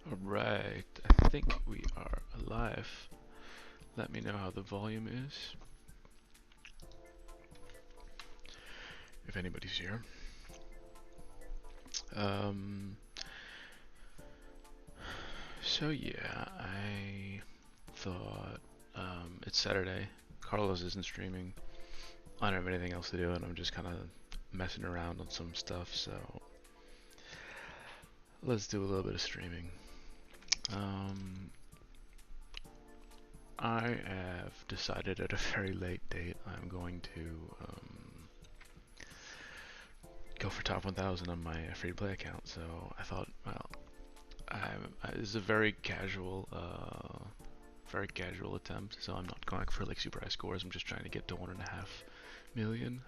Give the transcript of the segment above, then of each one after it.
Alright, I think we are alive. Let me know how the volume is, if anybody's here. So yeah, I thought it's Saturday. Carlos isn't streaming. I don't have anything else to do, and I'm just kind of messing around on some stuff. So let's do a little bit of streaming. I have decided at a very late date I'm going to go for top 1000 on my free-to-play account. So I thought, well, this is a very casual attempt. So I'm not going for like super high scores. I'm just trying to get to 1.5 million.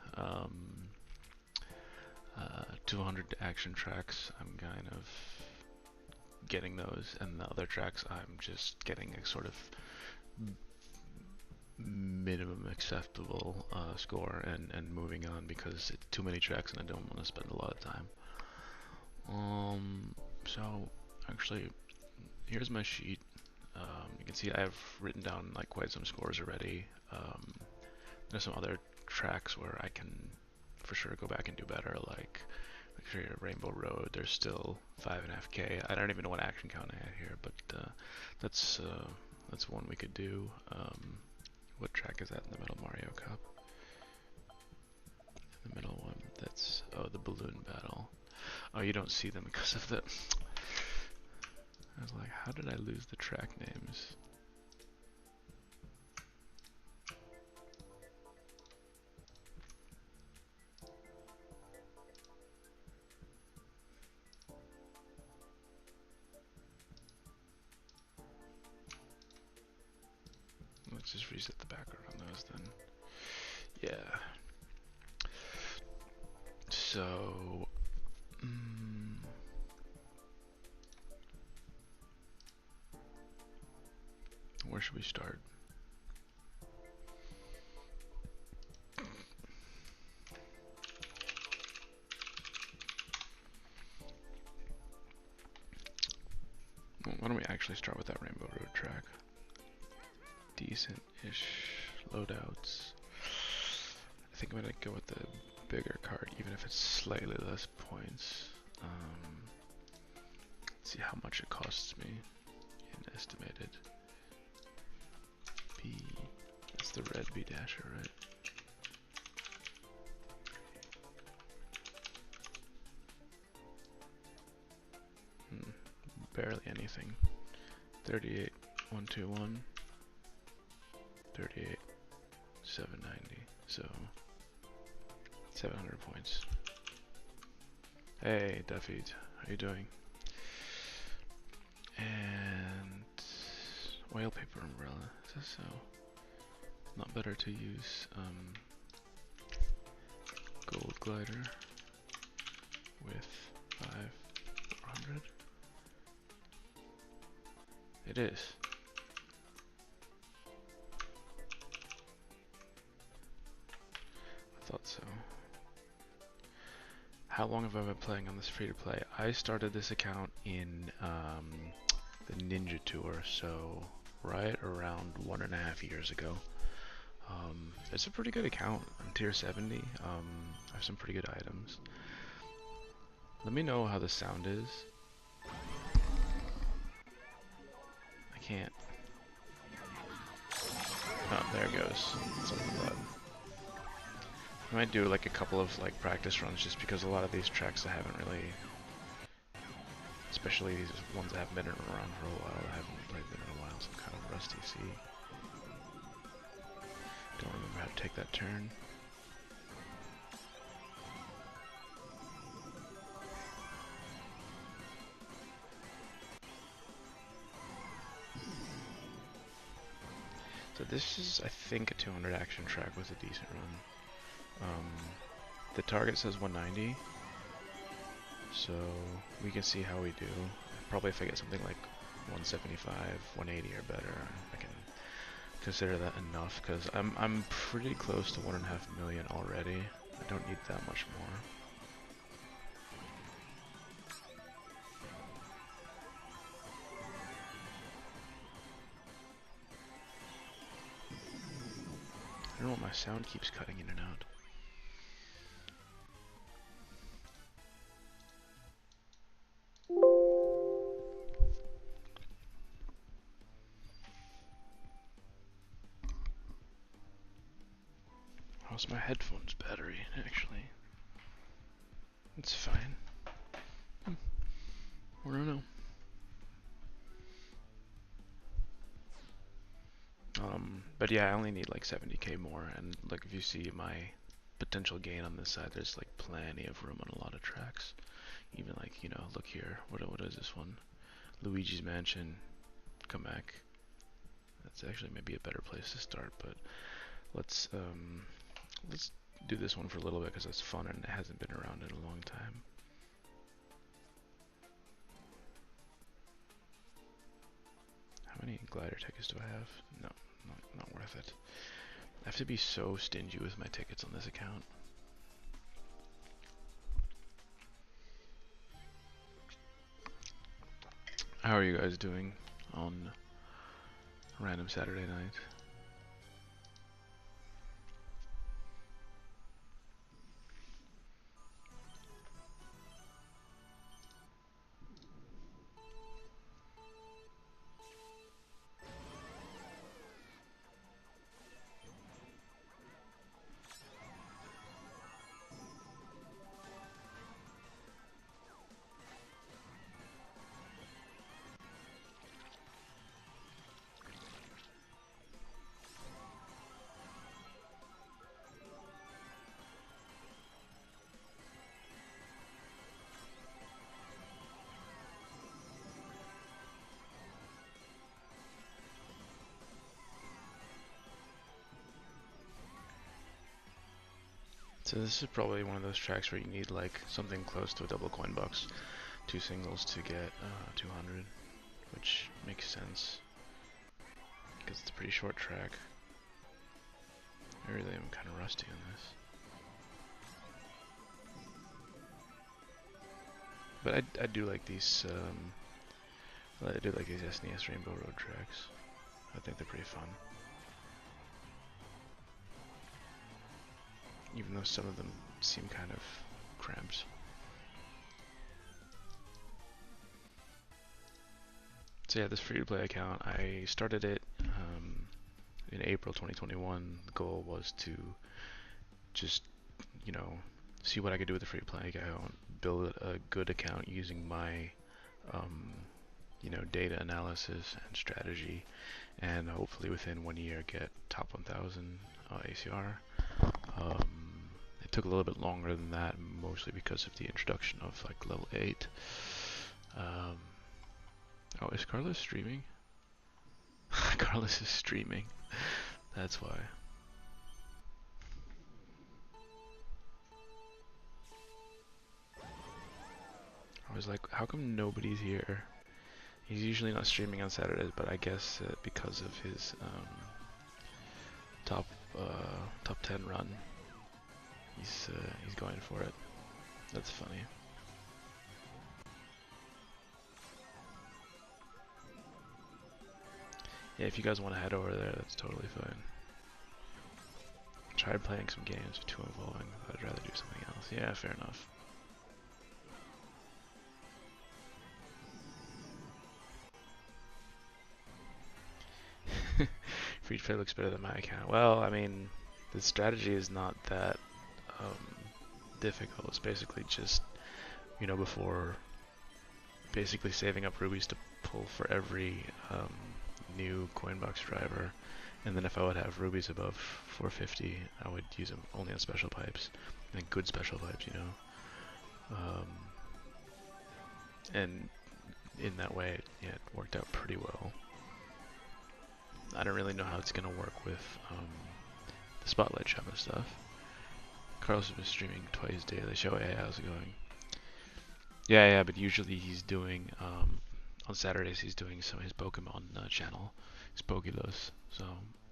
200 action tracks. I'm kind of getting those, and the other tracks I'm just getting a sort of minimum acceptable score and moving on, because it's too many tracks and I don't want to spend a lot of time. So actually, here's my sheet. You can see I've written down like quite some scores already. There's some other tracks where I can for sure go back and do better, like Rainbow Road. There's still 5.5k. I don't even know what action count I had here, but that's one we could do. What track is that in the middle? Mario Cup. In the middle one, that's the balloon battle. Oh, you don't see them because of the. I was like, how did I lose the track names? Let's just reset the background on those then. Yeah. So, where should we start? Well, why don't we actually start with that Rainbow Road track? Decent-ish loadouts. I think I'm gonna go with the bigger card, even if it's slightly less points. Let's see how much it costs me in estimated. B, that's the red B dasher, right? Barely anything. 38, 121. 38, 790. So 700 points. Hey, Duffy, how you doing? And oil paper umbrella. Is that so? Not better to use gold glider with 500. It is. I thought so. How long have I been playing on this free-to-play? I started this account in the Ninja Tour, so right around 1.5 years ago. It's a pretty good account. I'm tier 70. I have some pretty good items. Let me know how the sound is. I can't. Oh, there it goes. It's on the button. I might do like a couple of like practice runs, just because a lot of these tracks I haven't really, especially these ones that haven't been around for a while, I haven't played them in a while, so I'm kind of rusty. See, don't remember how to take that turn. So this is, I think, a 200 action track with a decent run. The target says 190, so we can see how we do. Probably if I get something like 175, 180 or better, I can consider that enough, because I'm pretty close to 1.5 million already. I don't need that much more. I don't know why my sound keeps cutting in and out. How's my headphones battery, actually? It's fine. I don't know. But yeah, I only need like 70k more, and like if you see my potential gain on this side, there's like plenty of room on a lot of tracks. Even like, you know, look here. What is this one? Luigi's Mansion. Come back. That's actually maybe a better place to start, but let's do this one for a little bit because it's fun and it hasn't been around in a long time. How many glider tickets do I have? No, not worth it. I have to be so stingy with my tickets on this account. How are you guys doing on random Saturday night? So this is probably one of those tracks where you need like something close to a double coin box, 2 singles to get 200, which makes sense because it's a pretty short track. I really am kind of rusty on this, but I do like these I do like these SNES Rainbow Road tracks. I think they're pretty fun. Even though some of them seem kind of cramped. So yeah, this free-to-play account, I started it in April 2021. The goal was to just, you know, see what I could do with the free-to-play account, build a good account using my, you know, data analysis and strategy, and hopefully within 1 year get top 1000 ACR. It took a little bit longer than that, mostly because of the introduction of like level 8. Oh, is Carlos streaming? Carlos is streaming. That's why. I was like, how come nobody's here? He's usually not streaming on Saturdays, but I guess because of his top 10 run, he's going for it. That's funny. Yeah, if you guys want to head over there, that's totally fine. Tried playing some games, too involving, but I'd rather do something else. Yeah, fair enough. Free to play looks better than my account. Well, I mean, the strategy is not that difficult. It's basically just, you know, before basically saving up rubies to pull for every new coinbox driver, and then if I would have rubies above 450, I would use them only on special pipes, and good special pipes, you know. And in that way, yeah, it worked out pretty well. I don't really know how it's gonna work with the spotlight shop and stuff. Carlos has been streaming twice daily. Show, hey, how's it going? Yeah, but usually he's doing on Saturdays he's doing some of his Pokemon channel, his Pokédos. So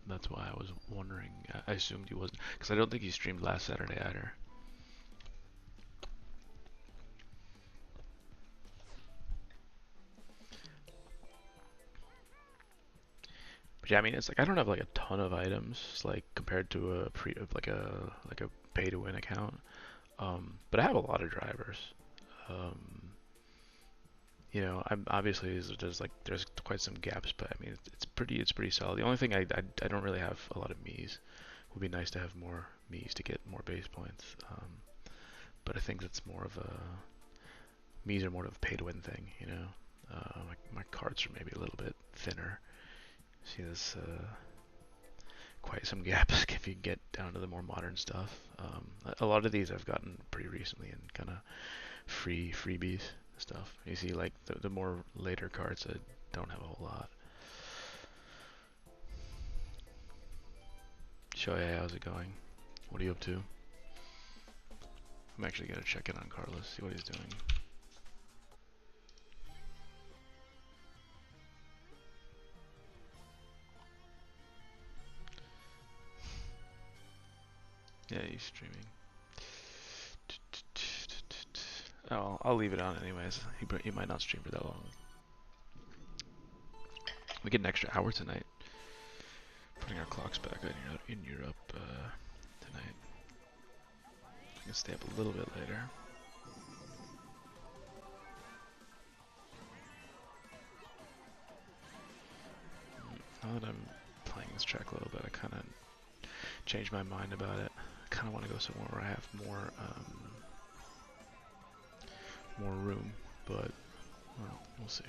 that's why I was wondering. I assumed he wasn't, because I don't think he streamed last Saturday either. But yeah, I mean, it's like I don't have like a ton of items like compared to a like a pay to win account. But I have a lot of drivers. Um, I'm obviously there's quite some gaps, but I mean it's pretty solid. The only thing I don't really have a lot of Mii's. Would be nice to have more Mii's to get more base points. But I think that's more of a Mii's are more of a pay to win thing. My cards are maybe a little bit thinner. See, there's quite some gaps if you get down to the more modern stuff. A lot of these I've gotten pretty recently and kind of freebies stuff. You see, like the more later cards that don't have a whole lot. Shohei, how's it going? What are you up to? I'm actually gonna check in on Carlos, see what he's doing. Yeah, he's streaming. Oh, I'll leave it on anyways. He might not stream for that long. We get an extra hour tonight. Putting our clocks back in Europe tonight. I can stay up a little bit later. Now that I'm playing this track a little bit, I kind of changed my mind about it. I kind of want to go somewhere where I have more room, but well, we'll see.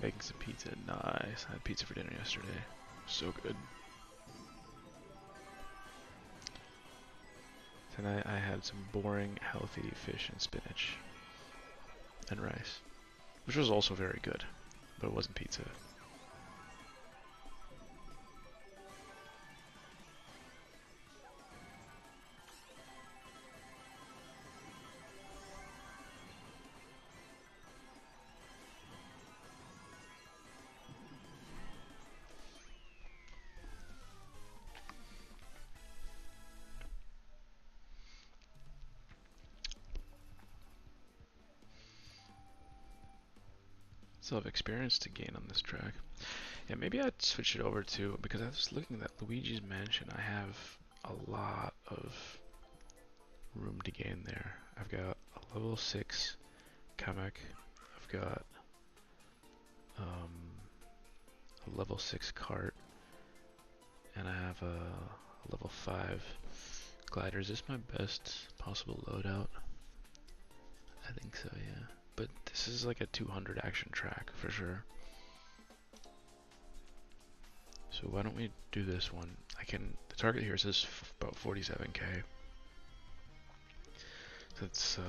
Making some pizza, nice. I had pizza for dinner yesterday. So good. Tonight I had some boring, healthy fish and spinach and rice, which was also very good, but it wasn't pizza. Still have experience to gain on this track. Yeah, maybe I'd switch it over to, because I was looking at Luigi's Mansion, I have a lot of room to gain there. I've got a level 6 Kamek, I've got a level 6 cart, and I have a level 5 glider. Is this my best possible loadout? I think so, yeah. But this is like a 200 action track for sure. So why don't we do this one? The target here says about 47k. So it's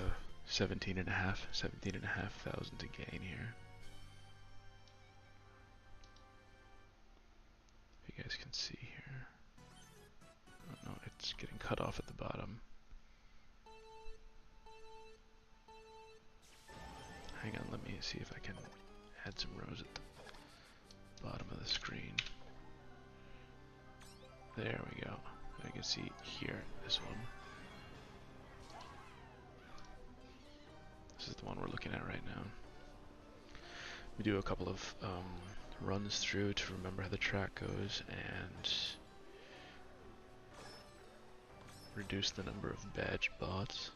17,500 to gain here. If you guys can see here. Oh no, it's getting cut off at the bottom. Hang on, let me see if I can add some rows at the bottom of the screen. There we go. You can see here, this one. This is the one we're looking at right now. We do a couple of runs through to remember how the track goes and reduce the number of badge bots.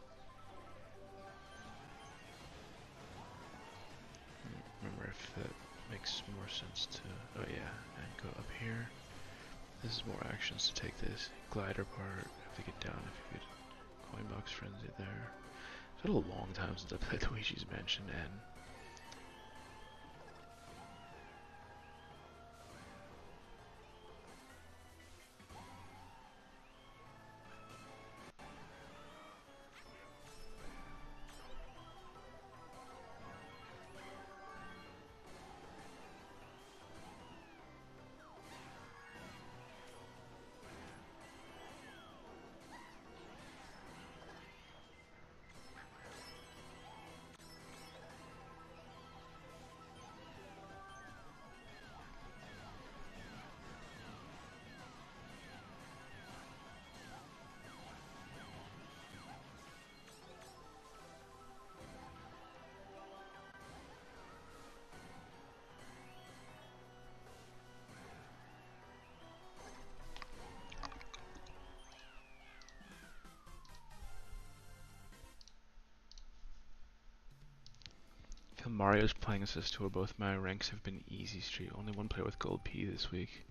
Remember if that makes more sense to, oh yeah, and go up here. This is more actions to take this glider part. If they get down, if you get coin box frenzy there. It's been a long time since I played Luigi's Mansion, and Mario's playing Assist Tour. Both my ranks have been easy street. Only one player with gold P this week.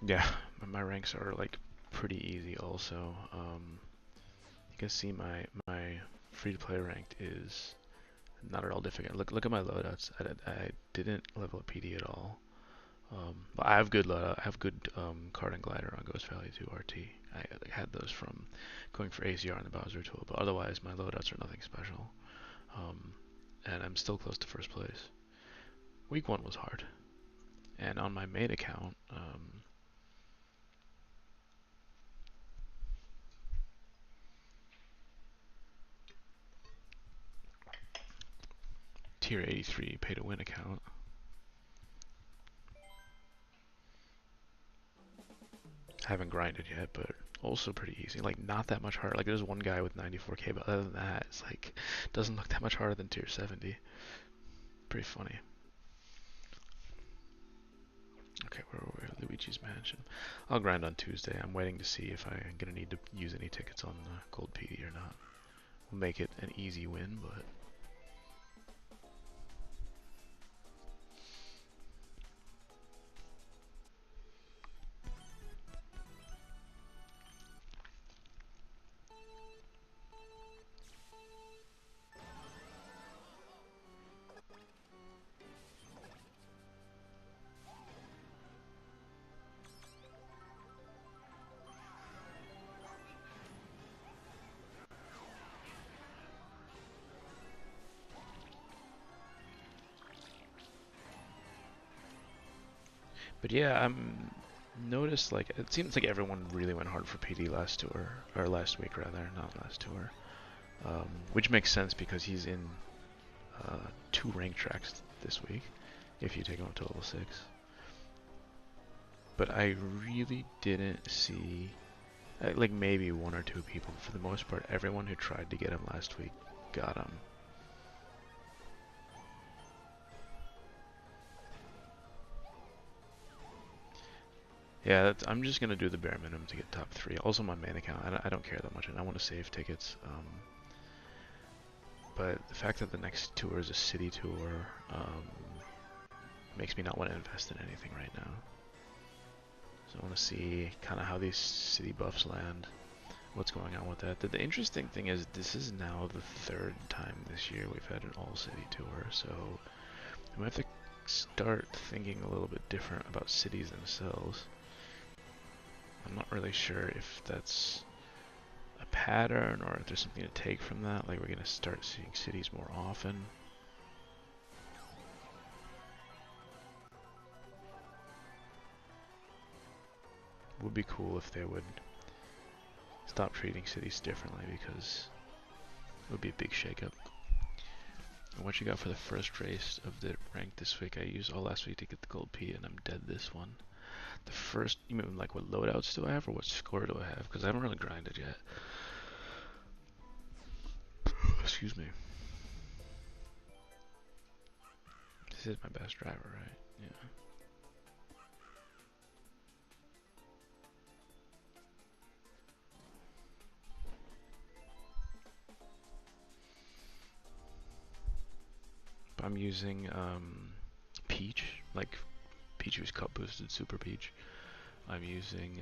Yeah, my ranks are like pretty easy also. You can see my free to play ranked is not at all difficult. Look at my loadouts. I didn't level up PD at all. But I have good loadout. I have good card and glider on Ghost Valley 2 RT. I had those from going for ACR in the Bowser tool, but otherwise my loadouts are nothing special. And I'm still close to first place. Week 1 was hard. And on my main account, tier 83 pay to win account, I haven't grinded yet, but also pretty easy. Like not that much harder. Like there's one guy with 94k, but other than that, it's like doesn't look that much harder than tier 70. Pretty funny. Okay, where are we? Luigi's Mansion. I'll grind on Tuesday. I'm waiting to see if I'm gonna need to use any tickets on Gold PD or not. We'll make it an easy win, but yeah, I'm noticed like it seems like everyone really went hard for PD last tour or last week rather, not last tour, which makes sense because he's in 2 rank tracks this week if you take him up to level 6. But I really didn't see like maybe 1 or 2 people. For the most part, everyone who tried to get him last week got him. Yeah, I'm just gonna do the bare minimum to get top 3. Also, my main account, I don't care that much, and I want to save tickets. But the fact that the next tour is a city tour makes me not want to invest in anything right now. So I want to see kind of how these city buffs land, what's going on with that. The interesting thing is this is now the 3rd time this year we've had an all-city tour, so we have to start thinking a little bit different about cities themselves. I'm not really sure if that's a pattern or if there's something to take from that, like we're going to start seeing cities more often. Would be cool if they would stop treating cities differently, because it would be a big shakeup. And what you got for the first race of the rank this week? I used all last week to get the gold P and I'm dead this one. The first, you mean like what loadouts do I have or what score do I have? Because I haven't really grinded yet. Excuse me. This is my best driver, right? Yeah. I'm using Peach, like Peach who's cup boosted, Super Peach. I'm using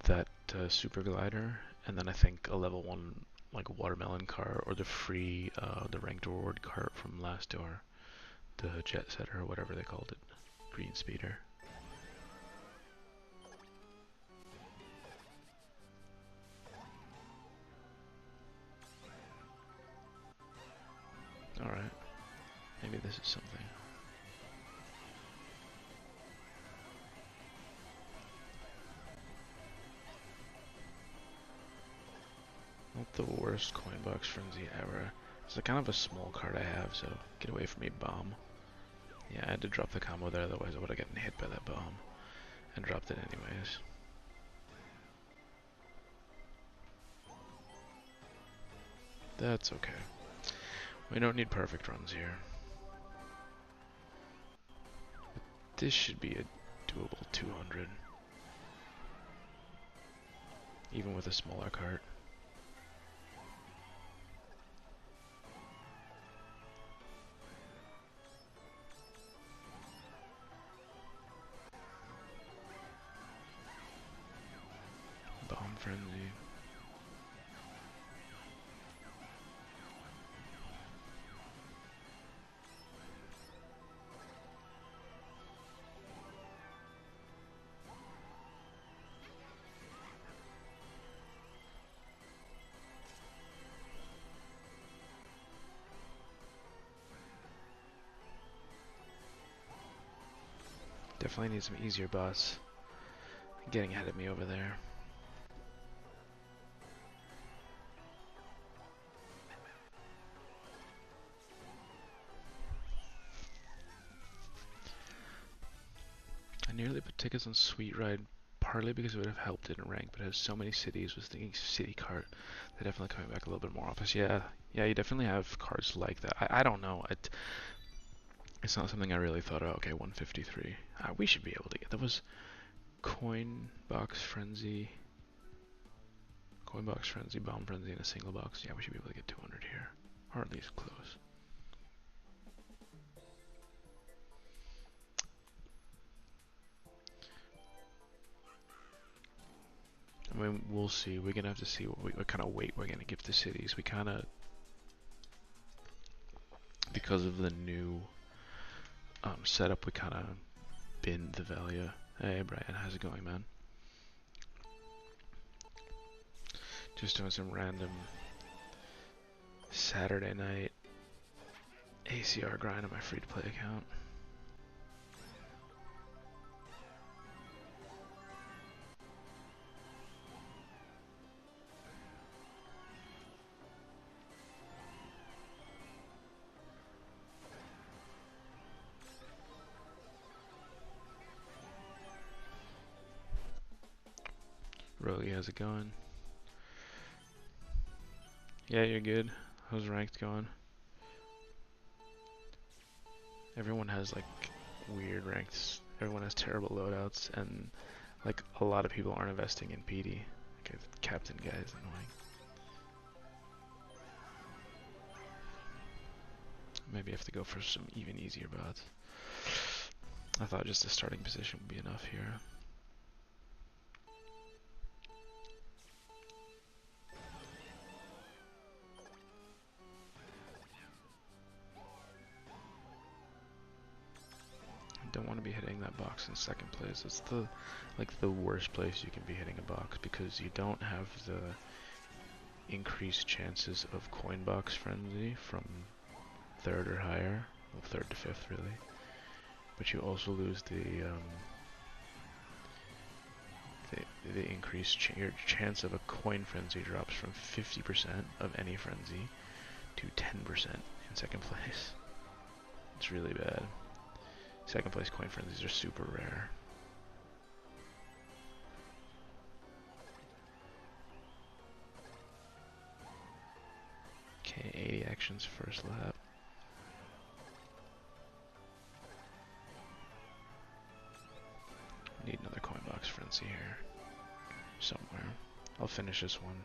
that Super Glider, and then I think a level 1 like watermelon cart or the free the ranked reward cart from last tour, the Jet Setter or whatever they called it, Green Speeder. Alright, maybe this is something. Not the worst coin box frenzy ever. It's a kind of a small card I have, so get away from me, bomb. Yeah, I had to drop the combo there, otherwise I would have gotten hit by that bomb. And dropped it anyways. That's okay. We don't need perfect runs here. This should be a doable 200. Even with a smaller cart. frenzy. Definitely need some easier boss. Getting ahead of me over there. I nearly put tickets on Sweet Ride, partly because it would have helped in rank, but it has so many cities. Was thinking City Cart. They're definitely coming back a little bit more often. Yeah, yeah, you definitely have cards like that. I don't know. It's not something I really thought of. Okay, 153. We should be able to get. That was Coin Box Frenzy. Coin Box Frenzy, Bomb Frenzy, and a single box. Yeah, we should be able to get 200 here. Or at least close. I mean, we'll see. We're gonna have to see what kind of weight we're gonna give to cities. We kind of, because of the new setup, we kind of binned the value. Hey, Brian, how's it going, man? Just doing some random Saturday night ACR grind on my free-to-play account. Roly, how's it going? Yeah, you're good. How's ranked going? Everyone has like weird ranks. Everyone has terrible loadouts, and like a lot of people aren't investing in PD. Okay, the captain guy is annoying. Maybe I have to go for some even easier bots. I thought just a starting position would be enough here. I don't want to be hitting that box in second place. It's the worst place you can be hitting a box, because you don't have the increased chances of coin box frenzy from third or higher, well, third to fifth really, but you also lose the increased your chance of a coin frenzy drops from 50% of any frenzy to 10% in second place. It's really bad. Second place coin frenzies are super rare. Okay, 80 actions first lap. Need another coin box frenzy here somewhere. I'll finish this one.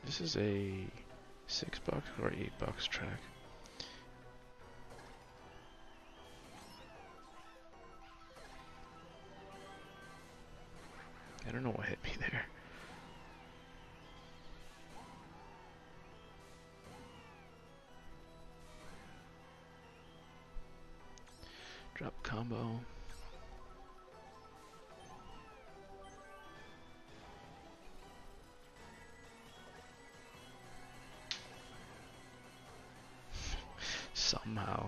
This is a 6-box or 8-box track. I don't know what hit me there. Drop combo.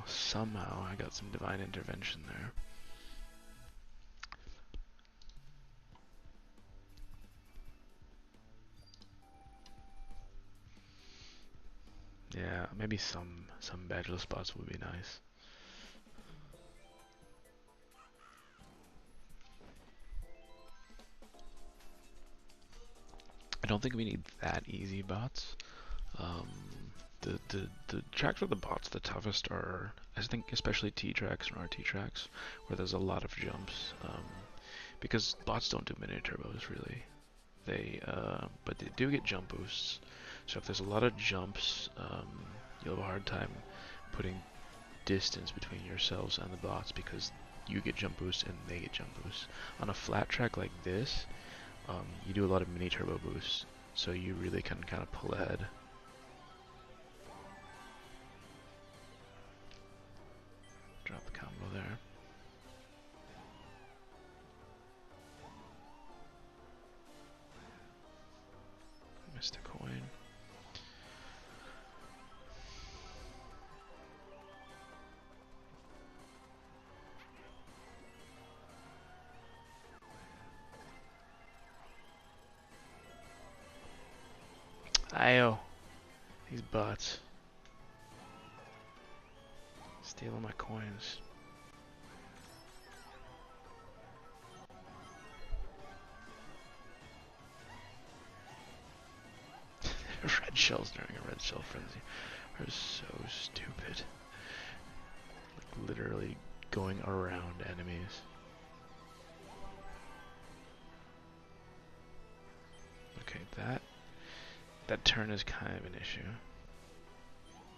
Somehow, I got some divine intervention there. Yeah, maybe some badgeless spots would be nice. I don't think we need that easy bots. The tracks with the bots the toughest are, I think, especially T tracks and RT tracks, where there's a lot of jumps. Because bots don't do mini turbos really. But they do get jump boosts. So if there's a lot of jumps, you'll have a hard time putting distance between yourselves and the bots, because you get jump boosts and they get jump boosts. On a flat track like this, you do a lot of mini turbo boosts, so you really can kind of pull ahead. Drop the combo there. Missed a coin. Ayo. These bots. Stealing my coins. Red shells during a red shell frenzy are so stupid. Like literally going around enemies. Okay, that turn is kind of an issue.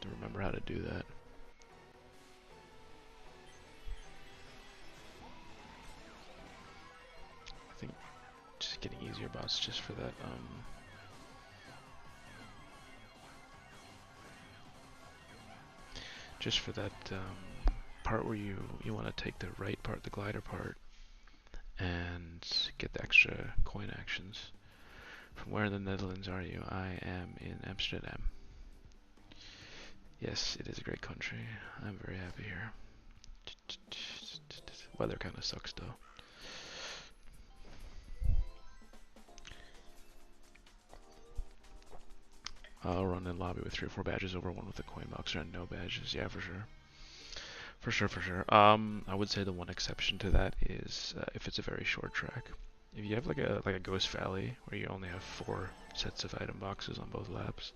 To remember how to do that. I think just getting easier bots just for that part where you want to take the right part, the glider part, and get the extra coin actions. From where in the Netherlands are you? I am in Amsterdam. Yes, it is a great country. I'm very happy here. Weather kind of sucks though. I'll run in lobby with 3 or 4 badges over one with a coin boxer and no badges. Yeah, for sure. For sure. I would say the one exception to that is if it's a very short track. If you have like a Ghost Valley where you only have 4 sets of item boxes on both laps,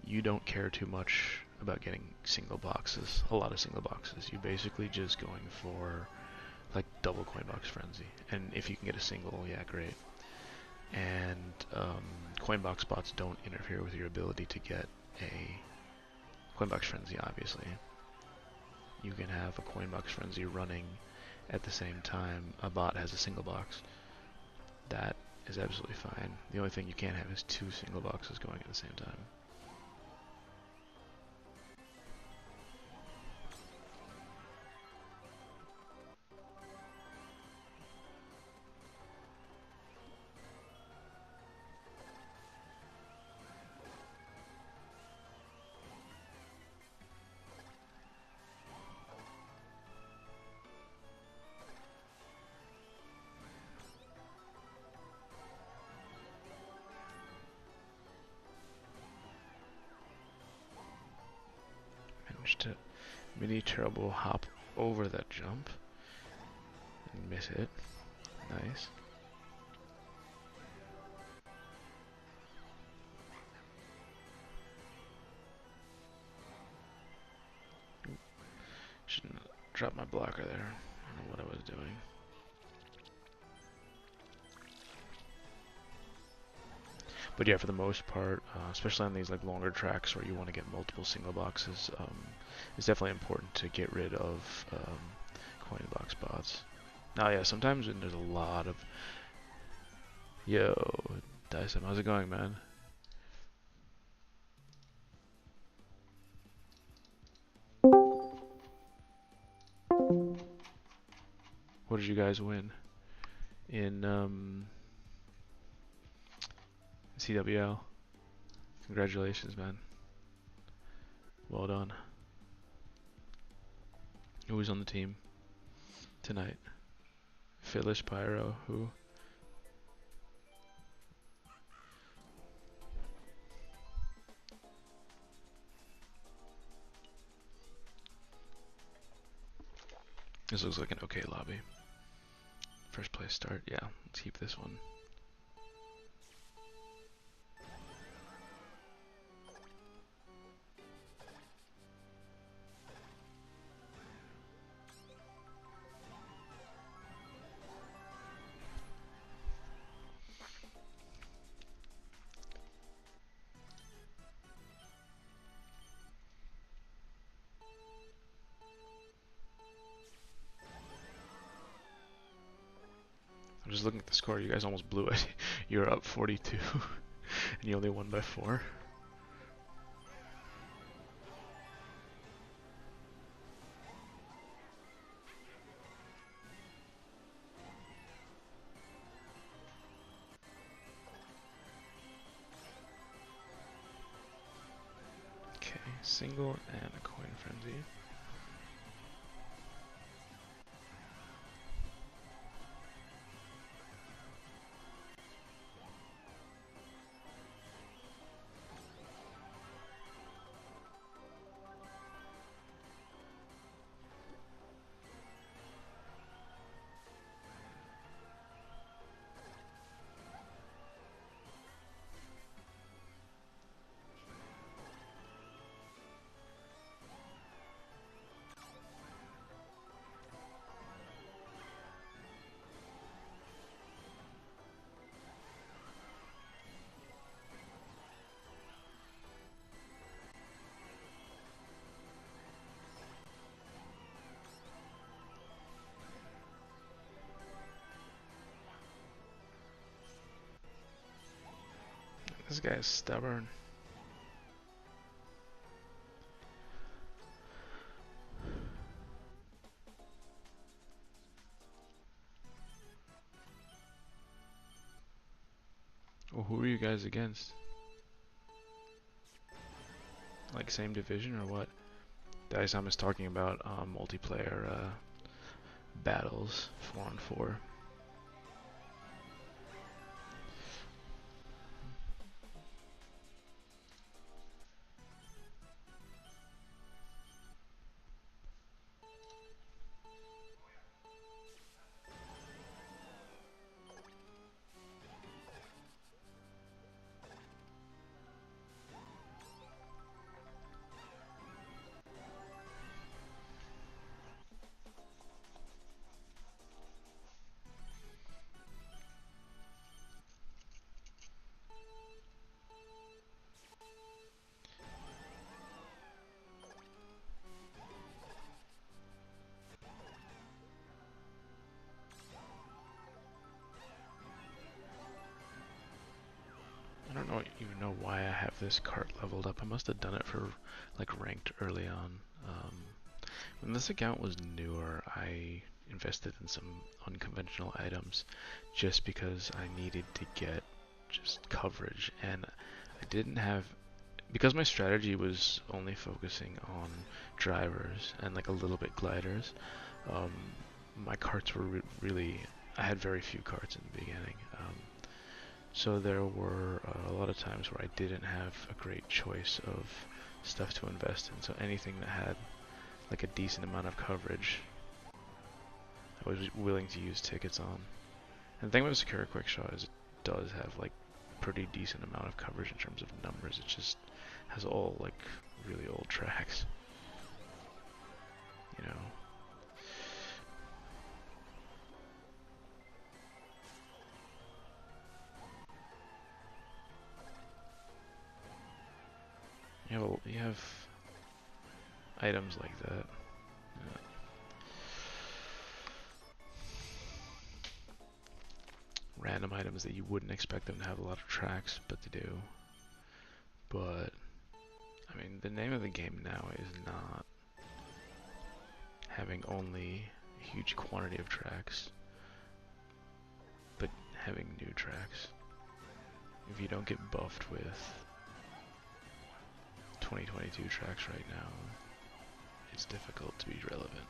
you don't care too much about getting single boxes, a lot of single boxes. You're basically just going for like double coin box frenzy, and if you can get a single, yeah, great. And coin box bots don't interfere with your ability to get a coin box frenzy, obviously. You can have a coin box frenzy running at the same time a bot has a single box. That is absolutely fine. The only thing you can't have is 2 single boxes going at the same time. Managed to mini turbo hop over that jump and miss it. Nice. Shouldn't have dropped my blocker there. I don't know what I was doing. But yeah, for the most part, especially on these like longer tracks where you want to get multiple single boxes, it's definitely important to get rid of coin box bots. Now, yeah, sometimes when there's a lot of... Yo, Dyson, how's it going, man? What did you guys win in CWL? Congratulations, man. Well done. Who was on the team tonight? Phyllis, Pyro, who? This looks like an okay lobby. First place start, yeah, let's keep this one. I'm just looking at the score. You guys almost blew it. You're up 42, and you only won by 4. Okay, single and a coin frenzy. This guy is stubborn. Well, who are you guys against? Like same division or what? Daisam is talking about multiplayer battles, 4-on-4. I don't even know why I have this cart leveled up. I must have done it for like ranked early on. When this account was newer, I invested in some unconventional items just because I needed to get just coverage, and I didn't have, because my strategy was only focusing on drivers and like a little bit gliders. My carts were really, I had very few carts in the beginning. So there were a lot of times where I didn't have a great choice of stuff to invest in. So anything that had like a decent amount of coverage, I was willing to use tickets on. And the thing with Secure Quickshot is it does have like pretty decent amount of coverage in terms of numbers. It just has all like really old tracks, you know. You have items like that. Yeah. Random items that you wouldn't expect them to have a lot of tracks, but they do. But I mean, the name of the game now is not having only a huge quantity of tracks, but having new tracks. If you don't get buffed with 2022 tracks right now, it's difficult to be relevant.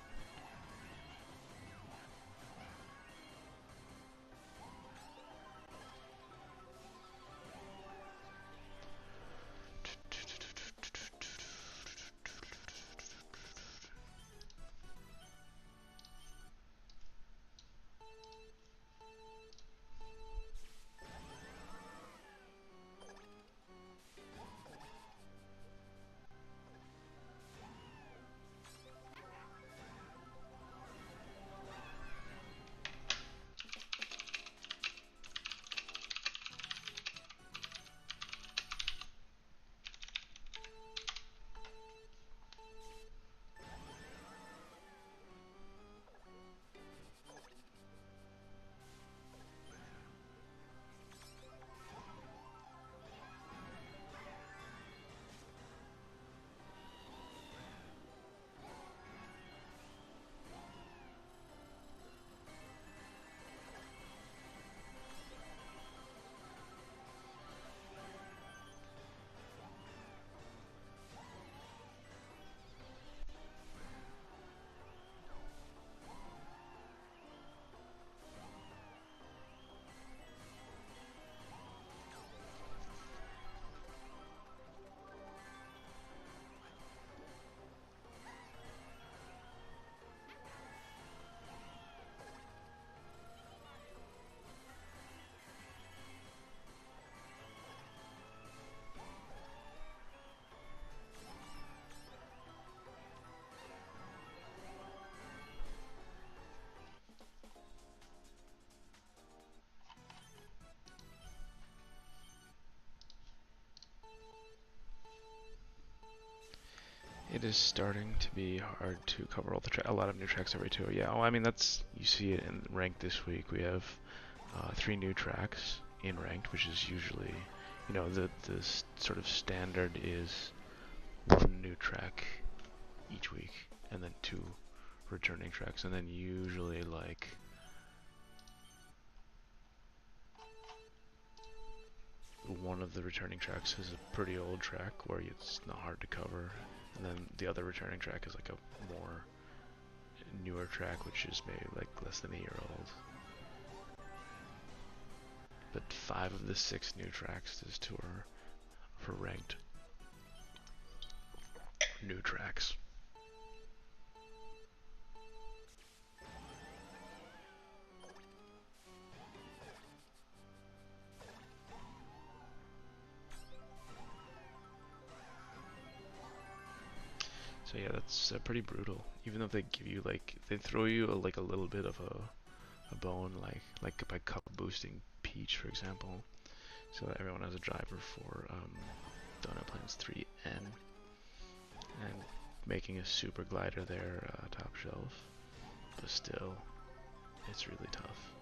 It is starting to be hard to cover all the a lot of new tracks every tour. Yeah, well, I mean that's you see it in ranked this week. We have 3 new tracks in ranked, which is usually, you know, the sort of standard is 1 new track each week, and then 2 returning tracks, and then usually like one of the returning tracks is a pretty old track where it's not hard to cover, and then the other returning track is like a more newer track, which is maybe like less than a year old. But 5 of the 6 new tracks this tour for ranked new tracks. So yeah, that's pretty brutal. Even though they give you like, they throw you like a little bit of a bone, like by cup boosting Peach, for example, so that everyone has a driver for Donut Plains 3N, and making a super glider there top shelf, but still, it's really tough.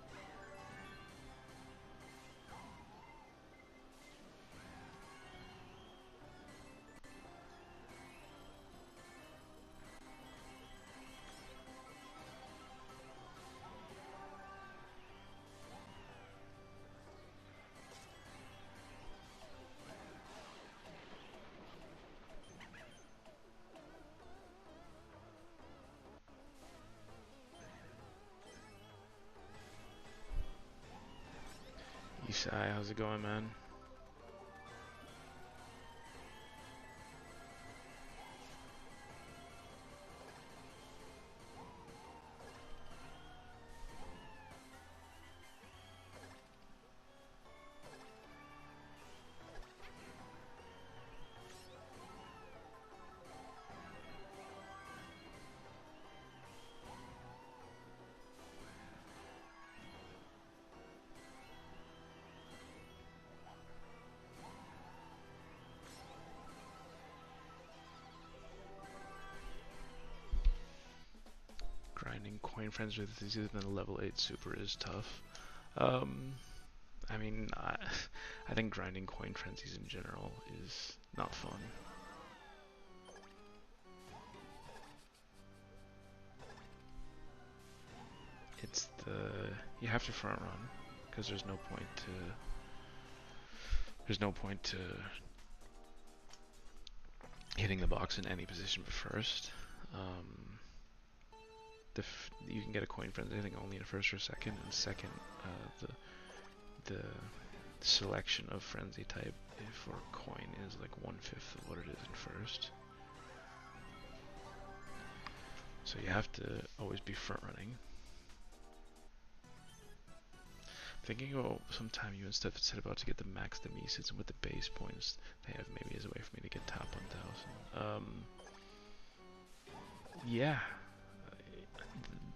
Isai, how's it going, man? Grinding coin friends with these than a level 8 super is tough. I mean, I think grinding coin frenzies in general is not fun. It's you have to front run because there's no point to hitting the box in any position but first. You can get a coin frenzy I think only in first or second, and second the selection of frenzy type for coin is like 1/5 of what it is in first. So you have to always be front running. Thinking about sometime you instead set about to get the max the Misits, and with the base points they have maybe as a way for me to get top 1000. Yeah.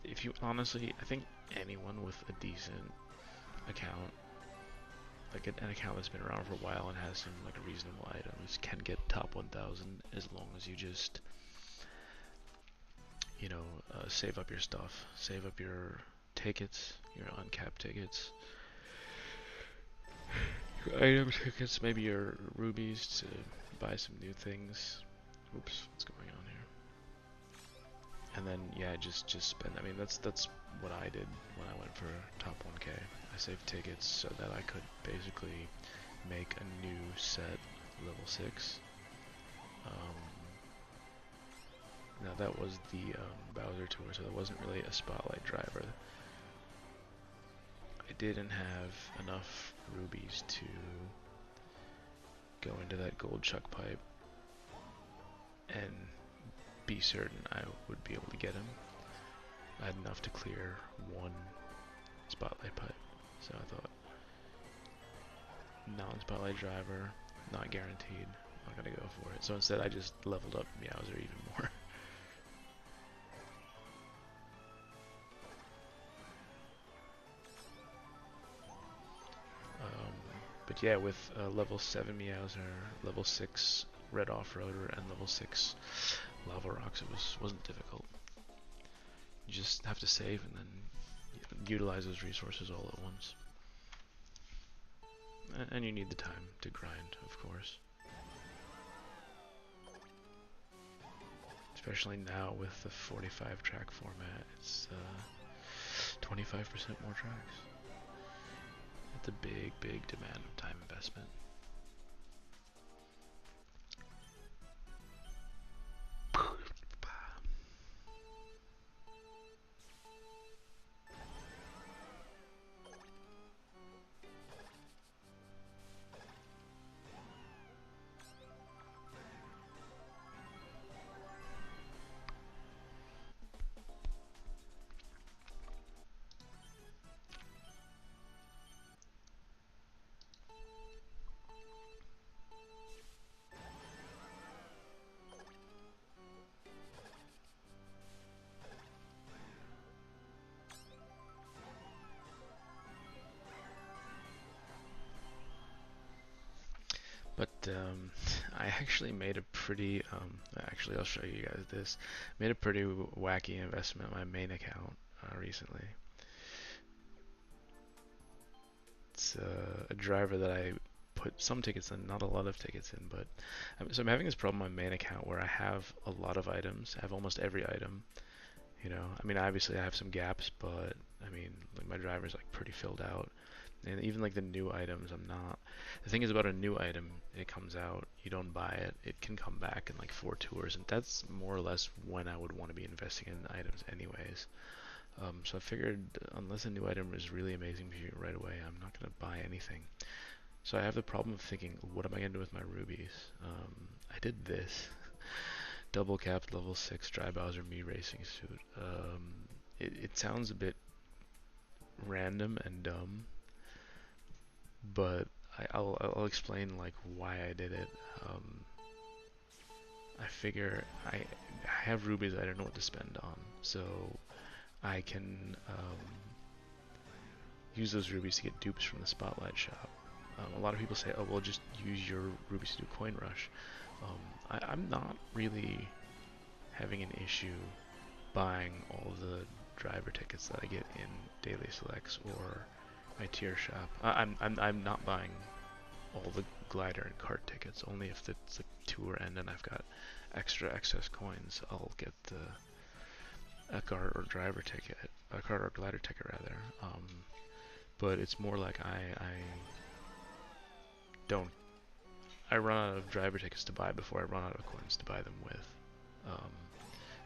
If you honestly, I think anyone with a decent account, like an account that's been around for a while and has some like reasonable items, can get top 1000 as long as you just, you know, save up your stuff, save up your tickets, your uncapped tickets, your item tickets, maybe your rubies to buy some new things. Oops, what's going on here? And then yeah, just spend. I mean, that's what I did when I went for top 1K. I saved tickets so that I could basically make a new set level 6. Now that was the Bowser tour, so there wasn't really a spotlight driver. I didn't have enough rubies to go into that gold chuck pipe and be certain I would be able to get him. I had enough to clear 1 spotlight pipe, so I thought, non-spotlight driver, not guaranteed, I'm not gonna go for it. So instead I just leveled up Meowser even more. But yeah, with level 7 Meowser, level 6 Red Off-Roader, and level 6 lava rocks, it wasn't difficult. You just have to save and then utilize those resources all at once. And you need the time to grind, of course. Especially now with the 45 track format, it's 25% more tracks. It's a big, big demand of time investment. But I actually made a pretty, actually I'll show you guys this, made a pretty wacky investment on my main account recently. It's a driver that I put some tickets in, not a lot of tickets in, but so I'm having this problem on my main account where I have a lot of items, I have almost every item, you know, I mean obviously I have some gaps, but I mean like my driver's like pretty filled out. And even like the new items, I'm not. The thing is about a new item, it comes out, you don't buy it, it can come back in like 4 tours, and that's more or less when I would want to be investing in items anyways. So I figured unless a new item is really amazing for you right away, I'm not going to buy anything. So I have the problem of thinking, what am I going to do with my rubies? I did this. Double capped level 6 Dry Bowser Me racing suit. It sounds a bit random and dumb, but I'll explain like why I did it. I figure I have rubies I don't know what to spend on, so I can use those rubies to get dupes from the Spotlight shop. A lot of people say, oh well, just use your rubies to do coin rush. I'm not really having an issue buying all the driver tickets that I get in daily selects or my tier shop. I'm not buying all the glider and cart tickets. Only if it's a tour end and I've got extra excess coins, I'll get a cart or driver ticket, a cart or glider ticket rather. But it's more like I run out of driver tickets to buy before I run out of coins to buy them with.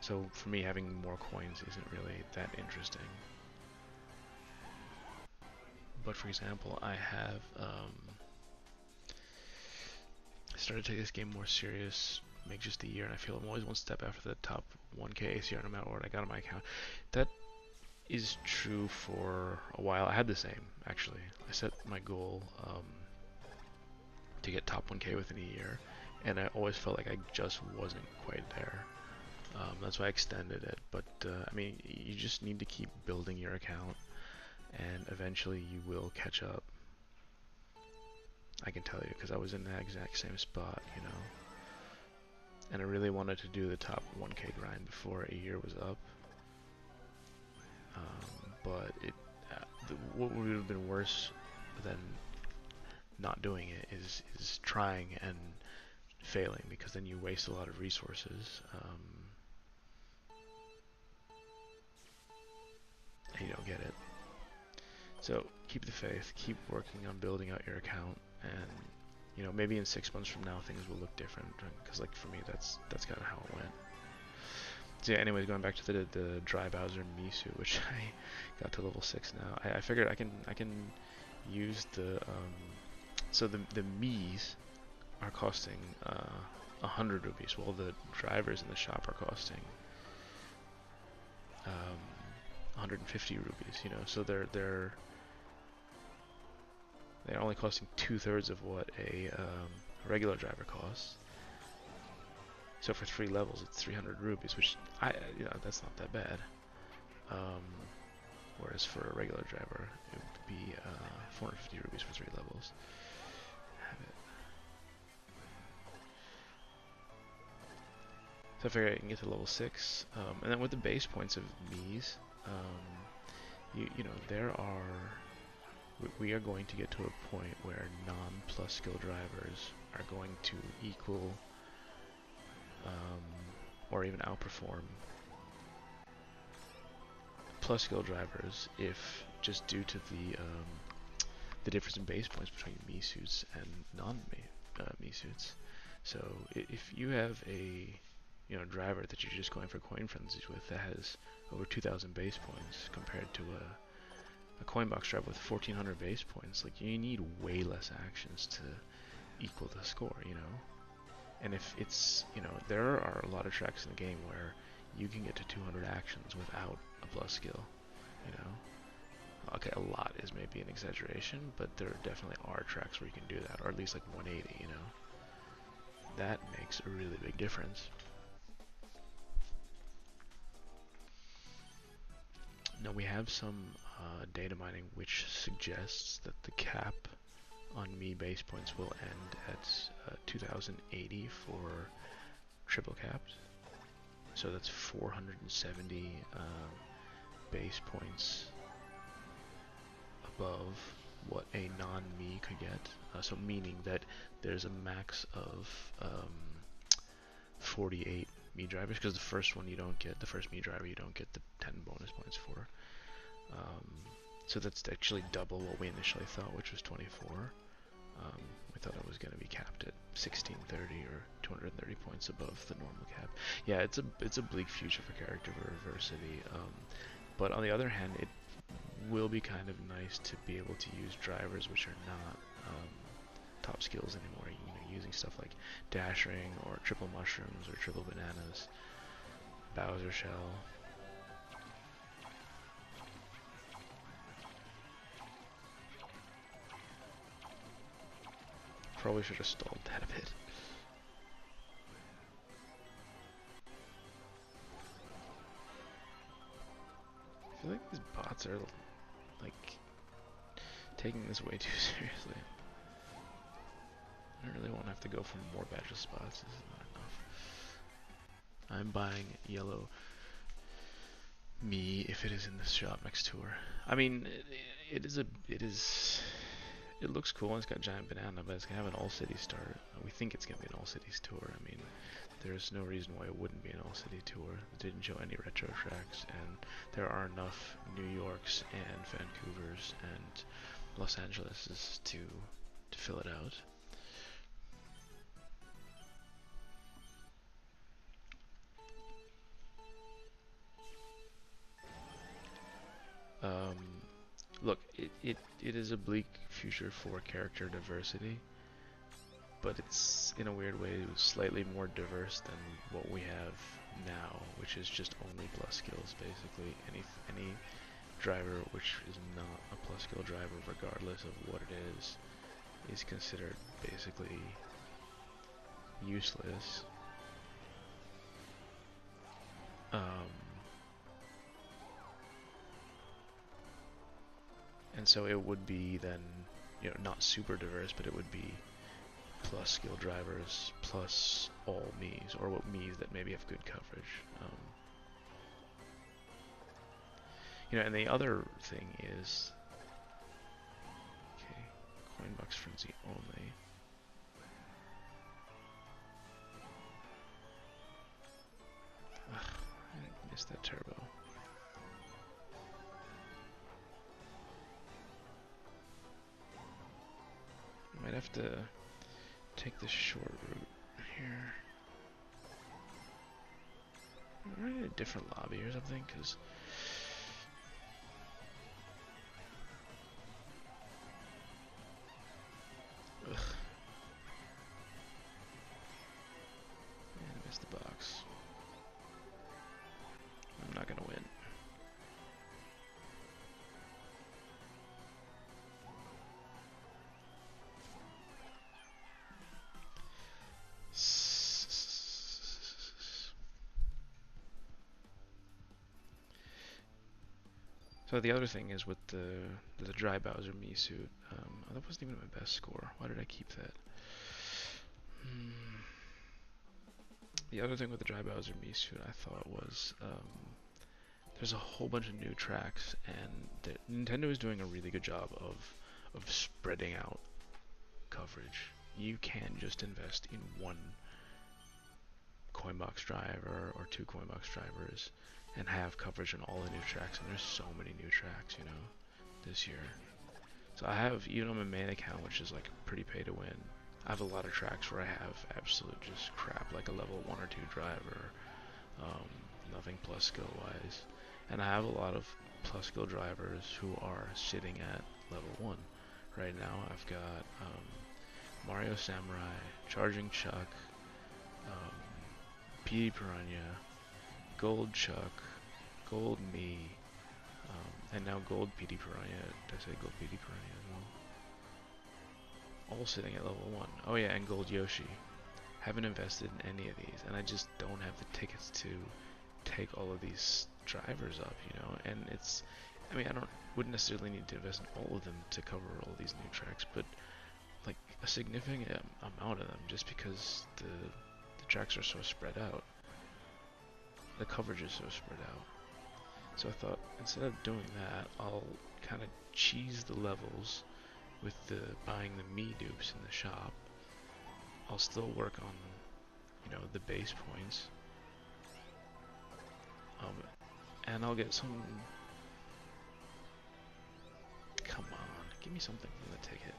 So for me, having more coins isn't really that interesting. But for example, I have started to take this game more serious, make just a year, and I feel I'm always one step after the top 1k ACR no matter what I got on my account. That is true for a while. I had the same, actually. I set my goal to get top 1k within a year, and I always felt like I just wasn't quite there. That's why I extended it, but I mean, you just need to keep building your account, and eventually you will catch up. I can tell you, because I was in that exact same spot, you know. And I really wanted to do the top 1k grind before a year was up. But what would have been worse than not doing it is trying and failing, because then you waste a lot of resources. And you don't get it. So keep the faith, keep working on building out your account, and you know, maybe in 6 months from now things will look different, because like for me that's kind of how it went. So yeah, anyways, going back to the Dry Bowser Me suit, which I got to level 6 now. I figured I can use the so the Miis are costing 100 rupees, while the drivers in the shop are costing 150 rupees. You know, so they're only costing 2/3 of what a regular driver costs. So for 3 levels, it's 300 rupees, which you know, that's not that bad. Whereas for a regular driver, it would be 450 rupees for 3 levels. Have it. So I figure I can get to level 6. And then with the base points of Mii's, you know, we are going to get to a point where non-plus skill drivers are going to equal or even outperform plus skill drivers if just due to the difference in base points between Mii suits and non-Mii suits. So if you have a driver that you're just going for coin frenzies with that has over 2,000 base points compared to a coin box driver with 1,400 base points, like you need way less actions to equal the score, you know. And if it's, there are a lot of tracks in the game where you can get to 200 actions without a plus skill, you know. Okay, a lot is maybe an exaggeration, but there definitely are tracks where you can do that, or at least like 180, you know. That makes a really big difference. Now we have some data mining which suggests that the cap on Mii base points will end at 2080 for triple caps. So that's 470 base points above what a non-Mii could get. So meaning that there's a max of 48 Mii drivers, because the first one you don't get, the first Mii driver you don't get the 10 bonus points for. So that's actually double what we initially thought, which was 24. We thought it was going to be capped at 1630 or 230 points above the normal cap. Yeah, it's a bleak future for character diversity. But on the other hand, it will be kind of nice to be able to use drivers which are not top skills anymore. You know, using stuff like dash ring or triple mushrooms or triple bananas, Bowser shell. Probably should have stalled that a bit. I feel like these bots are like taking this way too seriously. I really won't have to go for more badge spots. This is not enough. I'm buying yellow Mii if it is in the shop next to her. I mean, it looks cool and it's got giant banana, but it's gonna have an all city start. We think it's gonna be an all cities tour. I mean, there's no reason why it wouldn't be an all city tour. It didn't show any retro tracks, and there are enough New Yorks and Vancouvers and Los Angeleses to fill it out. Look, it is a bleak future for character diversity, but it's in a weird way slightly more diverse than what we have now, which is just only plus skills basically. Any driver which is not a plus skill driver, regardless of what it is considered basically useless. And so it would be then, not super diverse, but it would be plus skill drivers plus all Mii's, or what Mii's that maybe have good coverage. And the other thing is, okay, coin box frenzy only. Ugh, I missed that turbo. Might have to take the short route here. We're in a different lobby or something, because ugh. Man, I missed the box. I'm not gonna win. So the other thing is with the dry Bowser Mii suit, that wasn't even my best score. Why did I keep that? The other thing with the Dry Bowser Mii suit I thought was there's a whole bunch of new tracks, and Nintendo is doing a really good job of spreading out coverage. You can't just invest in one Coinbox driver or two Coinbox drivers and have coverage on all the new tracks, and there's so many new tracks, you know, this year. So I have, even on my main account, which is like pretty pay to win, I have a lot of tracks where I have absolute just crap, like a level 1 or 2 driver, um, nothing plus skill wise. And I have a lot of plus skill drivers who are sitting at level 1. Right now I've got Mario Samurai, Charging Chuck, um, PD Piranha, Gold Chuck, Gold Me, and now Gold PD Piranha. Did I say Gold PD Piranha as well? All sitting at level 1. Oh yeah, and Gold Yoshi. Haven't invested in any of these, and I just don't have the tickets to take all of these drivers up, you know. And it's, I mean, wouldn't necessarily need to invest in all of them to cover all these new tracks, but like a significant amount of them, just because the tracks are so spread out. The coverage is so spread out. So I thought, instead of doing that, I'll kind of cheese the levels with the buying the Mii dupes in the shop. I'll still work on, you know, the base points. And I'll get some... Come on, give me something from the ticket.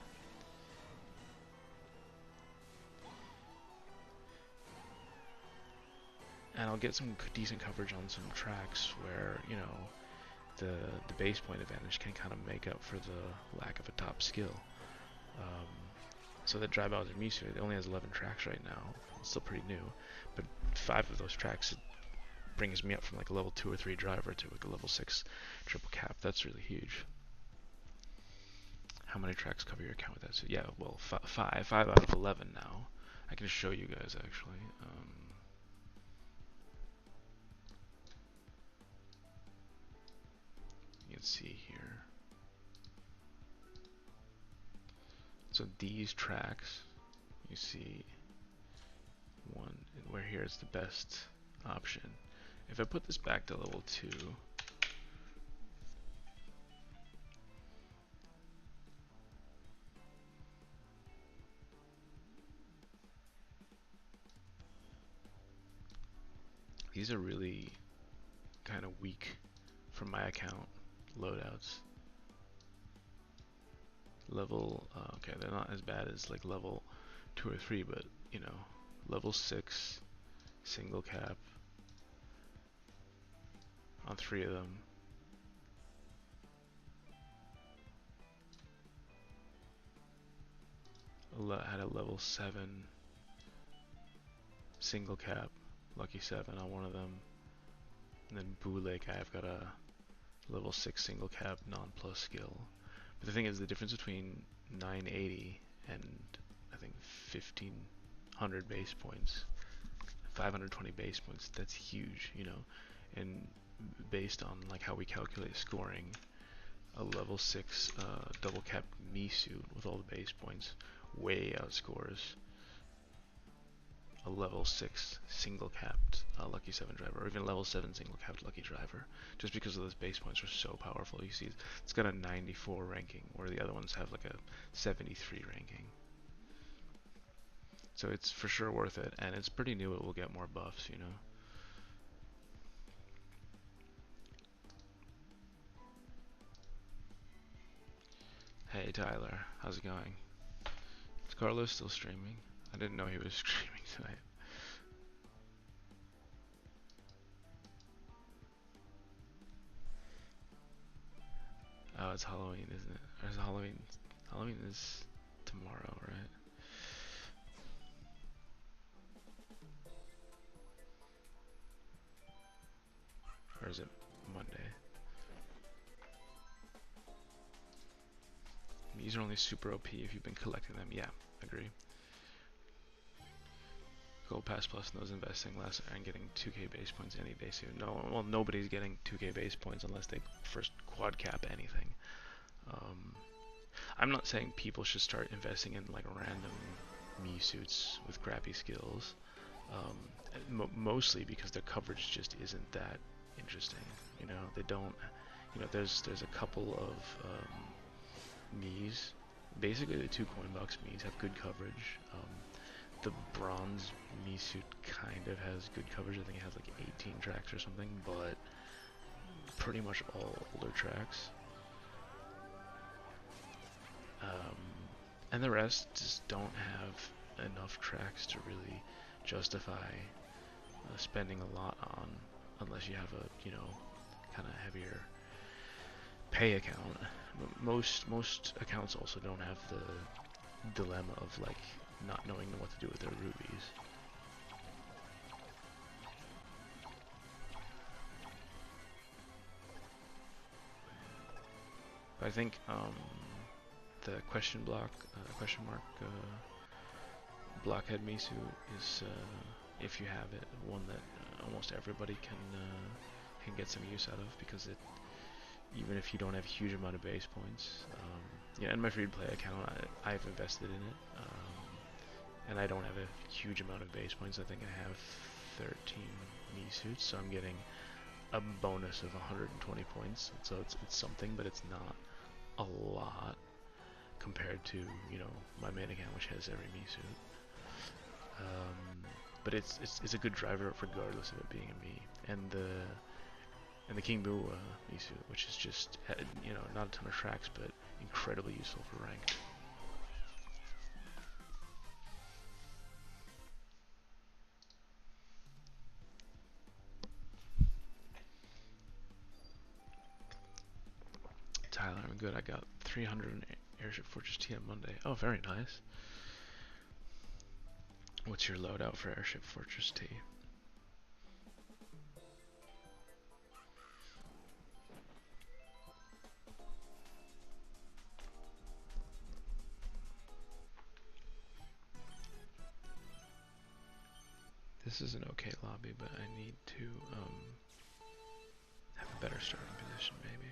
And I'll get some decent coverage on some tracks where, you know, the base point advantage can kind of make up for the lack of a top skill. So the Dry Bowser Mii suit, it only has 11 tracks right now. It's still pretty new, but 5 of those tracks brings me up from like a level 2 or 3 driver to like a level 6 triple cap. That's really huge. How many tracks cover your account with that? So yeah, well, 5 out of 11 now. I can show you guys actually. You can see here. So these tracks, you see one, where here is the best option. If I put this back to level 2, these are really kind of weak from my account loadouts. Level, okay, they're not as bad as like level 2 or 3, but you know, level 6 single cap on 3 of them. Had a level 7 single cap, lucky 7 on one of them. And then Boo Lake, I've got a level 6 single cap non-plus skill. But the thing is, the difference between 980 and I think 1500 base points, 520 base points, that's huge, you know. And based on like how we calculate scoring, a level 6 double cap Mii suit with all the base points way outscores a level 6 single capped lucky 7 driver, or even level 7 single capped lucky driver, just because of those base points are so powerful. You see it's got a 94 ranking, where the other ones have like a 73 ranking. So it's for sure worth it, and it's pretty new. It will get more buffs, you know. Hey Tyler, how's it going? Is Carlos still streaming? I didn't know he was streaming tonight. Oh, it's Halloween, isn't it? Or is it Halloween? Halloween is tomorrow, right? Or is it Monday? These are only super OP if you've been collecting them. Yeah, agree. Gold Pass Plus knows investing less and getting 2k base points any day soon. No, well, nobody's getting 2k base points unless they first quad cap anything. I'm not saying people should start investing in like random Mii suits with crappy skills. Mostly because their coverage just isn't that interesting. You know, they don't. You know, there's a couple of Miis. Basically, the two coin box Miis have good coverage. The bronze Mii suit kind of has good coverage. I think it has like 18 tracks or something, but pretty much all older tracks. And the rest just don't have enough tracks to really justify spending a lot on, unless you have a, you know, kind of heavier pay account. Most accounts also don't have the dilemma of like not knowing what to do with their rubies. But I think the question mark blockhead Misu is, if you have it, one that almost everybody can get some use out of, because it, even if you don't have a huge amount of base points, yeah, in my free-to-play account, I've invested in it, and I don't have a huge amount of base points. I think I have 13 Mii suits, so I'm getting a bonus of 120 points. So it's something, but it's not a lot compared to, you know, my main account, which has every Mii suit. But it's a good driver regardless of it being a Mii. And the King Boo Mii suit, which is just, you know, not a ton of tracks, but incredibly useful for ranked. Tyler, I'm good. I got 300 in Airship Fortress T on Monday. Oh, very nice. What's your loadout for Airship Fortress T? This is an okay lobby, but I need to have a better starting position, maybe.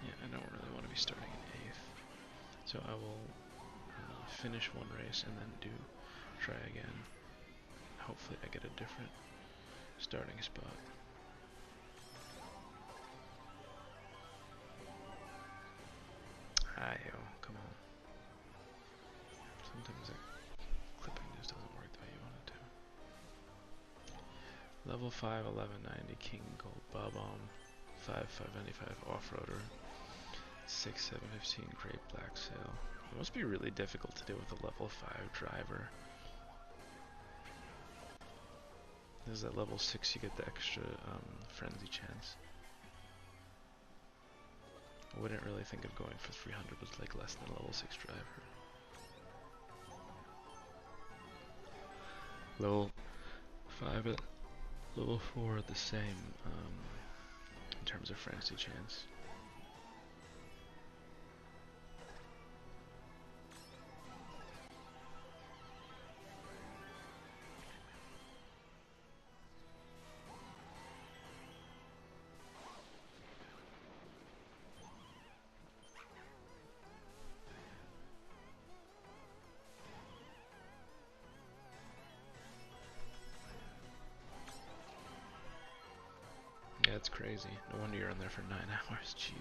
Yeah, I don't really want to be starting in 8th. So I will finish one race and then try again. Hopefully I get a different starting spot. Ayo, come on. Sometimes that clipping just doesn't work the way you want it to. Level 5, 1190, King Gold, Bob-omb, 5, 595, Off-roader, 6, 715, Great Black Sail. It must be really difficult to do with a level 5 driver. This is at level 6 you get the extra frenzy chance. I wouldn't really think of going for 300 with like less than a level 6 driver. Level 5 and level 4 are the same in terms of frenzy chance. Yeah, it's crazy. No wonder you're in there for 9 hours. Jesus.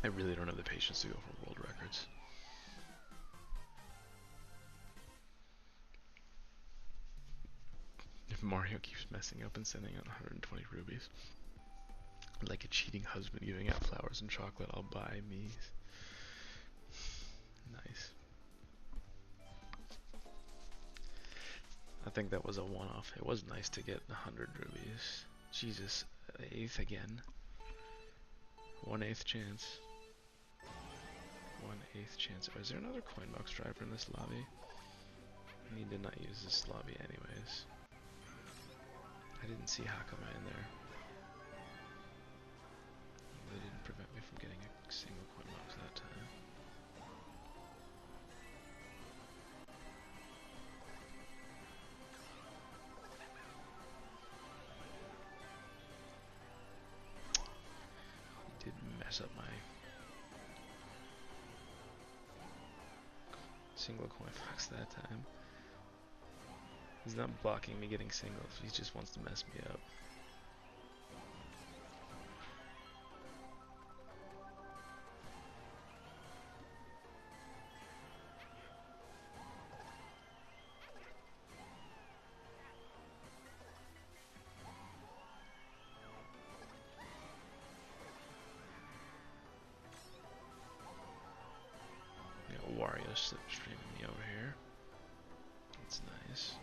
I really don't have the patience to go for world records. If Mario keeps messing up and sending out 120 rubies, like a cheating husband giving out flowers and chocolate, I'll buy Mii's. Nice. I think that was a one-off. It was nice to get 100 rubies. Jesus, 8th again. 1/8 chance. 1/8 chance. Oh, is there another coin box driver in this lobby? I need to not use this lobby anyways. I didn't see Hakama in there. They didn't prevent me from getting a single coin box that time. mess up my single coin box that time. He's not blocking me getting singles, he just wants to mess me up. Wario slipstreaming me over here. That's nice.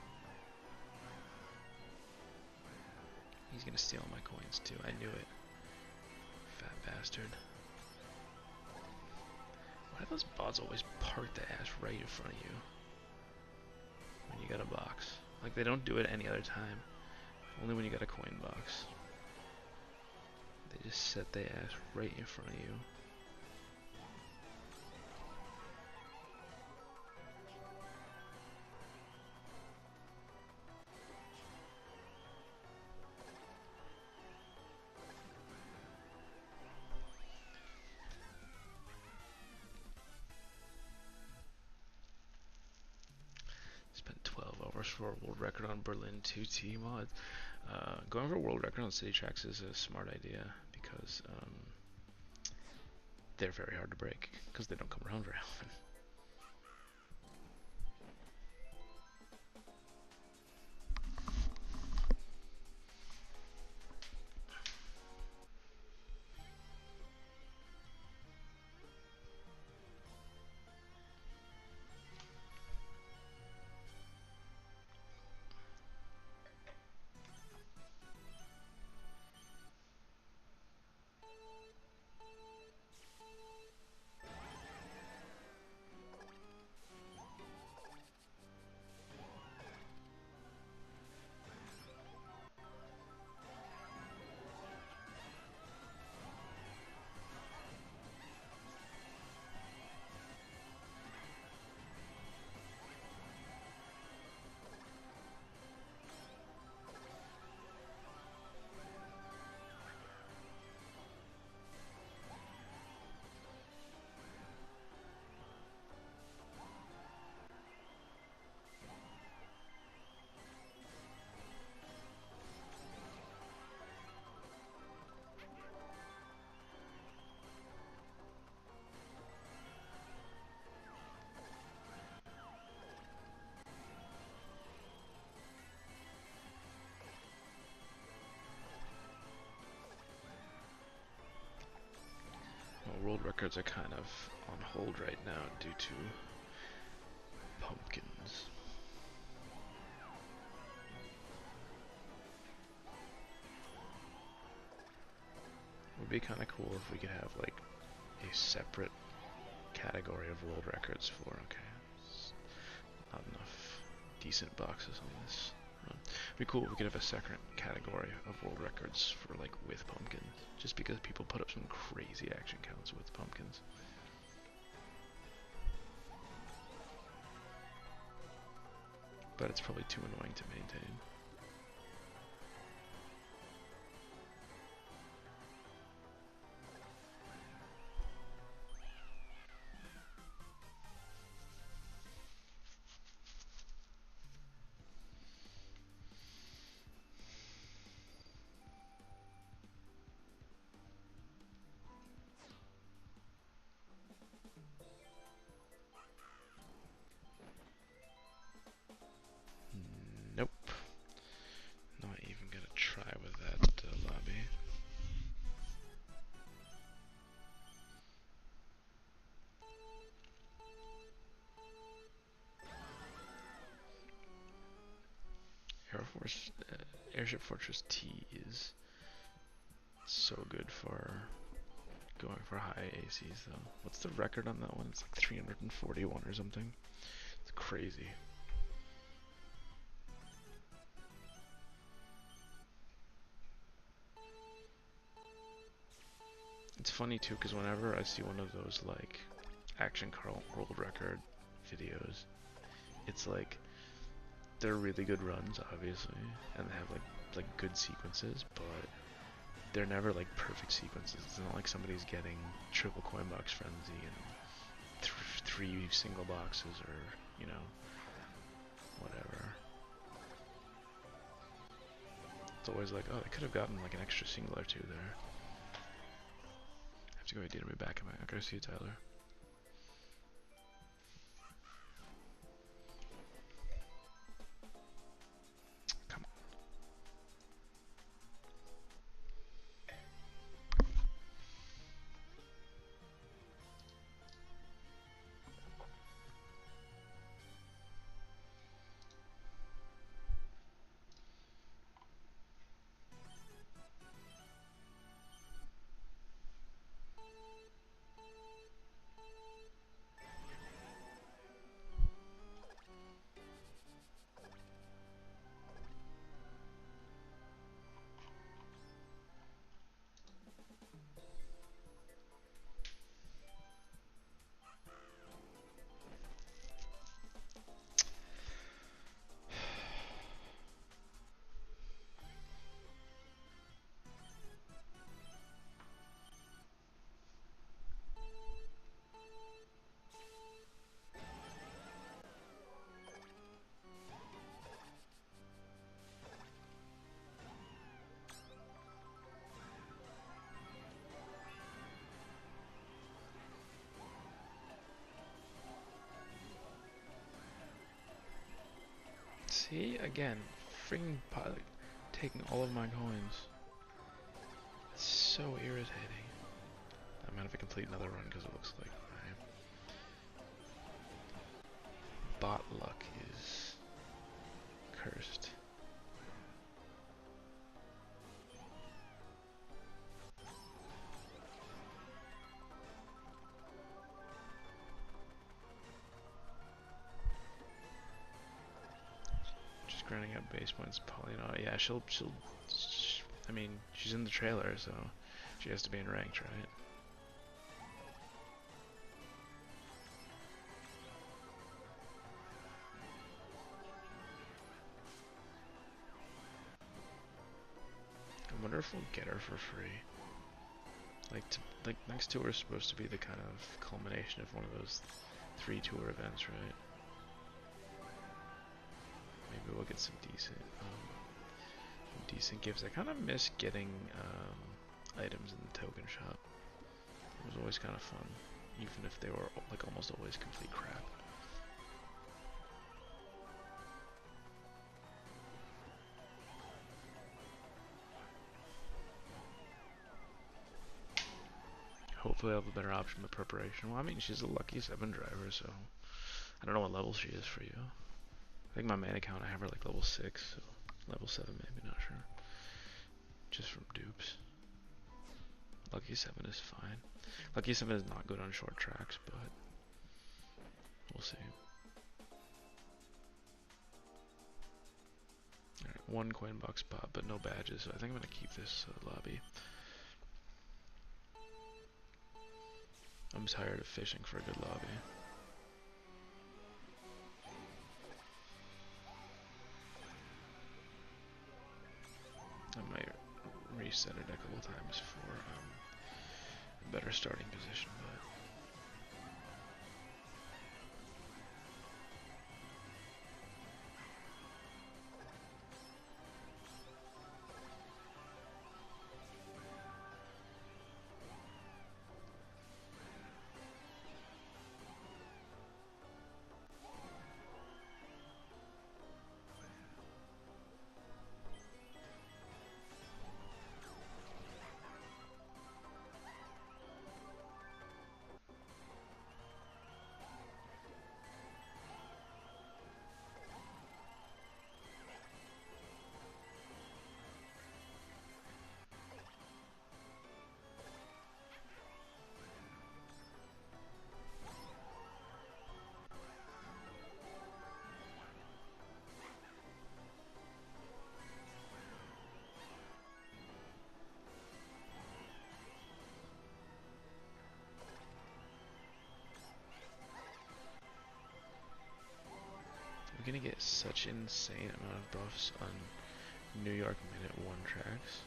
He's gonna steal my coins too, I knew it. Fat bastard. Why do those bots always park the ass right in front of you when you got a box? Like, they don't do it any other time. Only when you got a coin box. They just set their ass right in front of you. Spent 12 hours for a world record on Berlin 2T mod. Going for a world record on city tracks is a smart idea because they're very hard to break because they don't come around very often. World records are kind of on hold right now due to pumpkins. Would be kind of cool if we could have like a separate category of world records for, okay, not enough decent boxes on this run. It'd be cool if we could have a second category of world records for like with pumpkins, just because people put up some crazy action counts with pumpkins. But it's probably too annoying to maintain. Nope. Not even gonna try with that lobby. Airship Fortress T is so good for going for high ACs though. What's the record on that one? It's like 341 or something. It's crazy. It's funny too, because whenever I see one of those like action car world record videos, it's like they're really good runs, obviously, and they have like good sequences, but they're never like perfect sequences. It's not like somebody's getting triple coin box frenzy and three single boxes or, you know, whatever. It's always like, oh, they could have gotten like an extra single or two there. I have to go get me back. I gotta see you, Tyler. Come on. See, again, freaking pilot taking all of my coins. It's so irritating. I might have to complete another run because it looks like my bot luck is cursed. Just grinding out base points, Polynaut. Yeah, I mean, she's in the trailer, so she has to be in ranked, right? I wonder if we'll get her for free. Like next tour is supposed to be the kind of culmination of one of those 3 tour events, right? Maybe we'll get some decent gifts. I kind of miss getting items in the token shop. It was always kind of fun, even if they were like almost always complete crap. Hopefully I'll have a better option with preparation. Well, I mean, she's a lucky 7 driver, so I don't know what level she is for you. I think my main account I have her like level 6, so level 7 maybe, not sure. Just from dupes. Lucky 7 is fine. Lucky 7 is not good on short tracks, but we'll see. Alright, 1 coin box pop, but no badges, so I think I'm gonna keep this lobby. I'm tired of fishing for a good lobby. I might reset it a couple times for a better starting position, but we're gonna get such insane amount of buffs on New York minute 1 tracks.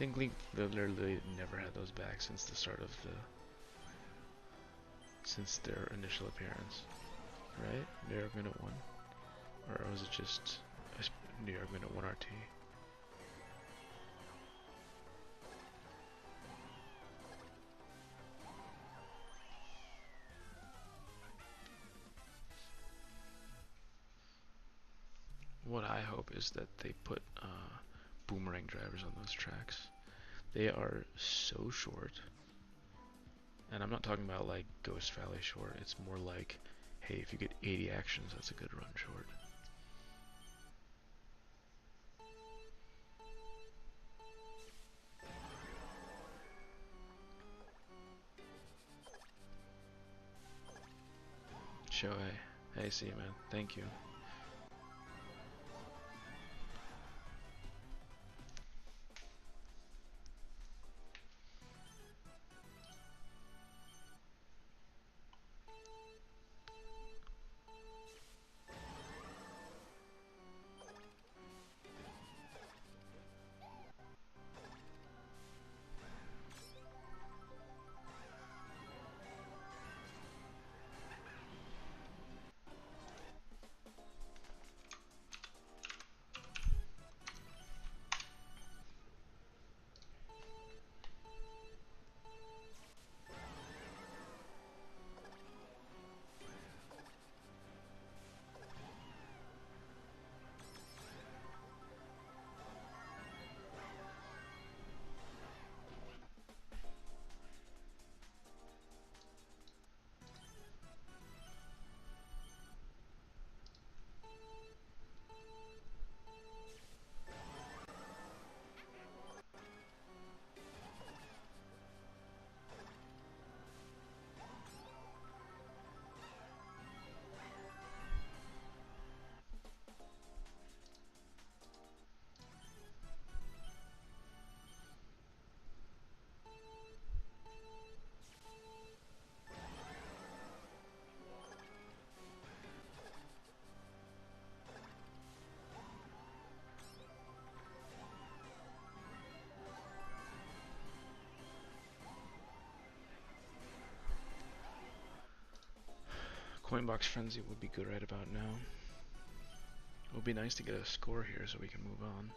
think Link literally never had those back since the start of since their initial appearance, right? New York Minute 1? Or was it just New York Minute 1 RT? What I hope is that they put boomerang drivers on those tracks. They are so short. And I'm not talking about like Ghost Valley short. It's more like, hey, if you get 80 actions, that's a good run short. Shohei. Hey, see you, man. Thank you. Coinbox Frenzy would be good right about now. It would be nice to get a score here so we can move on.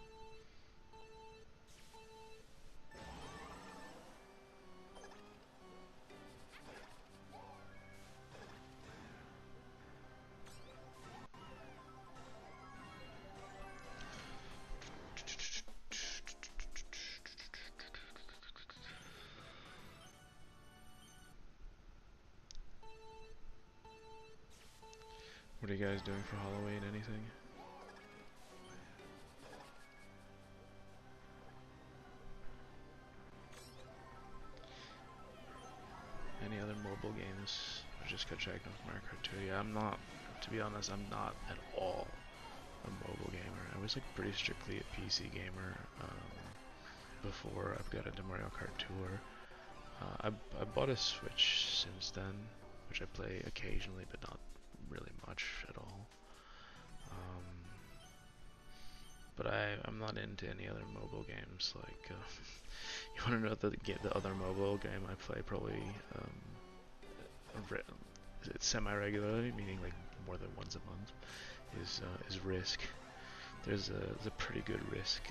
What are you guys doing for Halloween? Anything? Any other mobile games? I just got checking with Mario Kart 2. Yeah, I'm not, to be honest, I'm not at all a mobile gamer. I was like pretty strictly a PC gamer before I got into Mario Kart Tour. I bought a Switch since then, which I play occasionally, but not really much at all. But I'm not into any other mobile games. Like, you want to know the other mobile game I play probably it's semi-regularly, meaning like more than once a month, is Risk. There's a pretty good Risk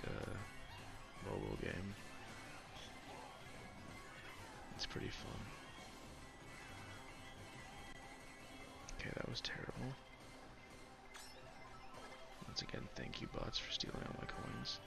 mobile game. It's pretty fun. Okay, that was terrible. Once again, thank you bots for stealing all my coins.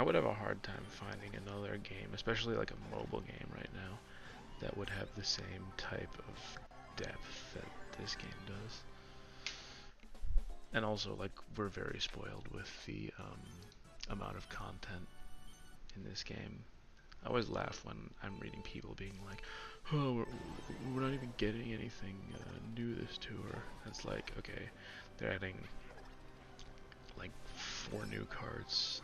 would have a hard time finding another game, especially like a mobile game right now, that would have the same type of depth that this game does. And also, like, we're very spoiled with the amount of content in this game. I always laugh when I'm reading people being like, oh, we're not even getting anything new this tour. It's like, okay, they're adding like 4 new carts,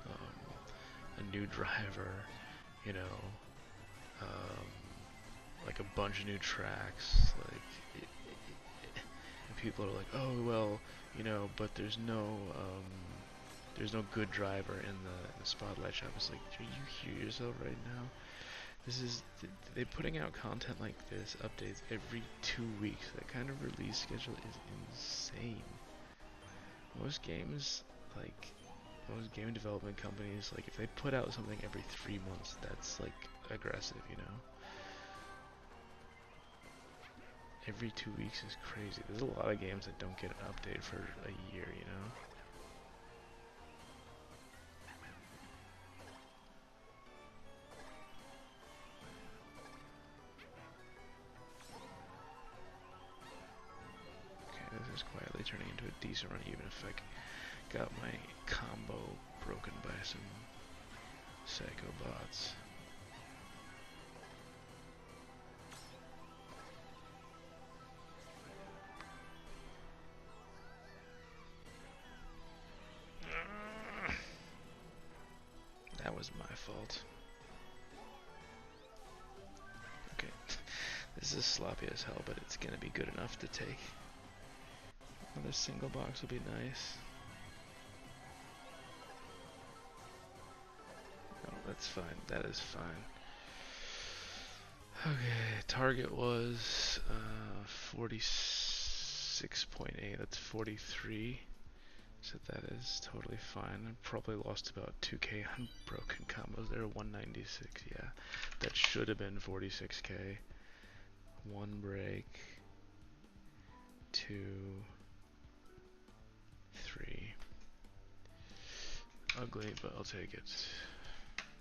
a new driver, you know, like a bunch of new tracks, like, and people are like, oh, well, you know, but there's no good driver in the spotlight shop. It's like, do you hear yourself right now? This is, they're putting out content like this, updates every 2 weeks. That kind of release schedule is insane. Most games, like, most game development companies, like, if they put out something every 3 months, that's, like, aggressive, you know? Every 2 weeks is crazy. There's a lot of games that don't get an update for a year, you know? Okay, this is quietly turning into a decent run, even if I got my combo broken by some psycho bots. That was my fault. Okay, this is sloppy as hell, but it's gonna be good enough to take. Another single box will be nice. Oh, that's fine. That is fine. Okay, target was 46.8. That's 43. So that is totally fine. I probably lost about 2k on broken combos there. 196. Yeah, that should have been 46k. 1 break. 2. 3. Ugly, but I'll take it.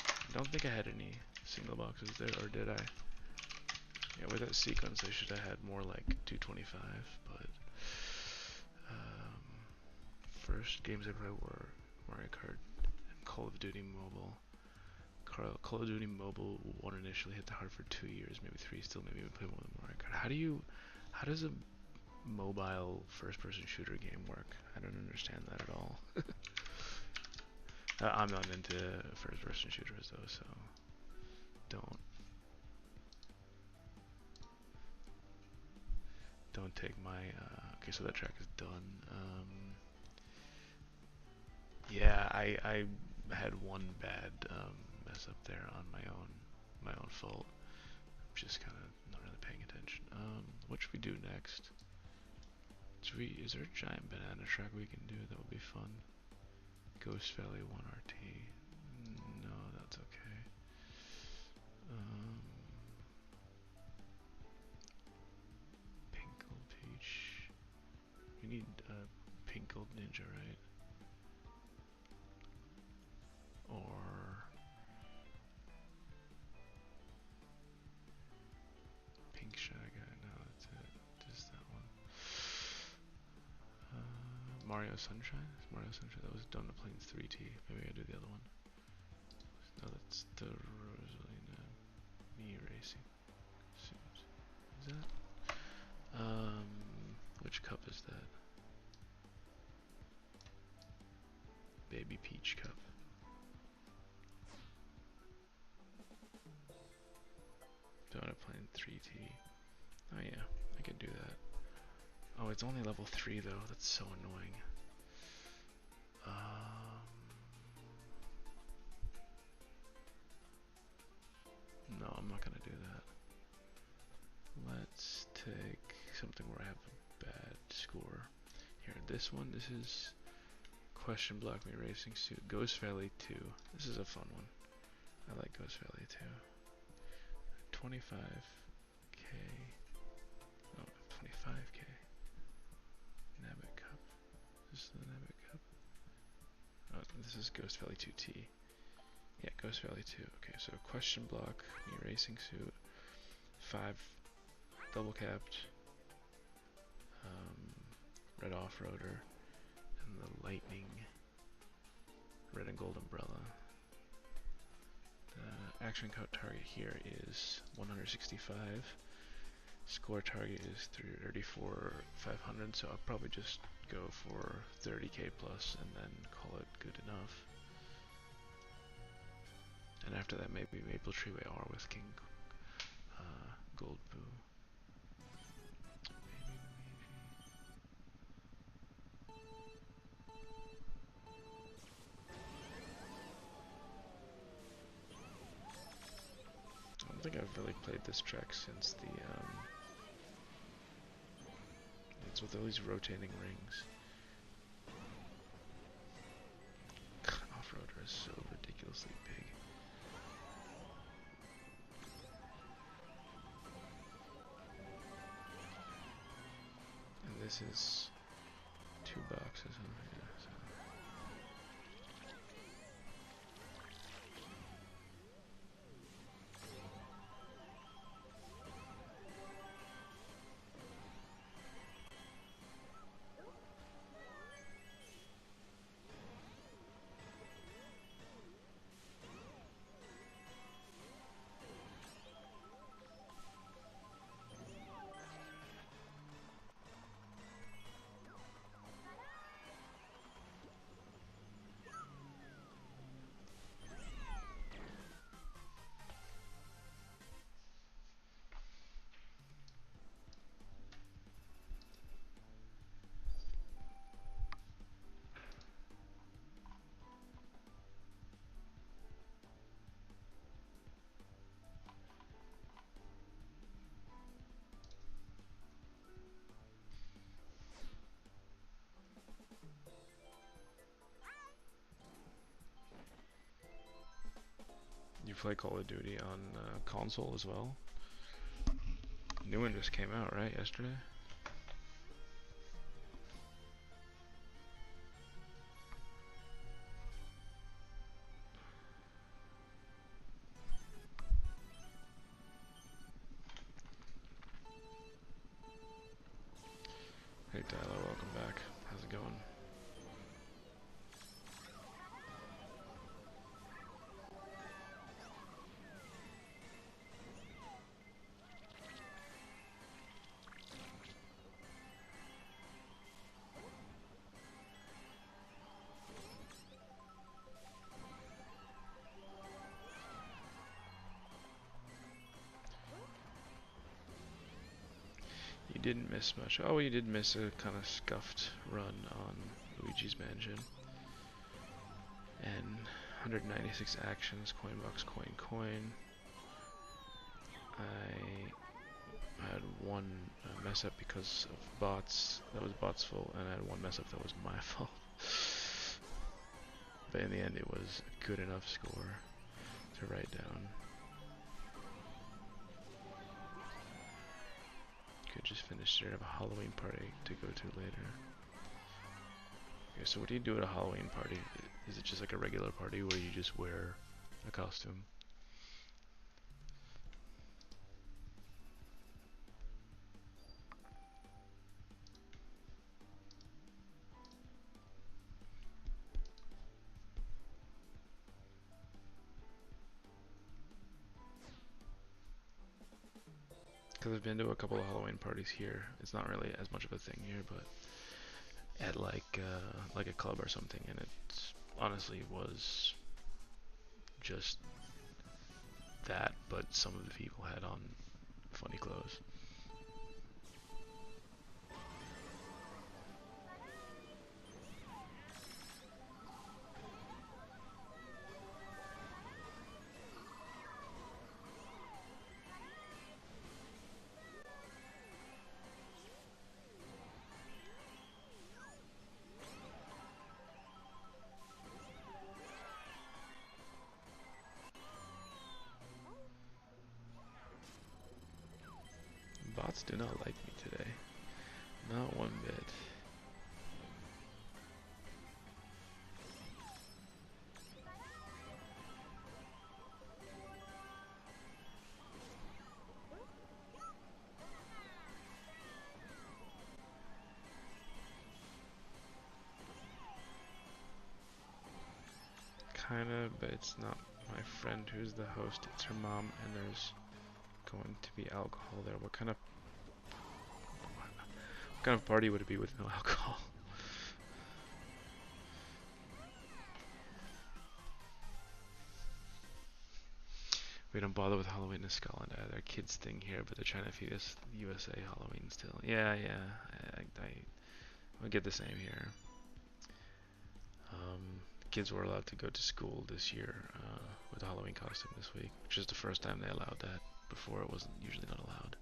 I don't think I had any single boxes there, or did I? Yeah, with that sequence I should have had more like 225, but first games I played were Mario Kart and Call of Duty Mobile. Call of Duty Mobile 1 initially hit the heart for 2 years, maybe 3 still, maybe even play more than Mario Kart. How does a mobile first-person shooter game work? I don't understand that at all. I'm not into first-person shooters though, so don't take my okay, so that track is done. Yeah, I had one bad mess up there on my own fault. I'm just kind of not really paying attention. What should we do next? Is there a giant banana track we can do that would be fun? Ghost Valley 1RT. No, that's okay. Pink Gold Peach. We need Pink Gold Ninja, right? Or Pink Shy Guy. No, that's it. Just that one. Mario Sunshine? Mario Sunshine. That was Donut Plains 3T. Maybe I do the other one. No, that's the Rosalina Me Racing suit. Is that? Which cup is that? Baby Peach Cup. Donut Plains 3T. Oh yeah, I could do that. Oh, it's only level 3 though. That's so annoying. No, I'm not gonna do that. Let's take something where I have a bad score. Here, this one. This is Question Block Me Racing Suit. Ghost Valley 2. This is a fun one. I like Ghost Valley 2. 25k. No, 25k. Nabbit Cup. This is the Nabbit Cup. Oh, this is Ghost Valley 2T. Yeah, Ghost Valley 2. Okay, so question block, me racing suit, 5 double capped, red off-roader, and the lightning red and gold umbrella. The action count target here is 165. Score target is 34,500, so I'll probably just go for 30k plus and then call it good enough. And after that, maybe Maple Treeway R with King Gold Boo. I don't think I've really played this track since the it's with all these rotating rings. Off-roader is so ridiculously big. And this is 2 boxes, huh? Yeah, so. You play Call of Duty on console as well? New one just came out, right? Yesterday? Hey Tyler, welcome back. How's it going? You didn't miss much. Oh, you did miss a kind of scuffed run on Luigi's Mansion. And 196 actions, coin box, coin. I had one mess up because of bots. That was bots' fault, and I had one mess up that was my fault. But in the end, it was a good enough score to write down. Could just finish there. I have a Halloween party to go to later. Okay, so what do you do at a Halloween party? Is it just like a regular party where you just wear a costume? Because I've been to a couple of Halloween parties here. It's not really as much of a thing here, but at like a club or something, and it honestly was just that, but some of the people had on funny clothes. Bots do not like me today. Not one bit. kinda, but it's not my friend who's the host. It's her mom, and there's going to be alcohol there. What kind of party would it be with no alcohol? We don't bother with Halloween in Scotland either. Kids thing here, but they're trying to feed us USA Halloween still. Yeah, I would get the same here. Kids were allowed to go to school this year with a Halloween costume this week, which is the first time they allowed that. Before it wasn't usually not allowed.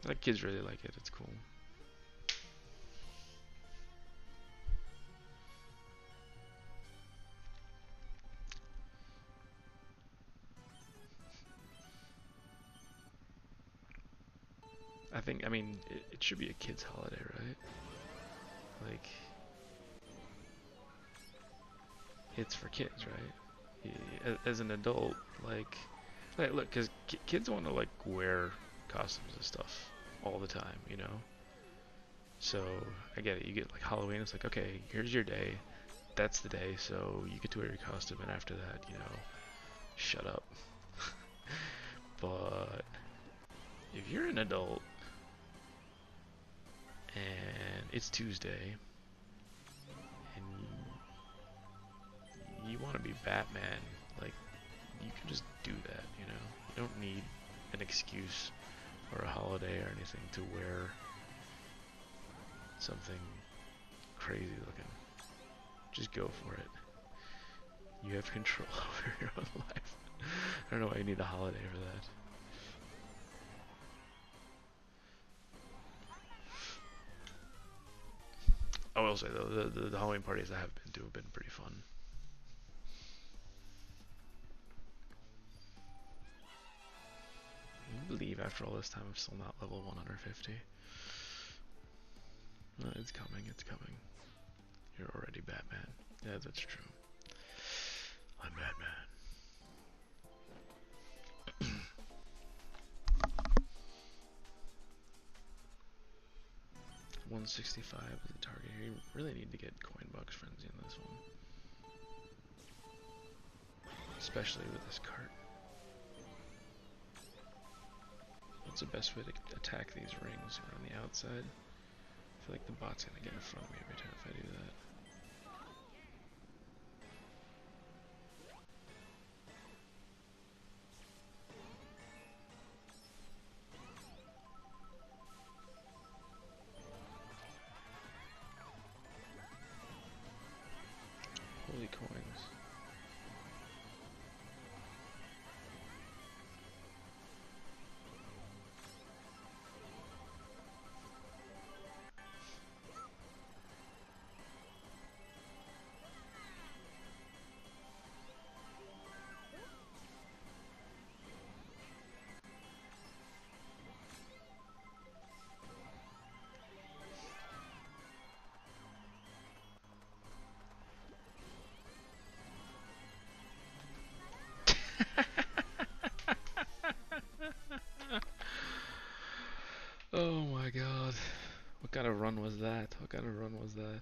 Like kids really like it. It's cool. I mean, it should be a kid's holiday, right? Like, it's for kids, right? As an adult, like look, because kids want to like wear costumes and stuff all the time, you know. So I get it. You get like Halloween. It's like, okay, here's your day. That's the day. So you get to wear your costume, and after that, you know, shut up. But if you're an adult and it's Tuesday and you want to be Batman, like, you can just do that, you know? You don't need an excuse or a holiday or anything to wear something crazy looking. Just go for it. You have control over your own life. I don't know why you need a holiday for that. I will say though, the Halloween parties I have been to have been pretty fun. I believe after all this time I'm still not level 150. It's coming, it's coming. You're already Batman. Yeah, that's true. I'm Batman. 165 is the target here. You really need to get Coinbox Frenzy in this one. Especially with this cart. What's the best way to attack these rings around the outside? I feel like the bot's gonna get in front of me every time if I do that. Holy coins. Oh my god. What kind of run was that? What kind of run was that?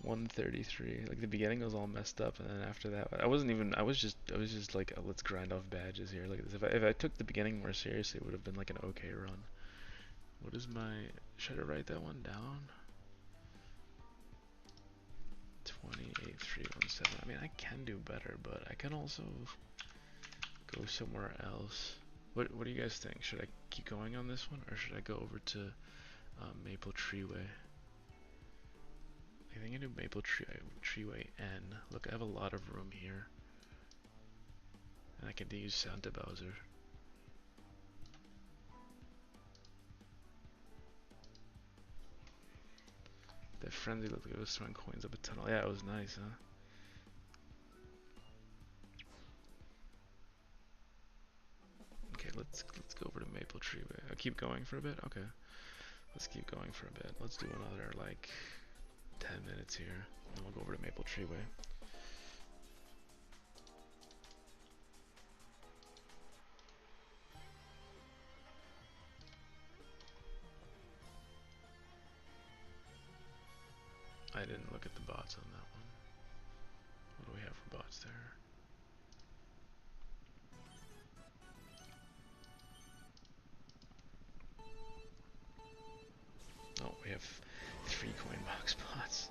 133. Like the beginning was all messed up, and then after that, I wasn't even. I was just like, let's grind off badges here. Like if I took the beginning more seriously, it would have been like an okay run. What is my? Should I write that one down? 28317. I mean, I can do better, but I can also go somewhere else. What do you guys think? Should I keep going on this one, or should I go over to Maple Treeway? I think I do Maple Treeway N. Look, I have a lot of room here, and I can use Santa Bowser. That frenzy looked like it was throwing coins up a tunnel. Yeah, it was nice, huh? Okay, let's go over to Maple Treeway. I'll keep going for a bit. Okay, let's keep going for a bit. Let's do another like 10 minutes here, and we'll go over to Maple Treeway. look at the bots on that one. What do we have for bots there? Oh, we have 3 coin box bots.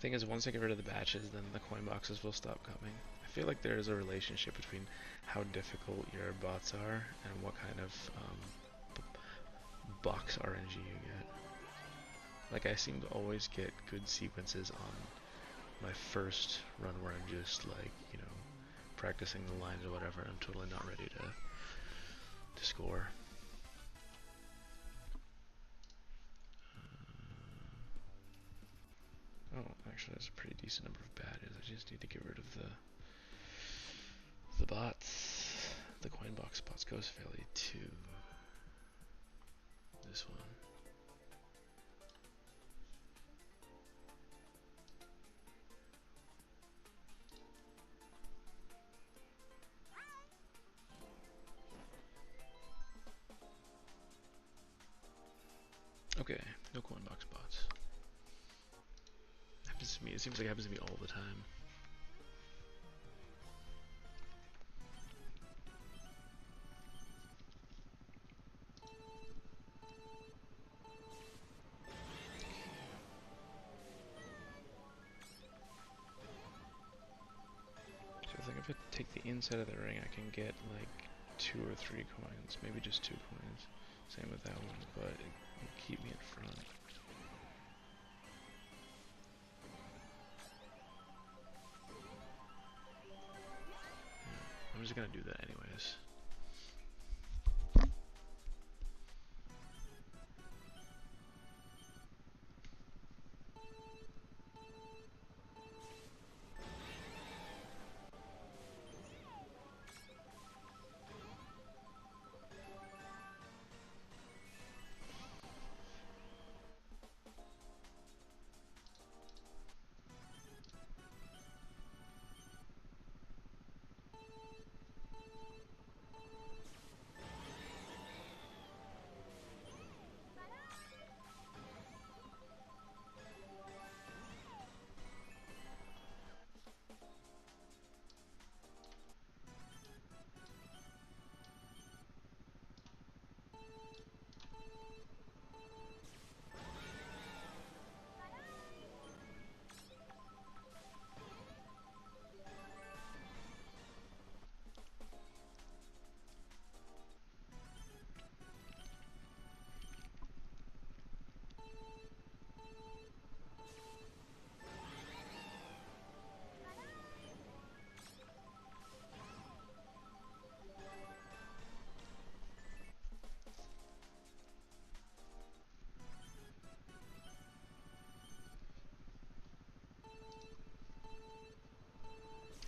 Thing is, once I get rid of the batches, then the coin boxes will stop coming. I feel like there is a relationship between how difficult your bots are and what kind of box RNG you get. Like, I seem to always get good sequences on my first run where I'm just like, you know, practicing the lines or whatever. I'm totally not ready to score. Oh, actually, that's a pretty decent number of badges. I just need to get rid of the bots. The coin box bots goes fairly to this one. Okay, no coin box bots. Happens to me. It seems like it happens to me all the time. So I think if I take the inside of the ring, I can get like 2 or 3 coins, maybe just 2 coins. Same with that one, but it will keep me in front. Yeah, I'm just gonna do that anyways.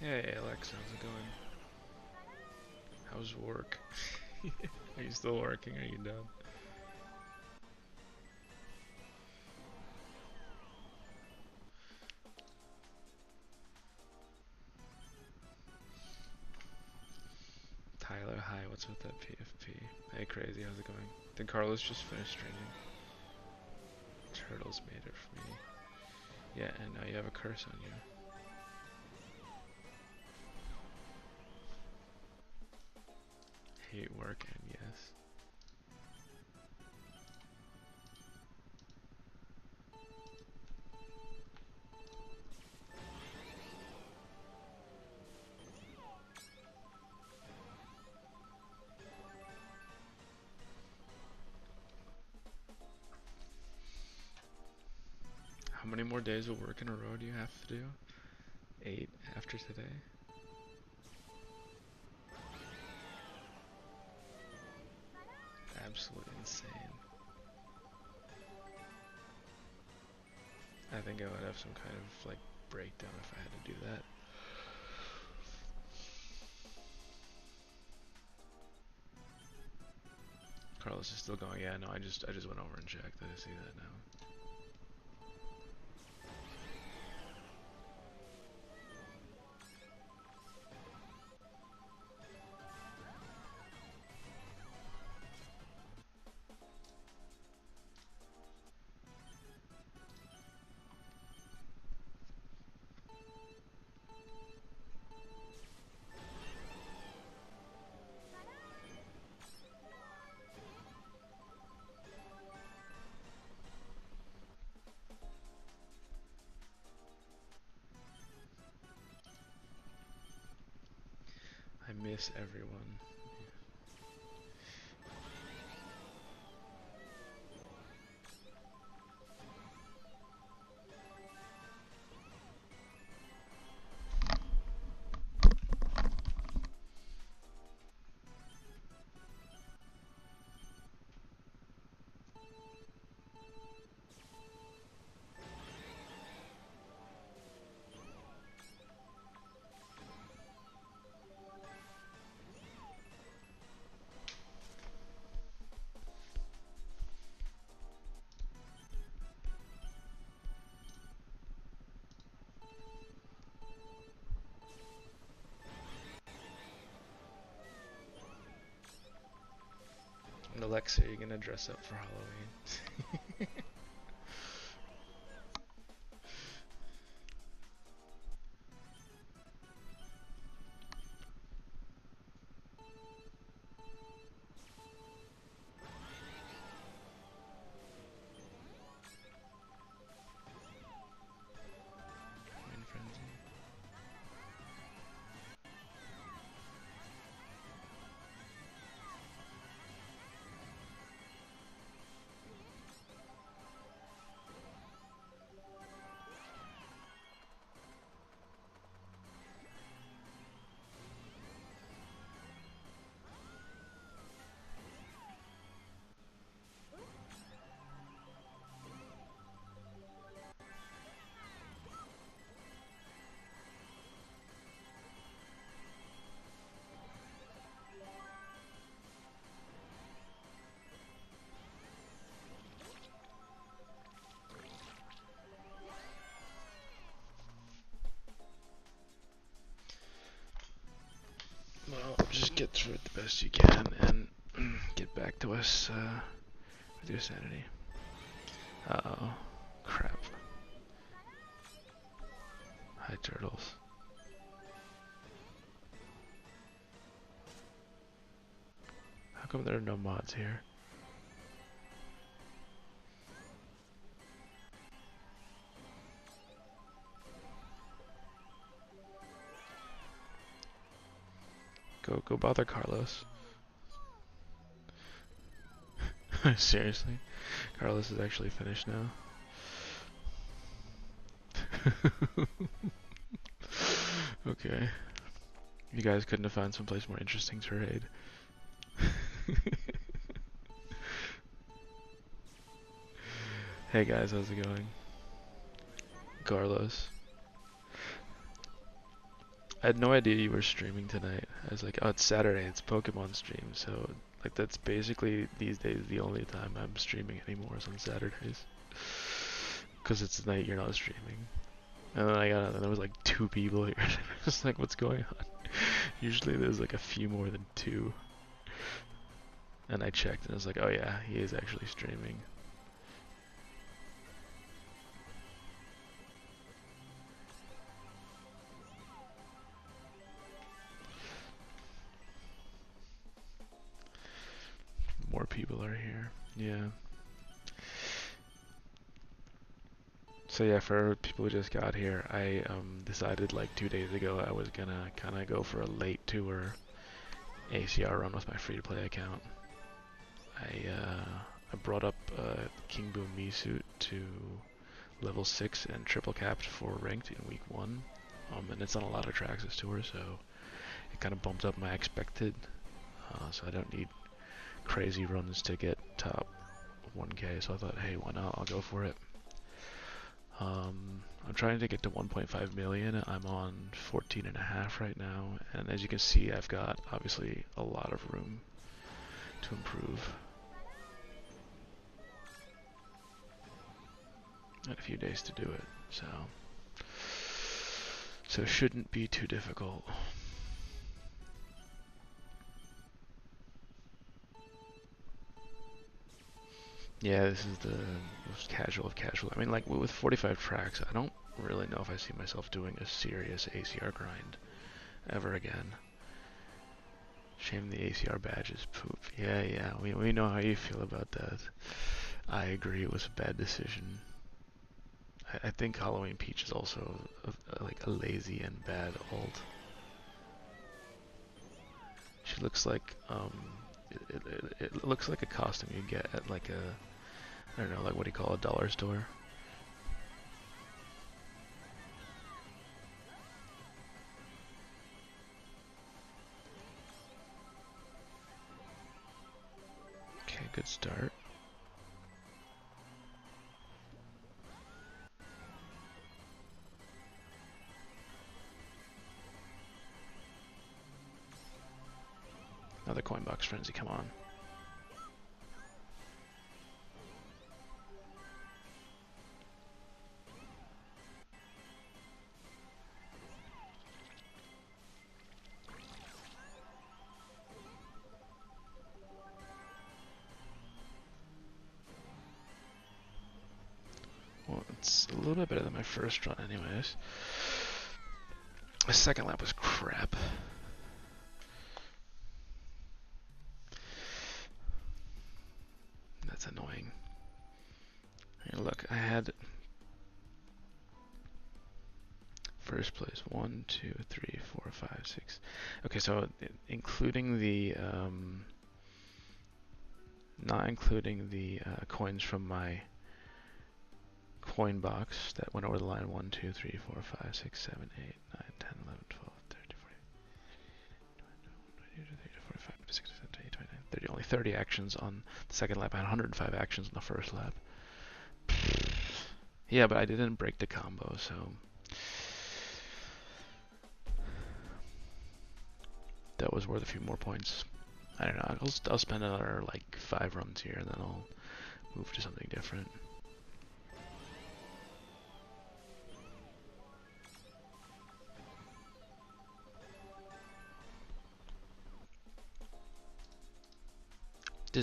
Hey Alex, how's it going? How's work? Are you still working? Are you done? Tyler, hi, what's with that PFP? Hey Crazy, how's it going? Did Carlos just finish streaming? Turtles made it for me. Yeah, and now you have a curse on you. Hate work and yes. How many more days of work in a row do you have to do? 8 after today? absolutely insane. I think I would have some kind of like breakdown if I had to do that. Carlos is still going. Yeah, no, I just went over and checked. I see that now. I miss everyone. And Alexa, you're gonna dress up for Halloween. Well, just get through it the best you can and get back to us with your sanity. Uh-oh. Crap. Hi, turtles. How come there are no mods here? Go bother Carlos. Seriously? Carlos is actually finished now. Okay. You guys couldn't have found someplace more interesting to raid. Hey guys, how's it going? Carlos. I had no idea you were streaming tonight. I was like, oh, it's Saturday, it's Pokemon stream, so like that's basically these days the only time I'm streaming anymore is on Saturdays. Cause it's the night you're not streaming. And then there was like 2 people here. I was like, what's going on? Usually there's like a few more than 2. And I checked and I was like, oh yeah, he is actually streaming. More people are here. Yeah. So yeah, for people who just got here, I decided like 2 days ago I was gonna kind of go for a late tour ACR run with my free-to-play account. I brought up King Boom Mii suit to level 6 and triple capped for ranked in week 1. And it's on a lot of tracks this tour, so it kind of bumped up my expected. So I don't need crazy runs to get top 1K, so I thought, hey, why not? I'll go for it. I'm trying to get to 1.5 million. I'm on 14.5 right now, and as you can see, I've got obviously a lot of room to improve. And a few days to do it, so it shouldn't be too difficult. Yeah, this is the most casual of casual. I mean, like, with 45 tracks, I don't really know if I see myself doing a serious ACR grind ever again. Shame the ACR badge is poop. Yeah, we know how you feel about that. I agree, it was a bad decision. I think Halloween Peach is also like a lazy and bad alt. She looks like, it looks like a costume you get at like a, I don't know, like what do you call a dollar store? Okay, good start. Another coin box frenzy, come on. Well, it's a little bit better than my first run anyways. My second lap was crap. That's annoying. Here, look, I had first place 1, 2, 3, 4, 5, 6. Okay, so including the not including the coins from my coin box that went over the line 1, 2, 3, 4, 5, 6, 7, 8, 9, 10, 11, 12, 13, 14, 45, 46, 47, 29, 30. Only 30 actions on the second lap. I had 105 actions on the first lap. Yeah, but I didn't break the combo, so that was worth a few more points. I don't know. I'll spend another like 5 runs here, and then I'll move to something different.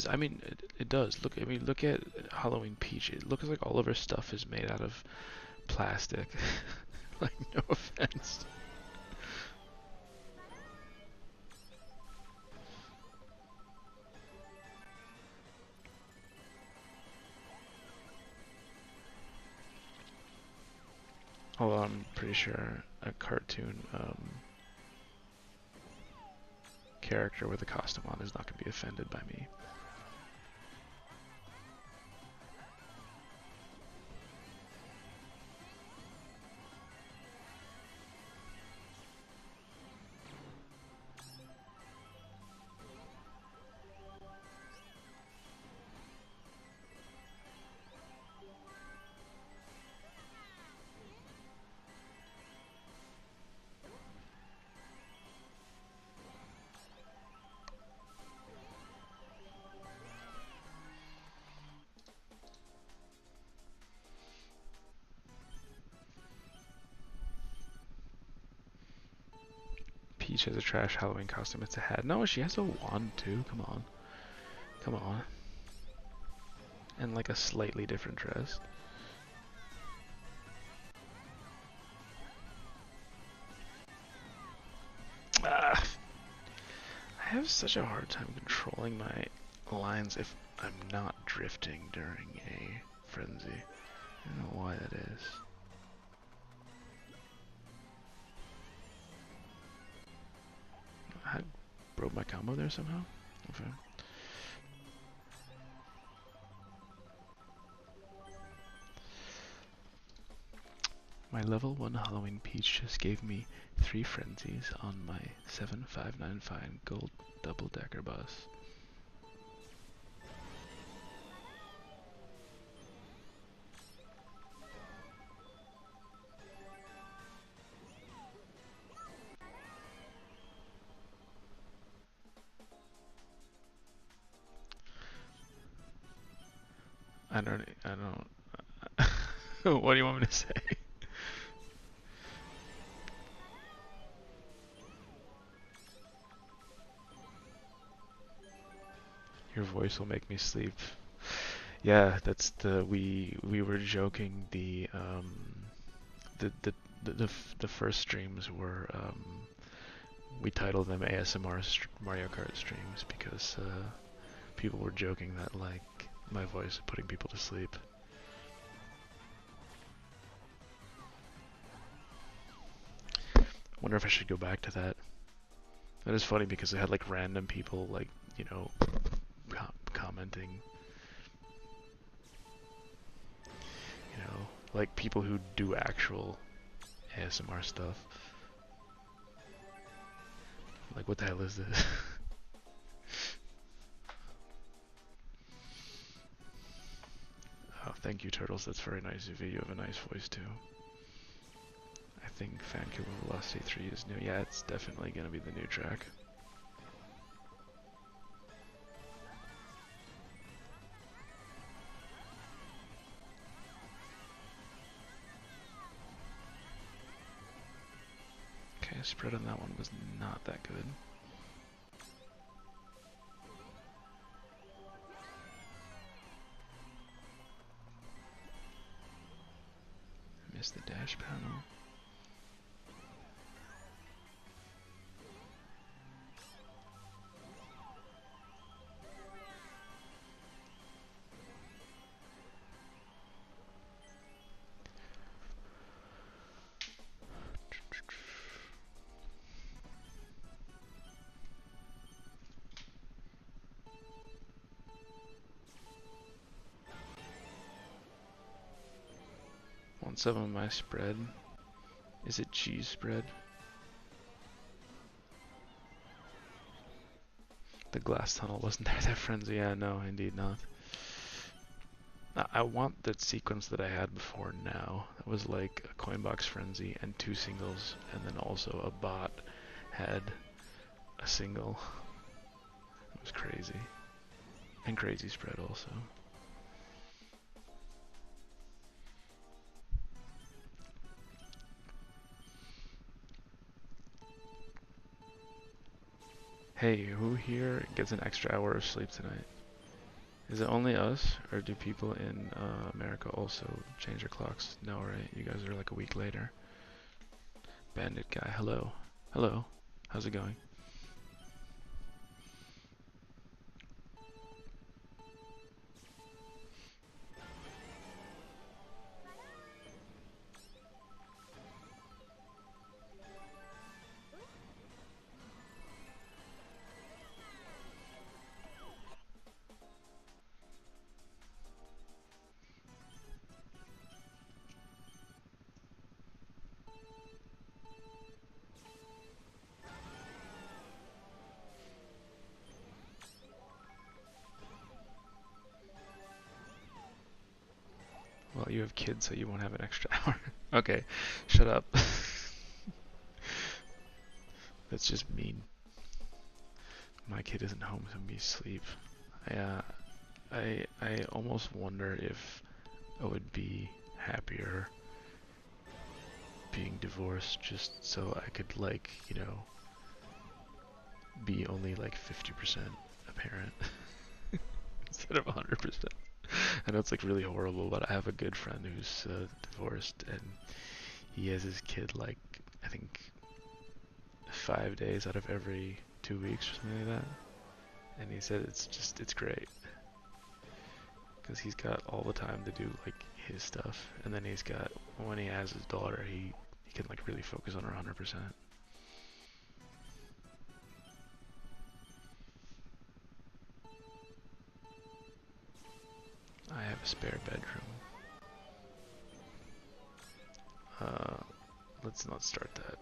I mean, it does. Look, I mean, look at Halloween Peach. It looks like all of her stuff is made out of plastic. Like, no offense. Although I'm pretty sure a cartoon character with a costume on is not going to be offended by me. Peach has a trash Halloween costume. It's a hat. No, she has a wand too. Come on. Come on. And like a slightly different dress. Ah, I have such a hard time controlling my lines if I'm not drifting during a frenzy. I don't know why that is. I broke my combo there somehow? Okay. My level 1 Halloween Peach just gave me 3 frenzies on my 7595 gold double-decker bus. don't. What do you want me to say? Your voice will make me sleep. Yeah, that's we were joking. The first streams were we titled them ASMR Mario Kart streams because people were joking that like my voice is putting people to sleep. Wonder if I should go back to that. That is funny because it had like random people like, you know, commenting. You know, like people who do actual ASMR stuff. Like, what the hell is this? Oh, thank you, Turtles. That's very nice of you. You have a nice voice too. I think Fankiller Velocity 3 is new. Yeah, it's definitely gonna be the new track. Okay, spread on that one was not that good. Missed the dash panel. Want some of my spread? Is it cheese spread? The glass tunnel wasn't there that frenzy. Yeah, no, indeed not. I want that sequence that I had before now. It was like a coinbox frenzy and 2 singles, and then also a bot had a single. It was crazy. And crazy spread also. Hey, who here gets an extra hour of sleep tonight? Is it only us, or do people in America also change their clocks? No, right? You guys are like a week later. Bandit guy, hello. Hello. How's it going? Well, you have kids, so you won't have an extra hour. Okay, shut up. That's just mean. My kid isn't home, so me sleep. I almost wonder if I would be happier being divorced just so I could, like, you know, be only like 50% a parent instead of 100%. I know it's like really horrible, but I have a good friend who's divorced, and he has his kid like, I think 5 days out of every 2 weeks or something like that. And he said it's great. Because he's got all the time to do like his stuff, and then he's got, when he has his daughter, he can like really focus on her 100%. I have a spare bedroom. Let's not start that.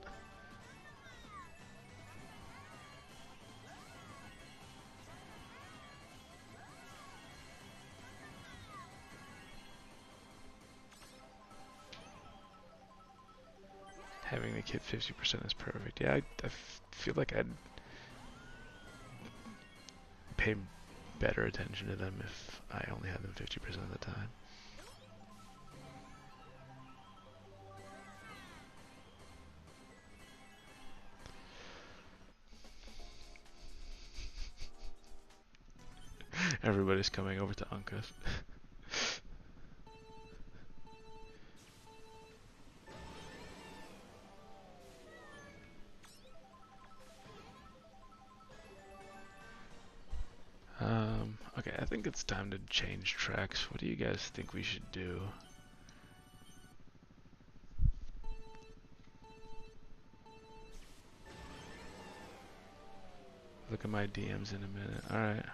Having the kid 50% is perfect. Yeah, I feel like I'd pay better attention to them if I only had them 50% of the time. Everybody's coming over to Uncas. Okay, I think it's time to change tracks. What do you guys think we should do? Look at my DMs in a minute. Alright.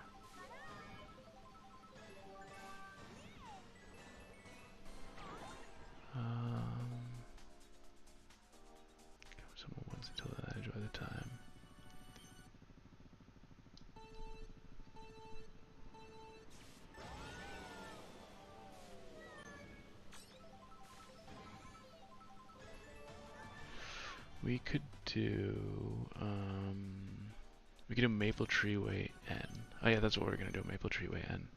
Someone wants to tell that I enjoy the time. We could do, we could do Maple Tree Way N. Oh yeah, that's what we're gonna do, Maple Tree Way N.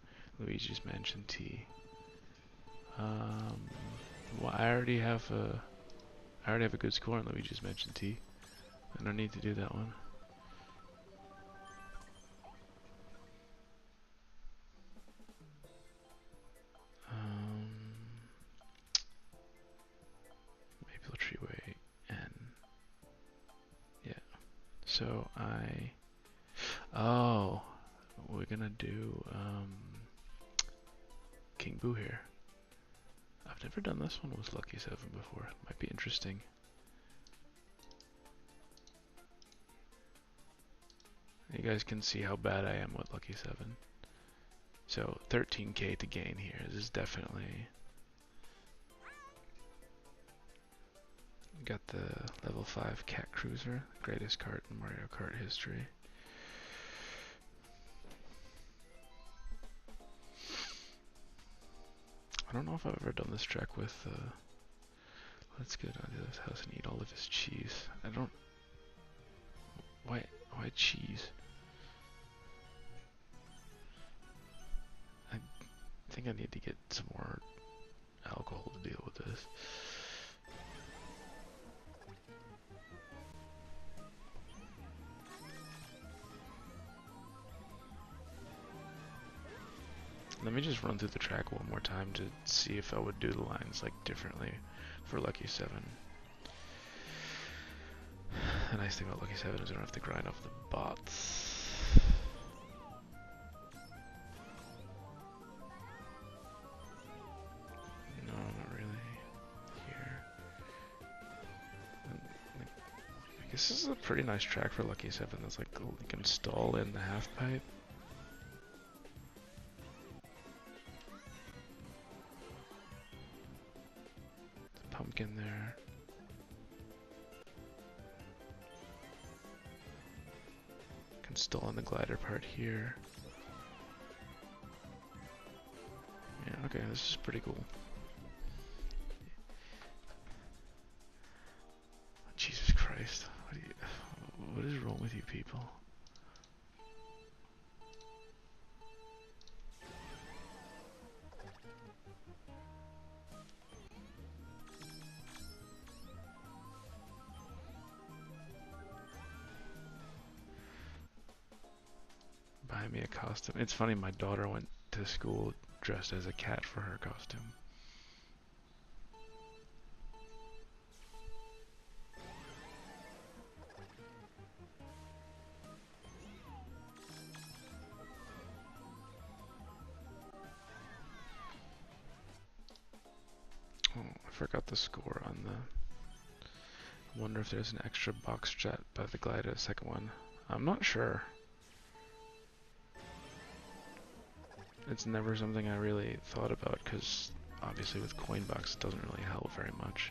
Luigi's Mansion T. Well, I already have a good score on Luigi's Mansion T. I don't need to do that one. Maple Tree Way N. Yeah. So oh, we're gonna do King Boo here. I've never done this one with Lucky 7 before. Might be interesting. You guys can see how bad I am with Lucky 7. So 13k to gain here. This is definitely... Got the level 5 Cat Cruiser, greatest cart in Mario Kart history. I don't know if I've ever done this track with, let's get onto this house and eat all of his cheese. I don't, why cheese? I think I need to get some more alcohol to deal with this. Let me just run through the track one more time to see if I would do the lines like differently for Lucky 7. The nice thing about Lucky 7 is I don't have to grind off the bots. No, not really. Here. I guess this is a pretty nice track for Lucky 7. There's like, you can stall in the half pipe. Pumpkin there. Can stall on the glider part here. Yeah, okay, this is pretty cool. Jesus Christ. What is wrong with you people? Buy me a costume. It's funny, my daughter went to school dressed as a cat for her costume. Oh, I forgot the score on the... I wonder if there's an extra box jet by the glider, the second one. I'm not sure. It's never something I really thought about because obviously with Coinbox it doesn't really help very much.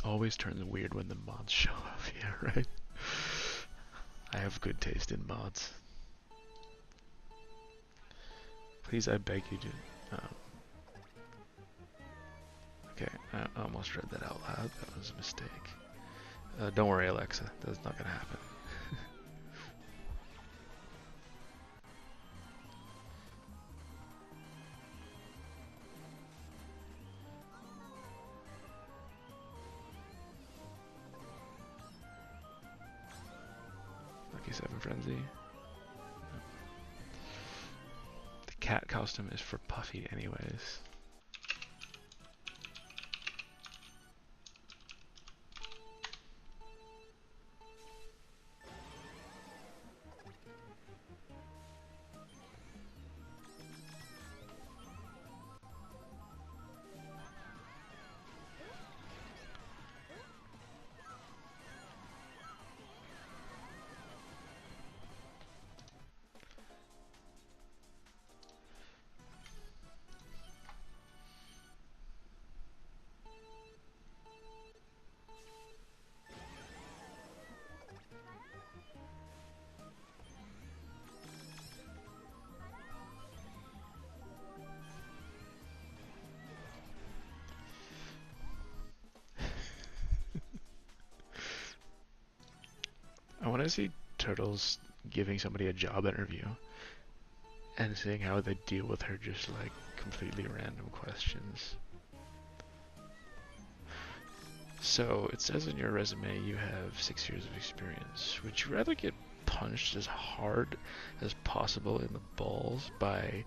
Always turns weird when the mods show up here, right? I have good taste in mods. Please, I beg you to... okay, I almost read that out loud. That was a mistake. Don't worry, Alexa. That's not gonna happen. frenzy. The cat costume is for Puffy anyways. I want to see Turtles giving somebody a job interview and seeing how they deal with her just like completely random questions. So it says in your resume you have 6 years of experience. Would you rather get punched as hard as possible in the balls by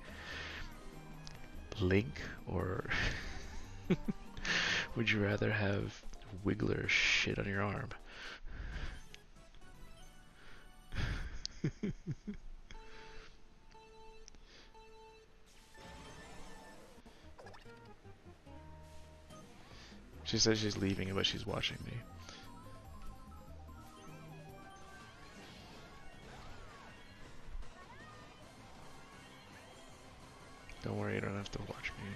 Link, or would you rather have Wiggler shit on your arm? She says she's leaving, but she's watching me. Don't worry, you don't have to watch me.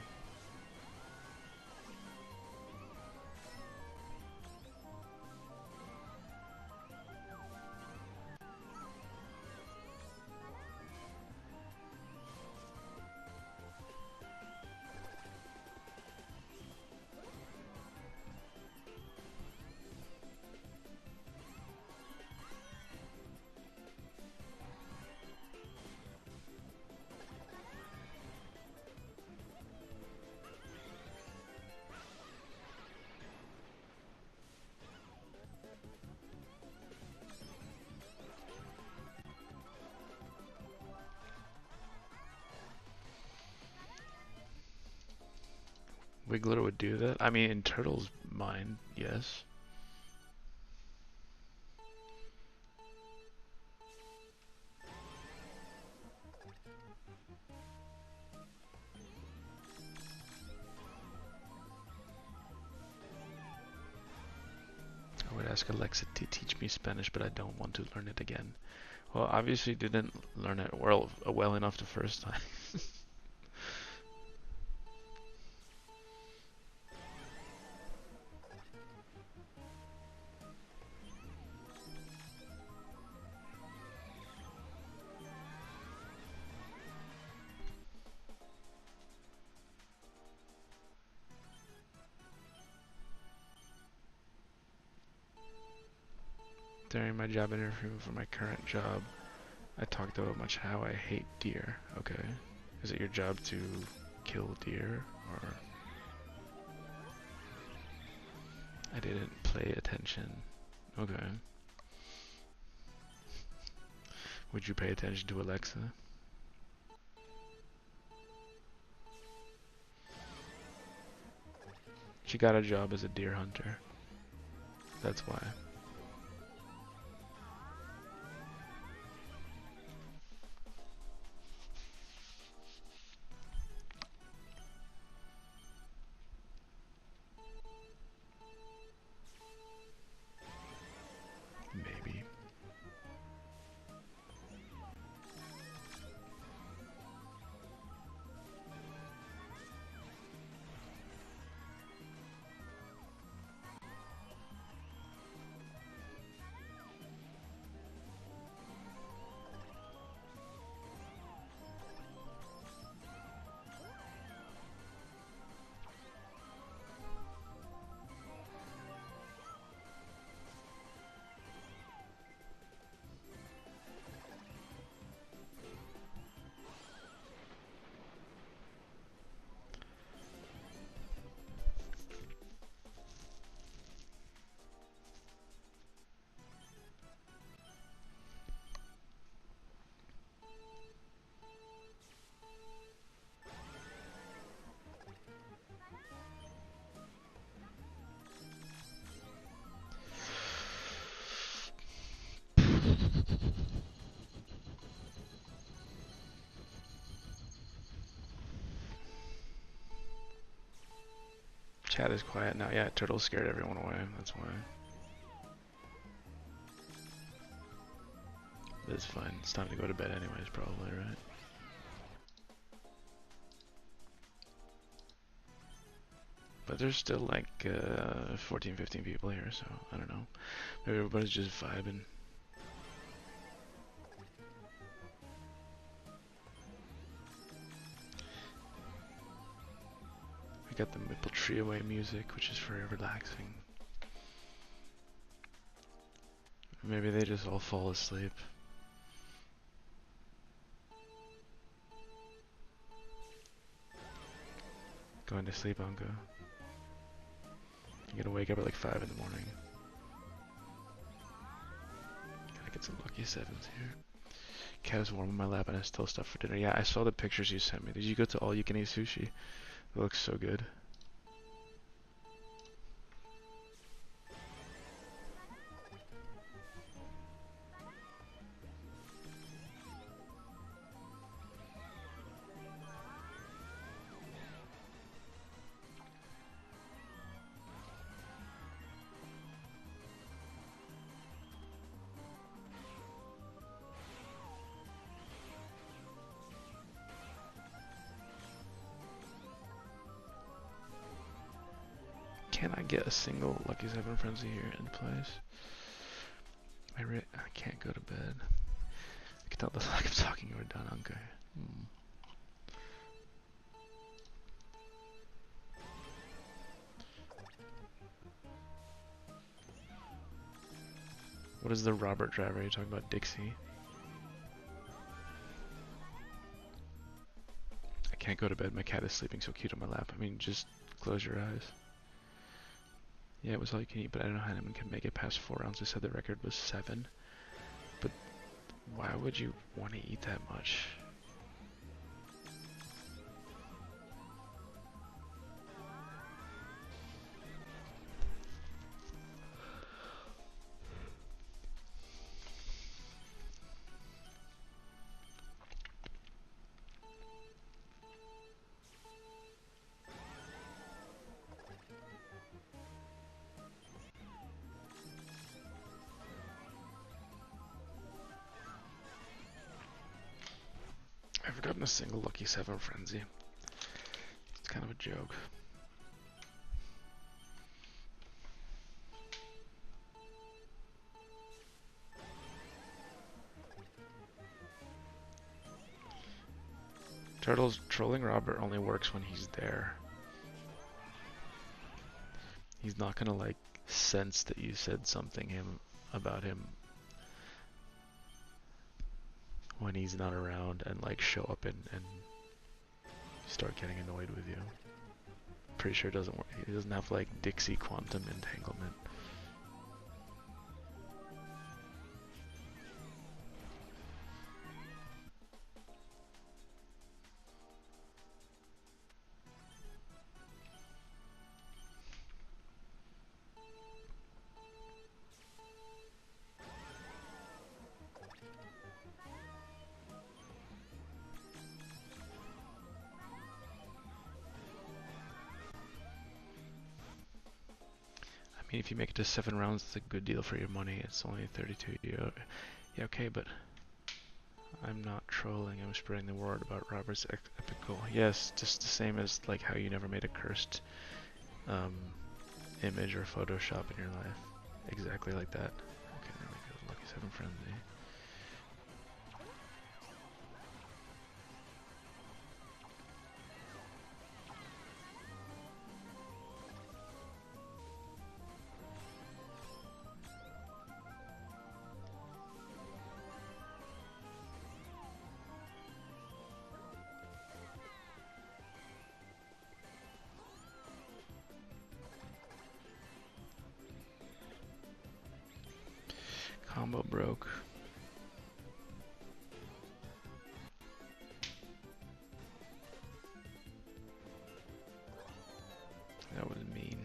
Wiggler would do that? I mean, in Turtle's mind, yes. I would ask Alexa to teach me Spanish, but I don't want to learn it again. Well, obviously didn't learn it well enough the first time. During my job interview for my current job, I talked about much how I hate deer. Okay. Is it your job to kill deer, or... I didn't pay attention. Okay. Would you pay attention to Alexa? She got a job as a deer hunter. That's why. Maybe. Chat is quiet now. Yeah, Turtle scared everyone away. That's why. But it's fine. It's time to go to bed anyways, probably, right? But there's still like 14, 15 people here, so I don't know. Maybe everybody's just vibing. We got the Maple Tree Away music, which is very relaxing. Maybe they just all fall asleep. Going to sleep, Uncle. You're gonna wake up at like 5 in the morning. Gotta get some lucky sevens here. Cat is warm on my lap and I still stuff for dinner. Yeah, I saw the pictures you sent me. Did you go to all you can eat sushi? It looks so good. Can I get a single Lucky 7 Frenzy here in place? I can't go to bed. I can tell the lack of talking you were done, Uncle. What is the Robert driver? Are you talking about Dixie? I can't go to bed. My cat is sleeping so cute on my lap. I mean, just close your eyes. Yeah, it was all you can eat, but I don't know how anyone can make it past 4 rounds. They said the record was 7. But why would you want to eat that much? I've gotten a single Lucky 7 Frenzy. It's kind of a joke. Turtle's trolling Robert only works when he's there. He's not gonna like sense that you said something about him when he's not around and like show up and start getting annoyed with you. Pretty sure it doesn't work. He doesn't have like Dixie quantum entanglement. If you make it to 7 rounds, it's a good deal for your money. It's only 32 euro. Yeah, okay, but I'm not trolling. I'm spreading the word about Robert's epic goal. Yes, just the same as like how you never made a cursed image or Photoshop in your life. Exactly like that. Okay, there we go. Lucky 7 Frenzy. Combo broke. That was mean.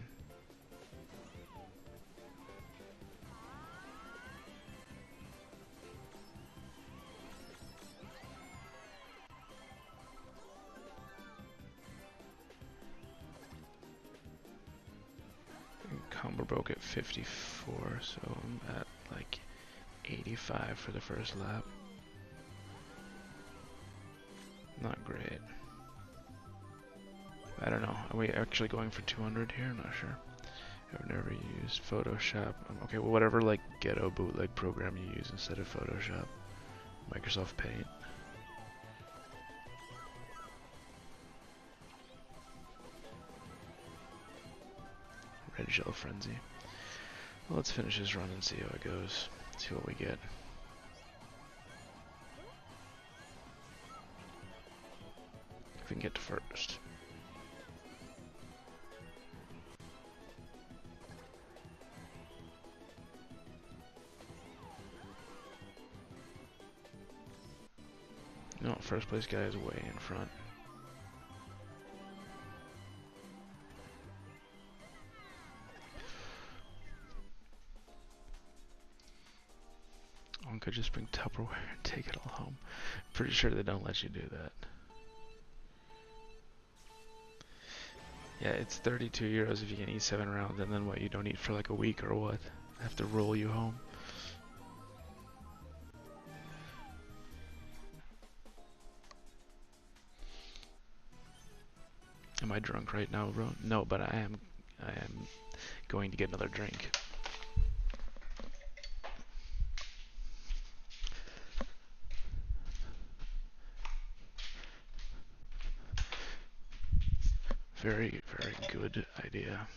Humber broke at 54, so I'm at like 85 for the first lap. Not great. I don't know. Are we actually going for 200 here? I'm not sure. I've never used Photoshop. Okay, well, whatever like ghetto bootleg program you use instead of Photoshop. Microsoft Paint. Red Gel Frenzy. Well, let's finish this run and see how it goes. See what we get. If we can get to first. No, first place guy is way in front. One could just bring Tupperware and take it all home. Pretty sure they don't let you do that. Yeah, it's 32 euros if you can eat 7 rounds, and then what, you don't eat for like a week or what? I have to roll you home. Am I drunk right now, bro? No, but I am going to get another drink. Very, very good idea.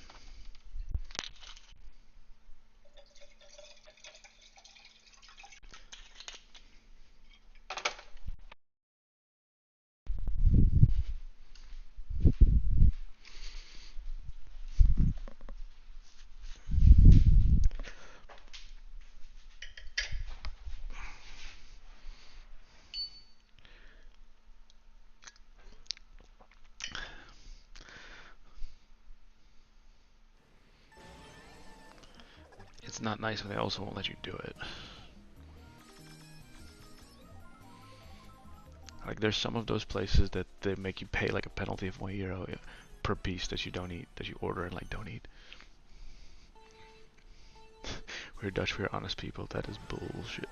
It's not nice when they also won't let you do it. Like, there's some of those places that they make you pay like a penalty of €1 per piece that you don't eat, that you order and like don't eat. We're Dutch, we're honest people. That is bullshit.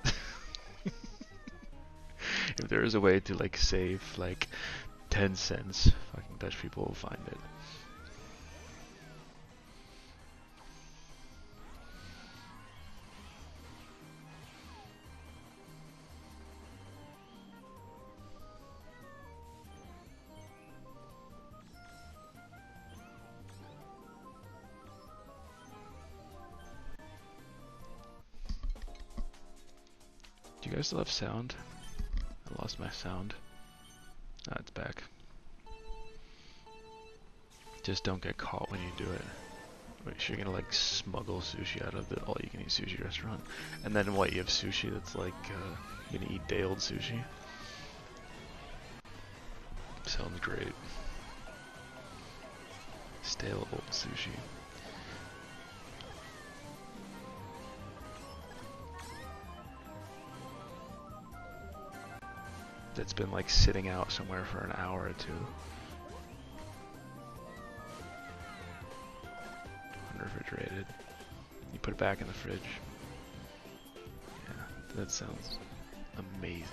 If there is a way to like save like 10 cents, fucking Dutch people will find it. Do you guys still have sound? I lost my sound. Ah, it's back. Just don't get caught when you do it. Wait, so you're gonna like smuggle sushi out of the all-you-can-eat sushi restaurant, and then what? You have sushi that's like you're gonna eat day-old sushi. Sounds great. Stale old sushi. That's been like sitting out somewhere for an hour or two. Unrefrigerated. You put it back in the fridge. Yeah, that sounds amazing.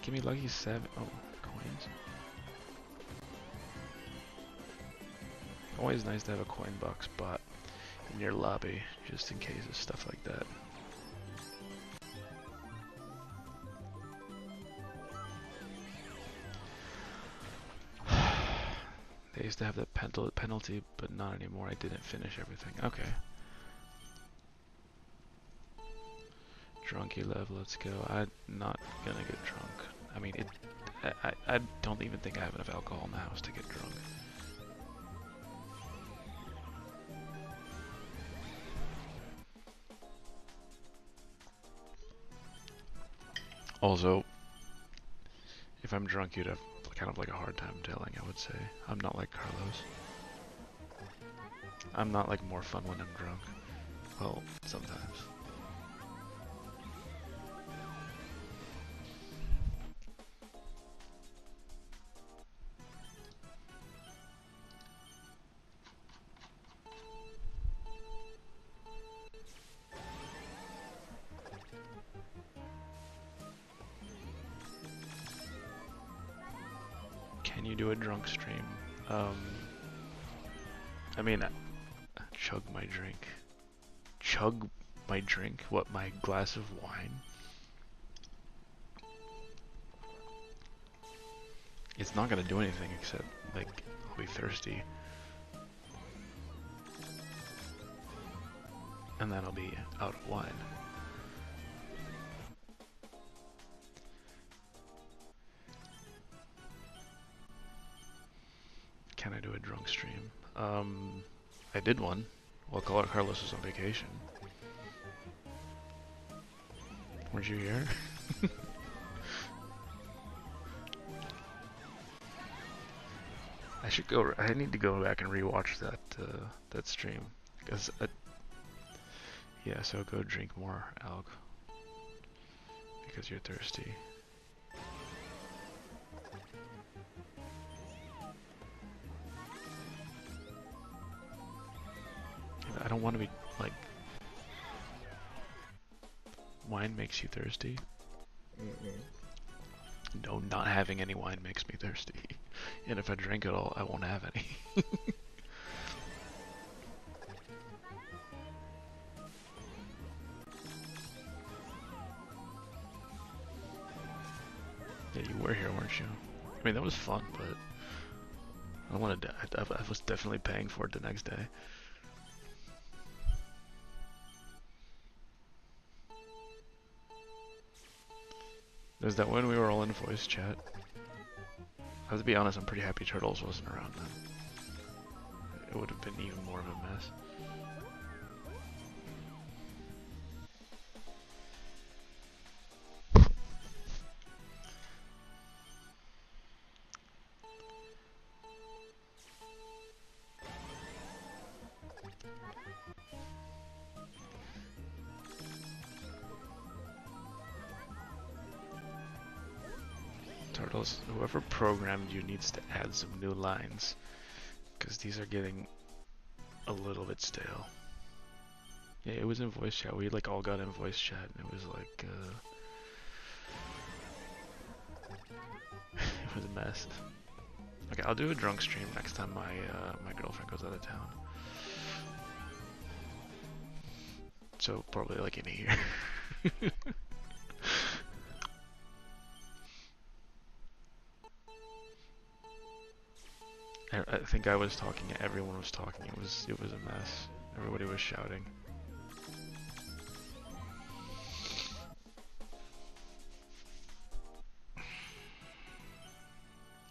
Give me lucky 7. Oh, coins. Always nice to have a coin box bot in your lobby, just in case of stuff like that. They used to have that penalty, but not anymore. I didn't finish everything. Okay. Drunky level, let's go. I'm not gonna get drunk. I mean, I don't even think I have enough alcohol in the house to get drunk. Also, if I'm drunk, you'd have kind of like a hard time telling, I would say. I'm not like Carlos. I'm not like more fun when I'm drunk. Well, sometimes. Can you do a drunk stream? I mean, chug my drink. Chug my drink? What, my glass of wine? It's not gonna do anything except, like, I'll be thirsty. And then I'll be out of wine. Can I do a drunk stream? I did one while Carlos was on vacation. Weren't you here? I need to go back and rewatch that stream. Because, yeah, so go drink more, Alg. Because you're thirsty. I don't want to be, like... Wine makes you thirsty? No, not having any wine makes me thirsty. And if I drink it all, I won't have any. Yeah, you were here, weren't you? I mean, that was fun, but... I wanted to, I was definitely paying for it the next day. There's that when we were all in voice chat. I have to be honest, I'm pretty happy Turtles wasn't around then. It would have been even more of a mess. Turtles, whoever programmed you needs to add some new lines, because these are getting a little bit stale. Yeah, it was in voice chat. We like all got in voice chat, and it was like, it was a mess. Okay, I'll do a drunk stream next time my girlfriend goes out of town. So probably like in a year. I think I was talking, everyone was talking, it was a mess. Everybody was shouting.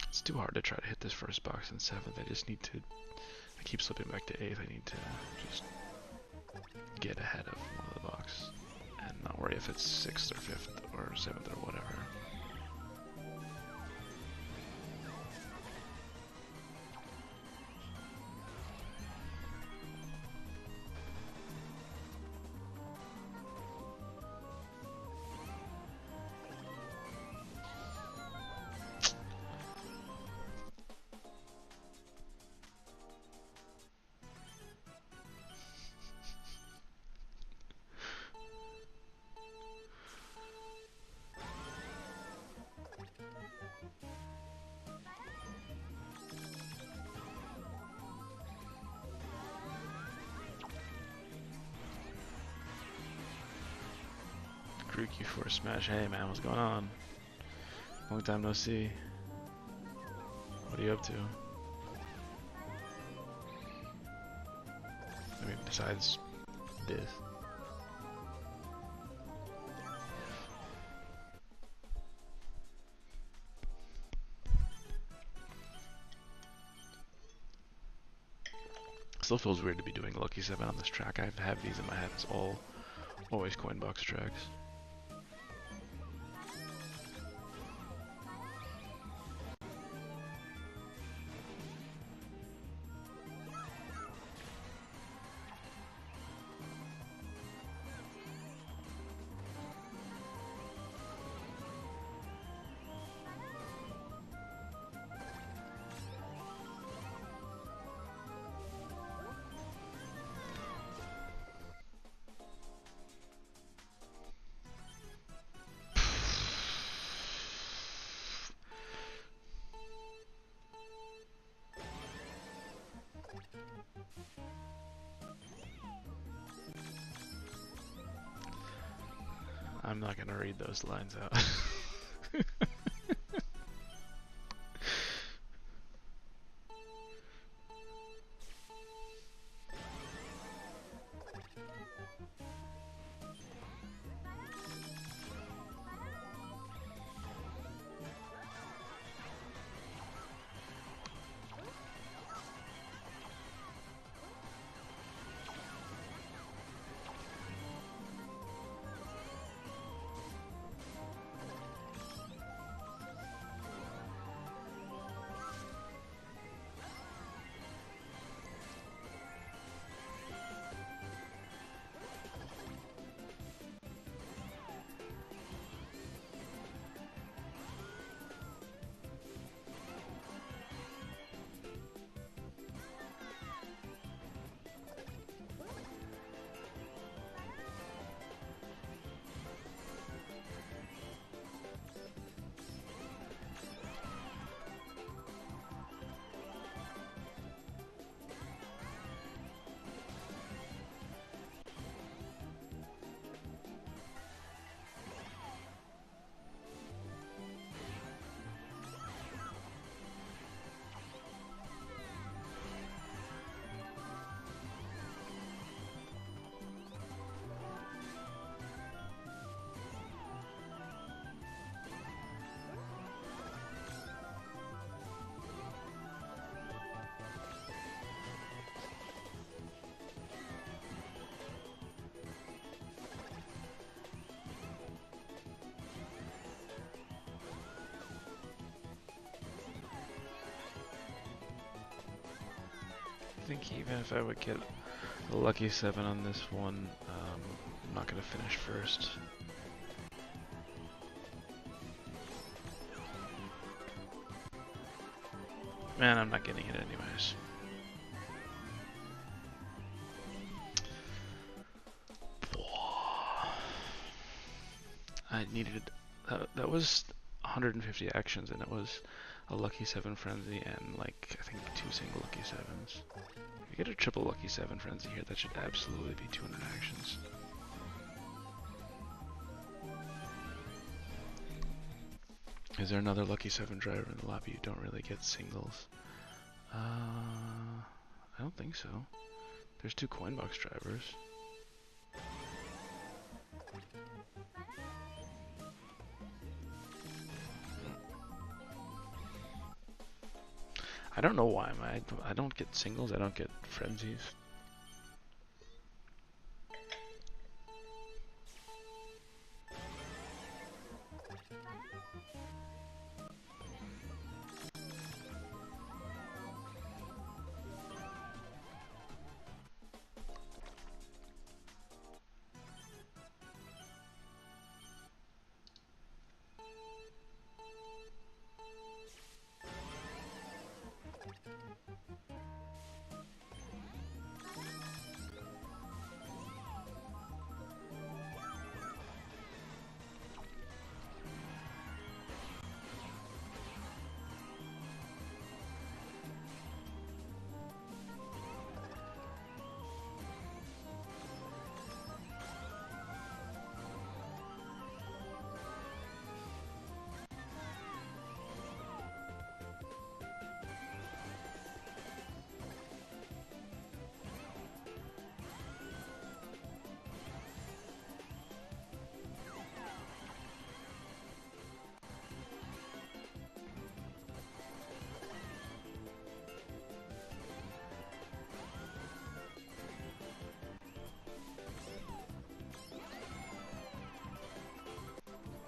It's too hard to try to hit this first box in 7th. I just need to, I keep slipping back to 8th. I need to just get ahead of one of the boxes and not worry if it's 6th or 5th or 7th or whatever. Grookey for a smash. Hey man, what's going on? Long time no see. What are you up to? I mean, besides this. Still feels weird to be doing Lucky 7 on this track. I have these in my head. It's always coin box tracks. I'm not gonna read those lines out. I think even if I would get a lucky 7 on this one, I'm not gonna finish first. Man, I'm not getting it anyways. I needed that was 150 actions, and it was a lucky 7 frenzy and like I think 2 single lucky 7s. If you get a triple lucky 7 frenzy here, that should absolutely be 200 actions. Is there another lucky 7 driver in the lobby? You don't really get singles. I don't think so. There's 2 coin box drivers. I don't know why I don't get singles, I don't get frenzies.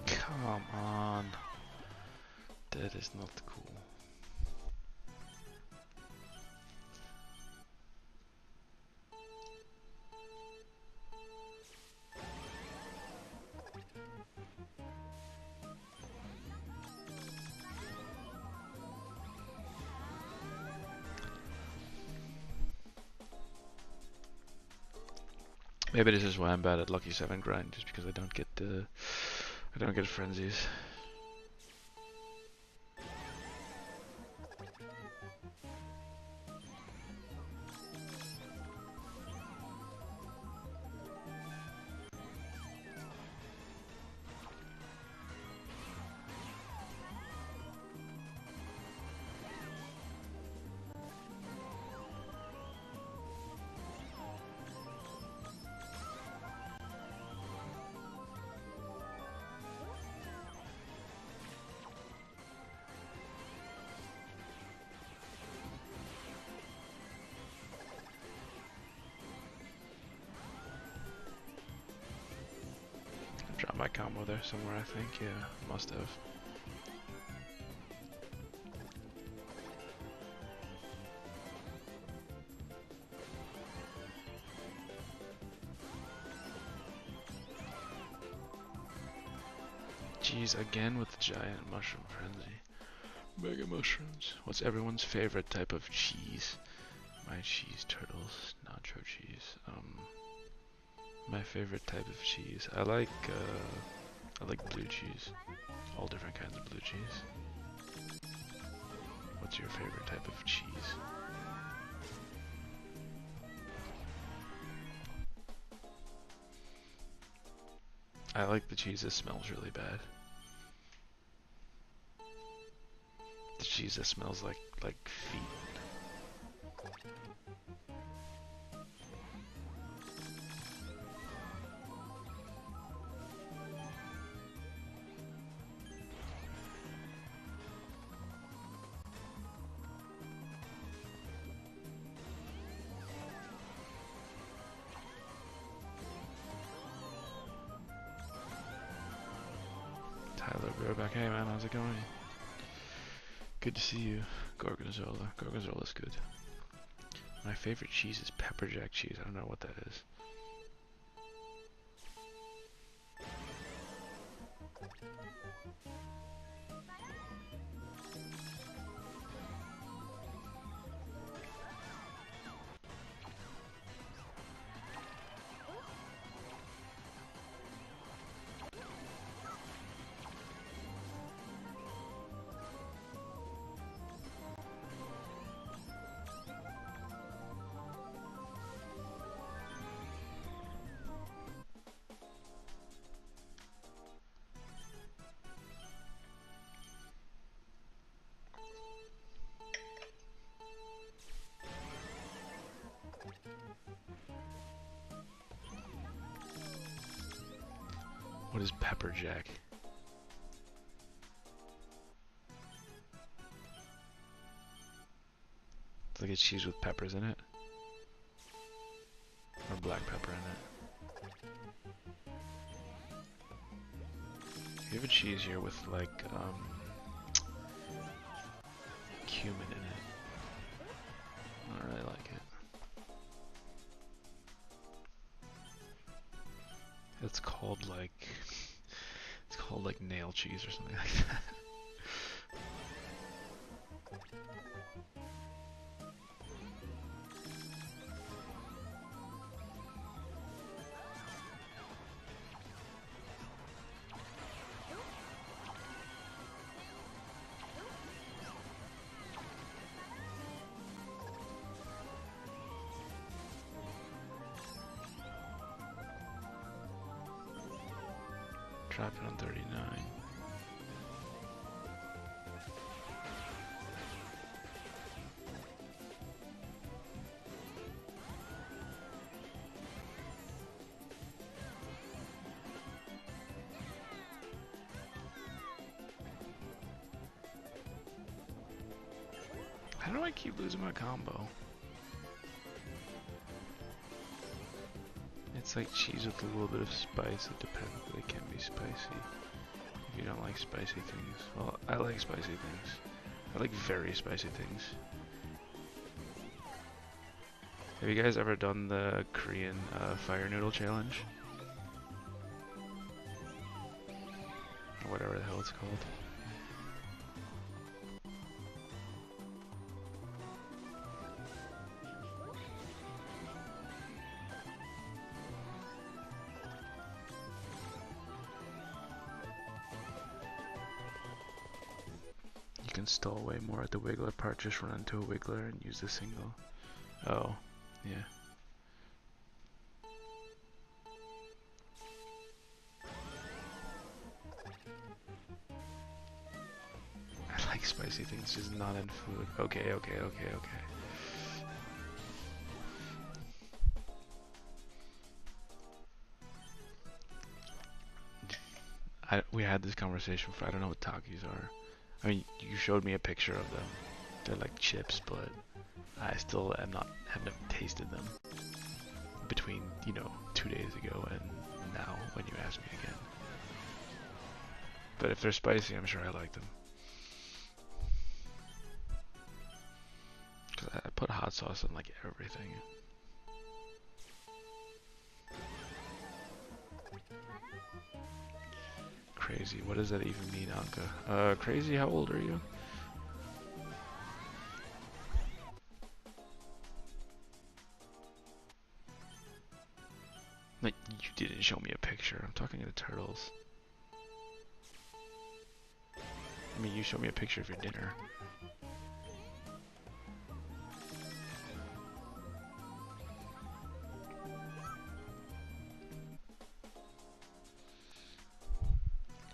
Come on. That is not cool. Maybe this is why I'm bad at Lucky 7 grind, just because I don't get frenzies. Drop my combo there somewhere, I think. Yeah, must have. Jeez, again with the giant mushroom frenzy. Mega mushrooms. What's everyone's favorite type of cheese? My cheese turtles, nacho cheese. My favorite type of cheese. I like blue cheese. All different kinds of blue cheese. What's your favorite type of cheese? I like the cheese that smells really bad. The cheese that smells like feet. Tyler, we're back. Hey man, how's it going? Good to see you. Gorgonzola. Gorgonzola's good. My favorite cheese is pepper jack cheese. I don't know what that is. What is pepper jack? It's like a cheese with peppers in it. Or black pepper in it. You have a cheese here with like cumin in it. I don't really like it. It's called like nail cheese or something like that. Drop it on 39. How do I keep losing my combo? It's like cheese with a little bit of spice. It depends, but it can be spicy. If you don't like spicy things. Well, I like spicy things. I like very spicy things. Have you guys ever done the Korean fire noodle challenge? Or whatever the hell it's called. You can stall way more at the Wiggler part, just run into a Wiggler and use the single. Oh, yeah. I like spicy things, just not in food. Okay. We had this conversation before. I don't know what Takis are. I mean, you showed me a picture of them. They're like chips, but I still haven't tasted them between, 2 days ago and now when you asked me again. But if they're spicy, I'm sure I like them. Cause I put hot sauce on like everything. Crazy. What does that even mean, Anka? Crazy, how old are you? Like, you didn't show me a picture. I'm talking to the turtles. I mean, you showed me a picture of your dinner.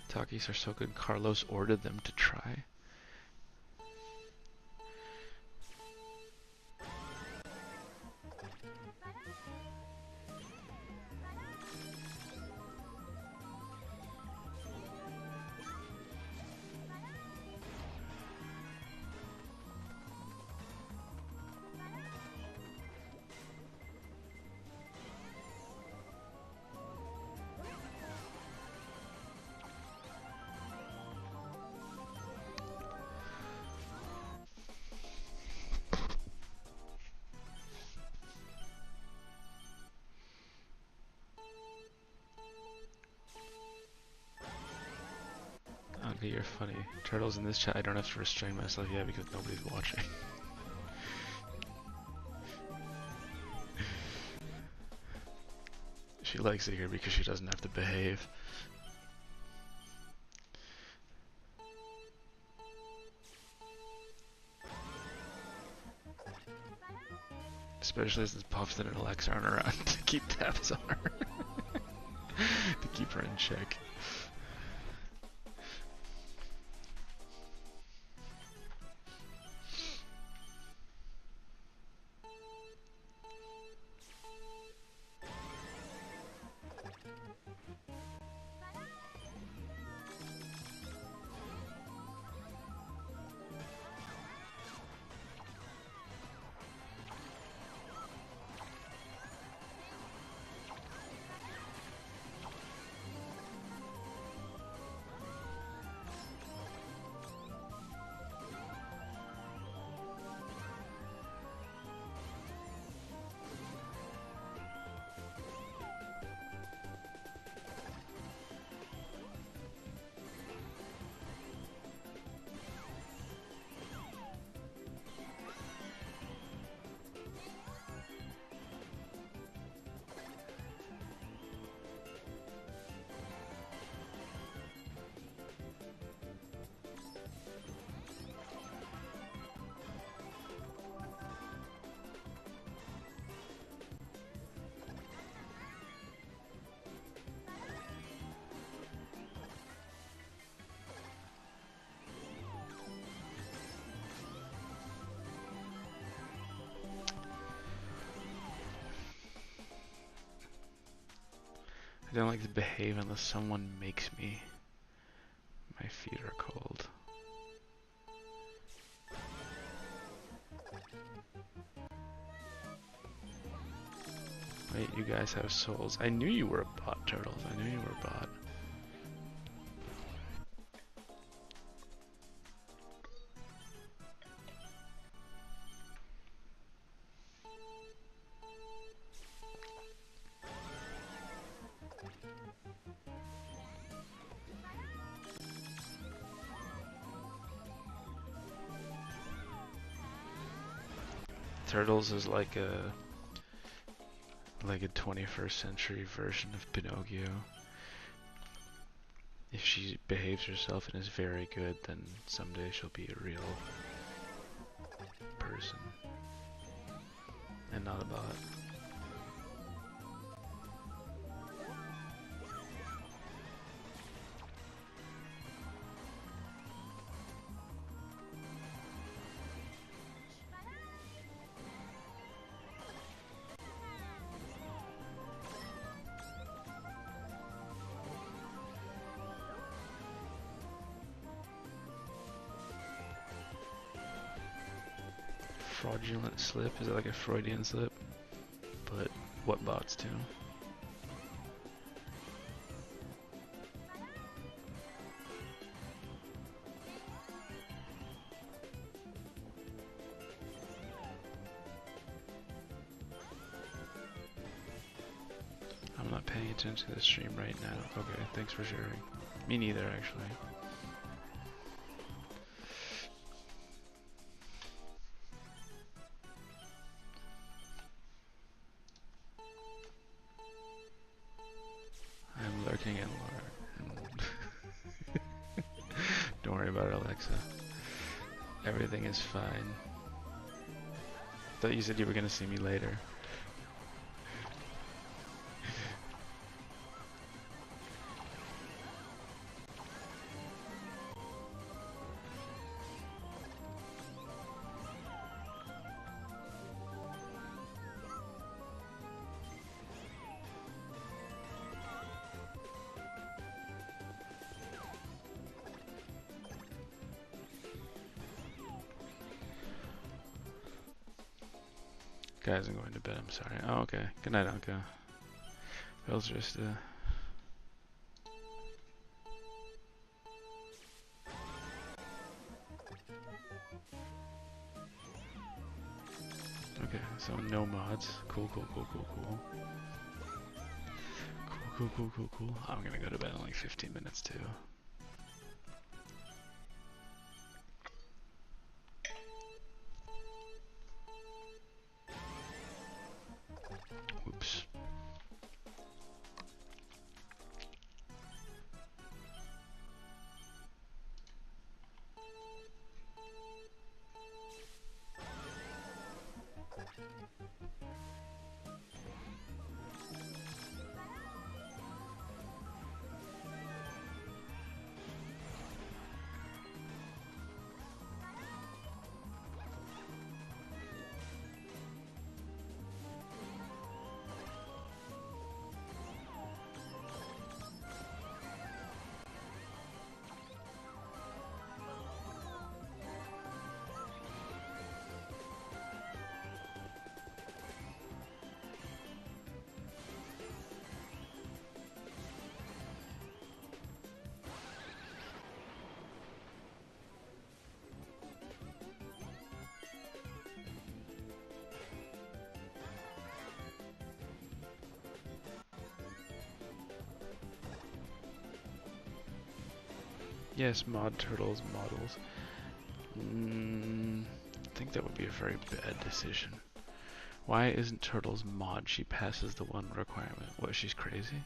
Takis are so good, Carlos ordered them to try. Okay, you're funny. Turtles in this chat, I don't have to restrain myself yet because nobody's watching. She likes it here because she doesn't have to behave. Especially since Puffin and Alexa aren't around to keep tabs on her. To keep her in check. I don't like to behave unless someone makes me. My feet are cold. Wait, you guys have souls. I knew you were a bot, Turtles. I knew you were a bot. Turtles is like a 21st century version of Pinocchio. If she behaves herself and is very good, then someday she'll be a real person and not a bot. Fraudulent slip? Is it like a Freudian slip? But what bots do? not paying attention to the stream right now. Okay, thanks for sharing. Me neither, actually. I'm lurking and don't worry about it, Alexa. Everything is fine. Thought you said you were gonna see me later. Guys, I'm going to bed, I'm sorry. Oh, okay. Good night, Anka. Bill's just, Okay, so no mods. Cool, cool, cool, cool, cool. Cool, cool, cool, cool, cool. I'm gonna go to bed in like 15 minutes, too. Oops. Yes, mod turtles models. I think that would be a very bad decision. Why isn't Turtles mod? She passes the one requirement. What, she's crazy?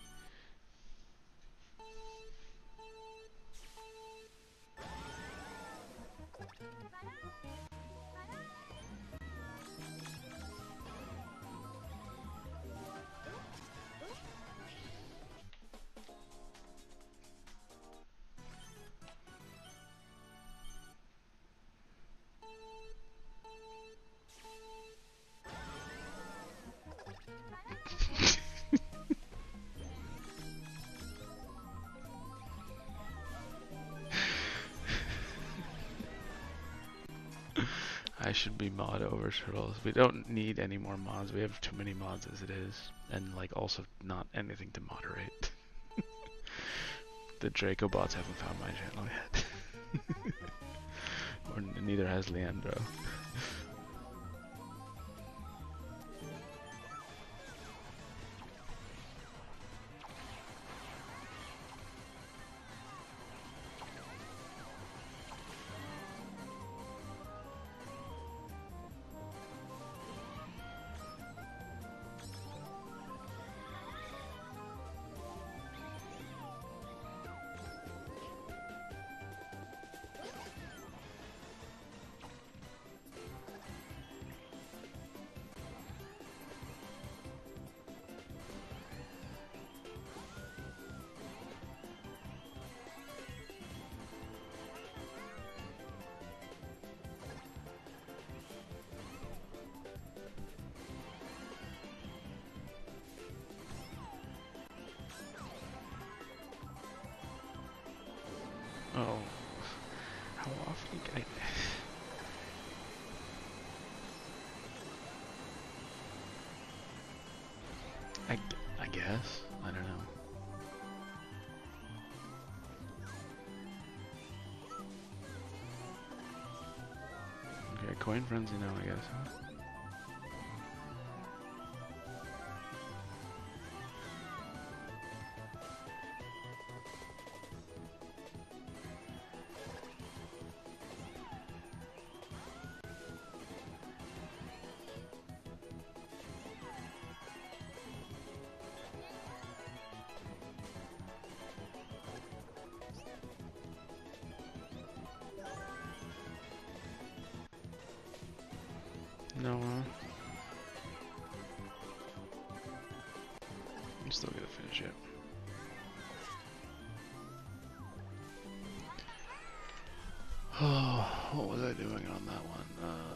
I should be mod over Turtles. We don't need any more mods. We have too many mods as it is. And like also not anything to moderate. The Draco bots haven't found my channel yet. Or neither has Leandro. Oh, how often can I guess? I don't know. Okay, coin frenzy now, I guess, huh? No, I'm still gonna finish it. Oh, what was I doing on that one?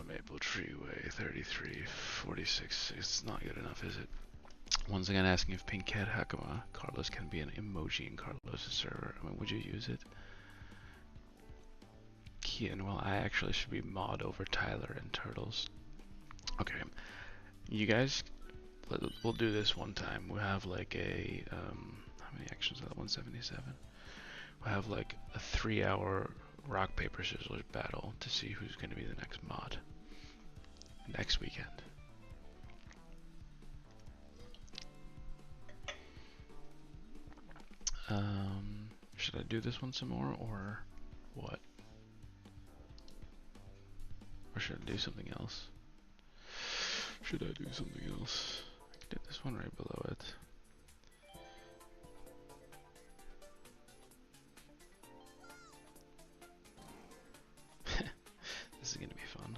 Maple Tree Way, 33, 46. It's not good enough, is it? Once again, asking if Pinkhead Hakama Carlos can be an emoji in Carlos' server. I mean, would you use it? Kian, well, I actually should be mod over Tyler and Turtles. Okay, you guys, we'll do this one time. We'll have like a, how many actions are that? 177? We'll have like a 3-hour rock, paper, scissors battle to see who's going to be the next mod. Next weekend. Should I do this one some more, or what? Or should I do something else? Should I do something else? I can do this one right below it. This is gonna be fun.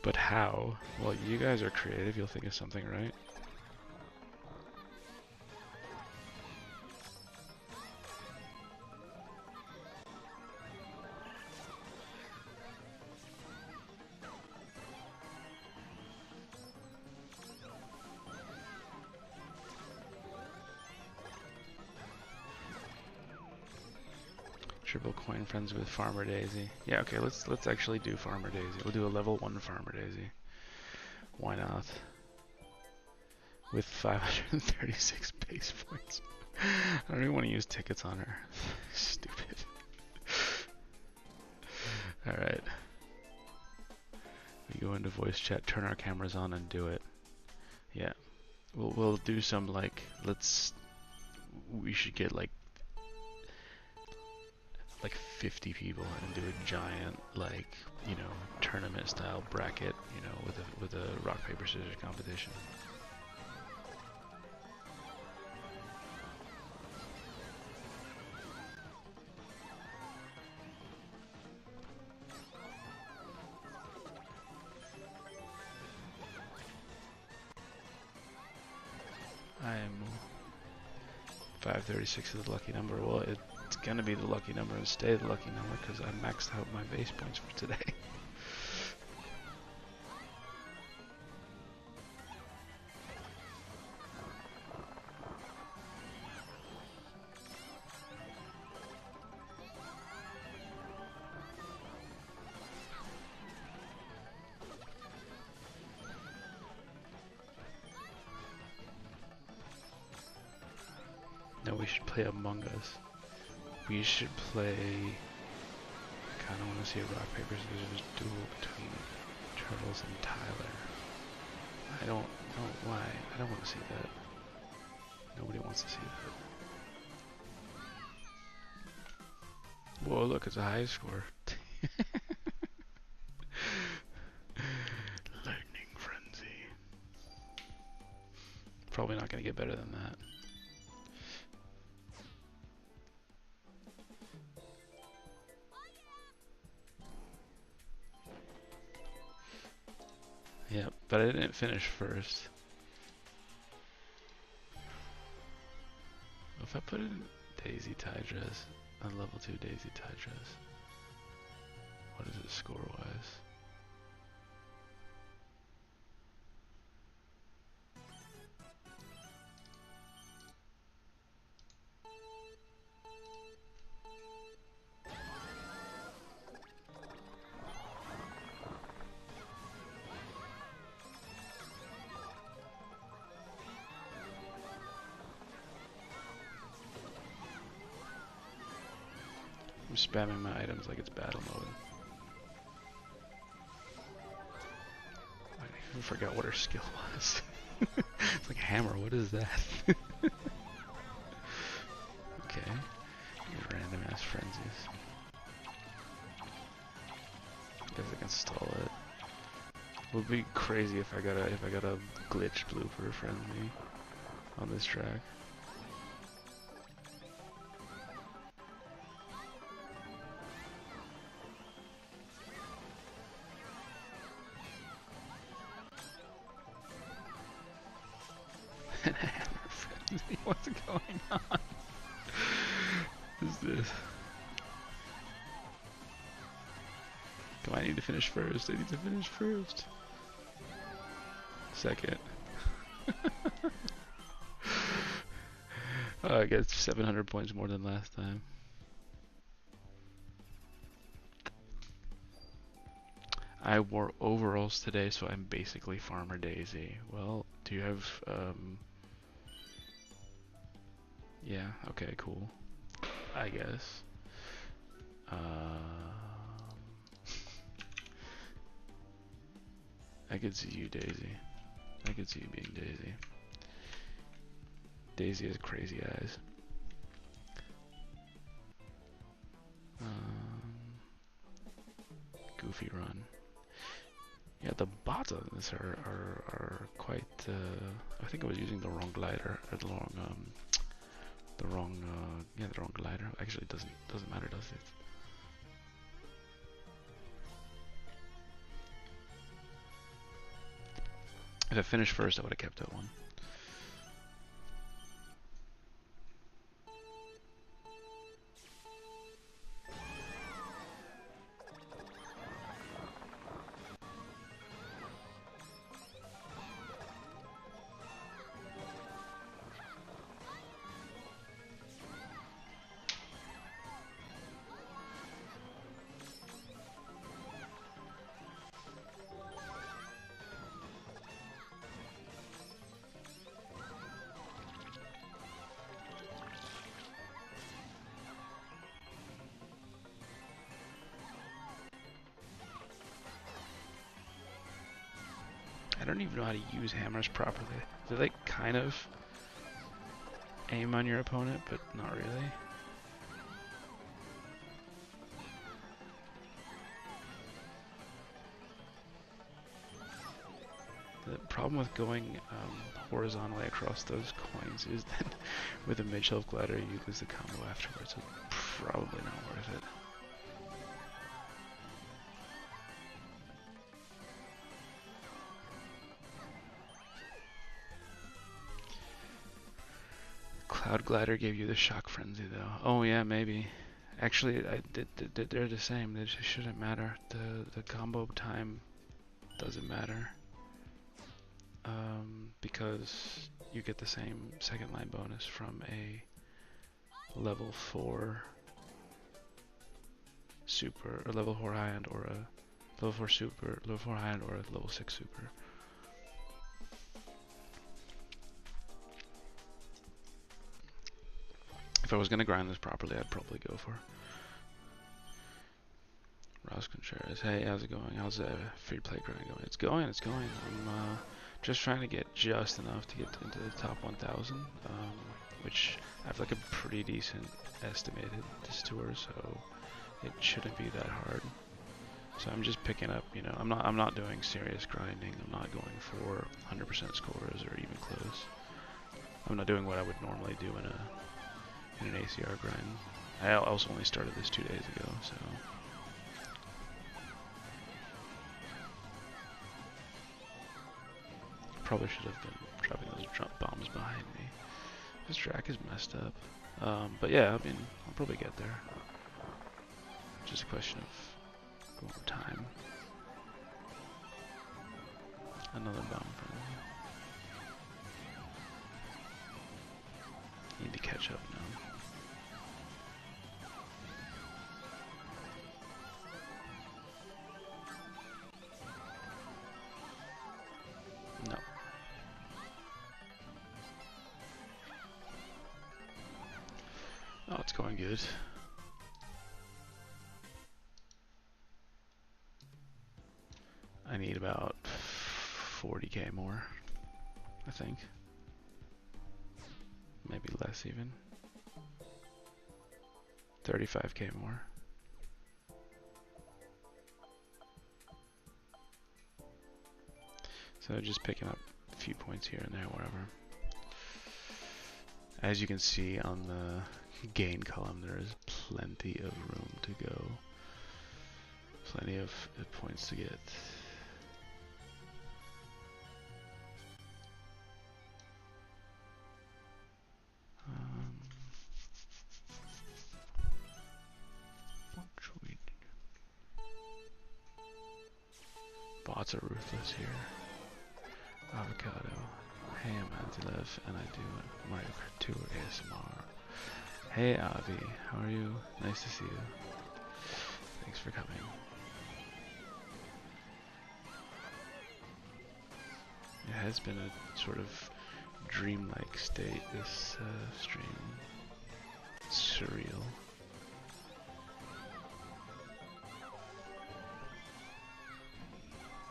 But how? Well, you guys are creative. You'll think of something, right? Triple coin friends with Farmer Daisy. Yeah, okay, let's actually do Farmer Daisy. We'll do a level 1 Farmer Daisy. Why not? With 536 base points. I don't even want to use tickets on her. Stupid. Alright. We go into voice chat, turn our cameras on, and do it. Yeah. We'll do some, like, we should get like 50 people and do a giant, like, you know, tournament style bracket, you know, with a rock paper scissors competition. I'm 536 is the lucky number. Well, it's gonna be the lucky number and stay the lucky number because I maxed out my base points for today. No, we should play Among Us. We should play. I kind of want to see a rock paper scissors duel between Turtles and Tyler. I don't know why. I don't want to see that. Nobody wants to see that. Whoa, look, it's a high score. Lightning Frenzy. Probably not going to get better than that. Yeah, but I didn't finish first. If I put in Daisy tie dress, on level 2 Daisy tie dress, what is it score-wise? I'm spamming my items like it's battle mode. I even forgot what her skill was. It's like hammer, what is that? Okay. These random ass frenzies. Guess I can stall it. It would be crazy if I got a glitch blooper frenzy on this track. What's going on? What is this? Come on, I need to finish first. I need to finish first. Second. Oh, I get 700 points more than last time. I wore overalls today, so I'm basically Farmer Daisy. Well, do you have, yeah, okay, cool. I guess. I could see you, Daisy. I could see you being Daisy. Daisy has crazy eyes. Goofy run. Yeah, the bots on this are quite. I think I was using the wrong glider, or the wrong glider. Actually, it doesn't matter, does it? If I finished first, I would have kept that one. I don't even know how to use hammers properly. They like kind of aim on your opponent, but not really. The problem with going horizontally across those coins is that with a mid-shelf glider you lose the combo afterwards, so probably not worth it. Cloud Glider gave you the shock frenzy though. Oh yeah, maybe. Actually, they're the same. They just shouldn't matter. The combo time doesn't matter. Because you get the same second line bonus from a level 4 super, or level 4 high end, or a level 4 super, level 4 high end, or a level 6 super. If I was gonna grind this properly, I'd probably go for Ross Contreras. Hey, how's it going? How's the free play grind going? It's going, it's going. I'm just trying to get just enough to get into the top 1,000, which I have like a pretty decent estimated this tour, so it shouldn't be that hard. So I'm just picking up, you know, I'm not doing serious grinding. I'm not going for 100% scores or even close. I'm not doing what I would normally do in an ACR grind. I also only started this 2 days ago, so. Probably should have been dropping those drop bombs behind me. This track is messed up. But yeah, I mean, I'll probably get there. Just a question of going time. Another bomb from me. Need to catch up now. No. Oh, it's going good. I need about 40k more, I think. Maybe less even. 35k more. So just picking up a few points here and there, wherever. As you can see on the gain column, there is plenty of room to go. Plenty of points to get. Bots are ruthless here. Avocado. Hey, I'm Antilev, and I do Mario Kart 2 ASMR. Hey, Avi, how are you? Nice to see you. Thanks for coming. It has been a sort of dreamlike state, this stream. It's surreal.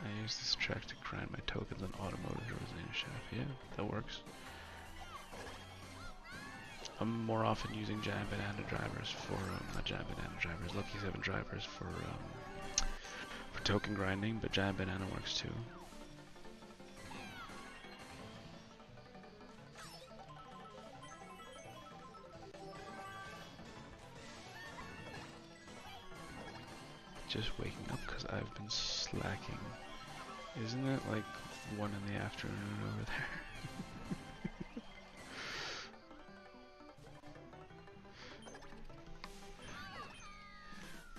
I use this track to grind my tokens on automotive Rosalina Chef. Yeah, that works. I'm more often using Giant Banana drivers for, not Giant Banana drivers, Lucky 7 drivers for token grinding, but Giant Banana works too. Just waking up because I've been slacking. Isn't it like 1 in the afternoon over there?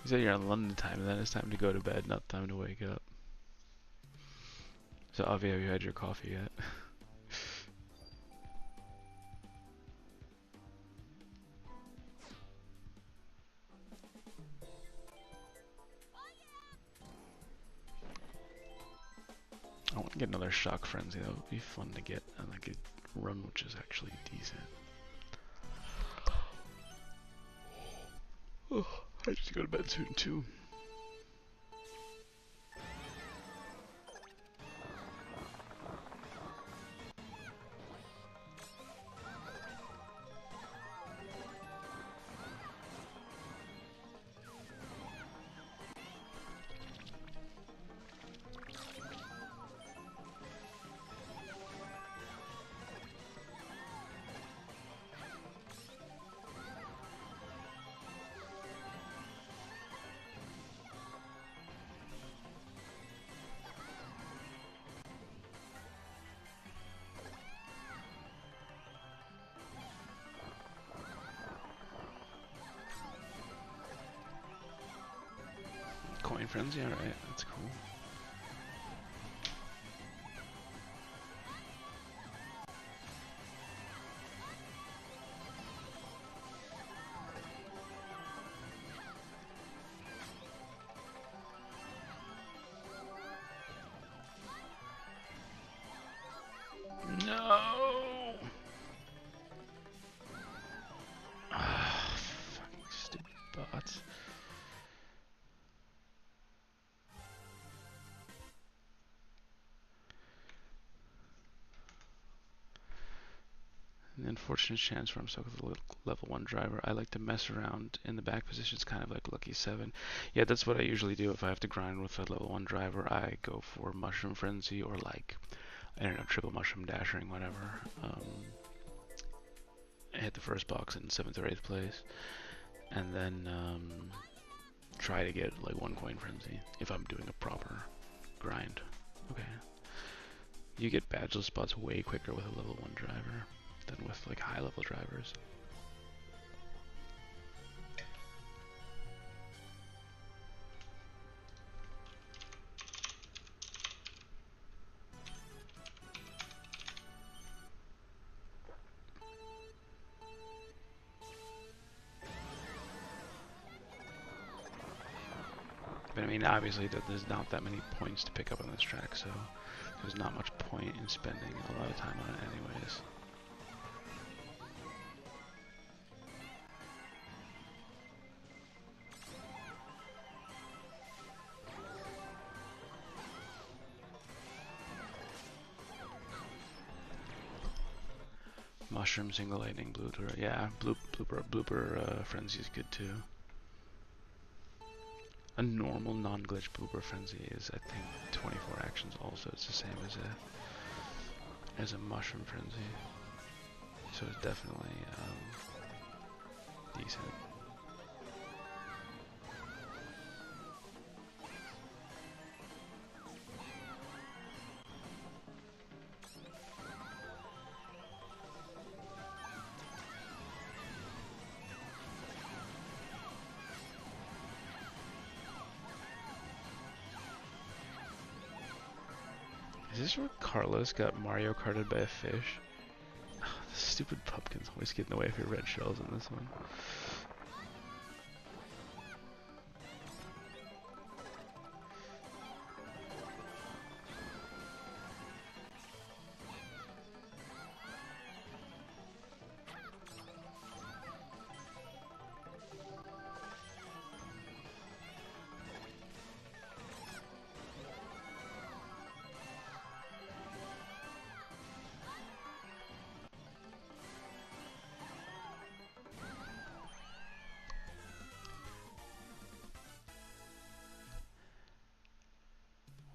You said you're on London time, and then it's time to go to bed, not time to wake up. So Avi, have you had your coffee yet? I want to get another shock frenzy. That would be fun to get, and like a run which is actually decent. Oh, I just go to bed soon too. Coin frenzy, alright, that's cool. No! Ah, fucking stupid bots. An unfortunate chance where I'm stuck with a level 1 driver. I like to mess around in the back positions, kind of like Lucky 7. Yeah, that's what I usually do if I have to grind with a level 1 driver. I go for Mushroom Frenzy or like, I don't know, triple Mushroom Dashing, whatever. I hit the first box in 7th or 8th place, and then try to get like 1 Coin Frenzy if I'm doing a proper grind. Okay. You get badgeless spots way quicker with a level 1 driver than with like high level drivers. But I mean, obviously there's not that many points to pick up on this track, so there's not much point in spending a lot of time on it anyways. Mushroom, single lightning, blooper. Yeah, blooper frenzy is good too. A normal non-glitch blooper frenzy is, I think, 24 actions. Also, it's the same as a mushroom frenzy, so it's definitely decent. Is this where Carlos got Mario Karted by a fish? Oh, the stupid pumpkins always get in the way of your red shells in this one.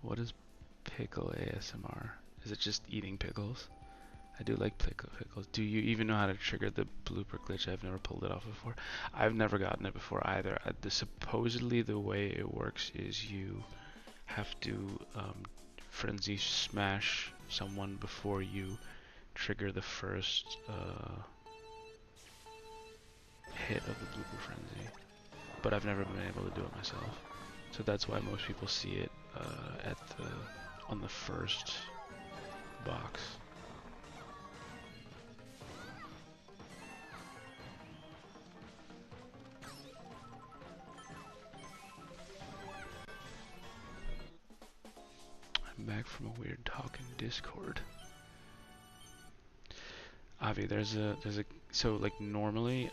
What is pickle ASMR? Is it just eating pickles? I do like pickles. Do you even know how to trigger the blooper glitch? I've never pulled it off before. I've never gotten it before either. Supposedly the way it works is you have to frenzy smash someone before you trigger the first hit of the blooper frenzy. But I've never been able to do it myself. So that's why most people see it on the first box. I'm back from a weird talk in Discord. Avi, so like normally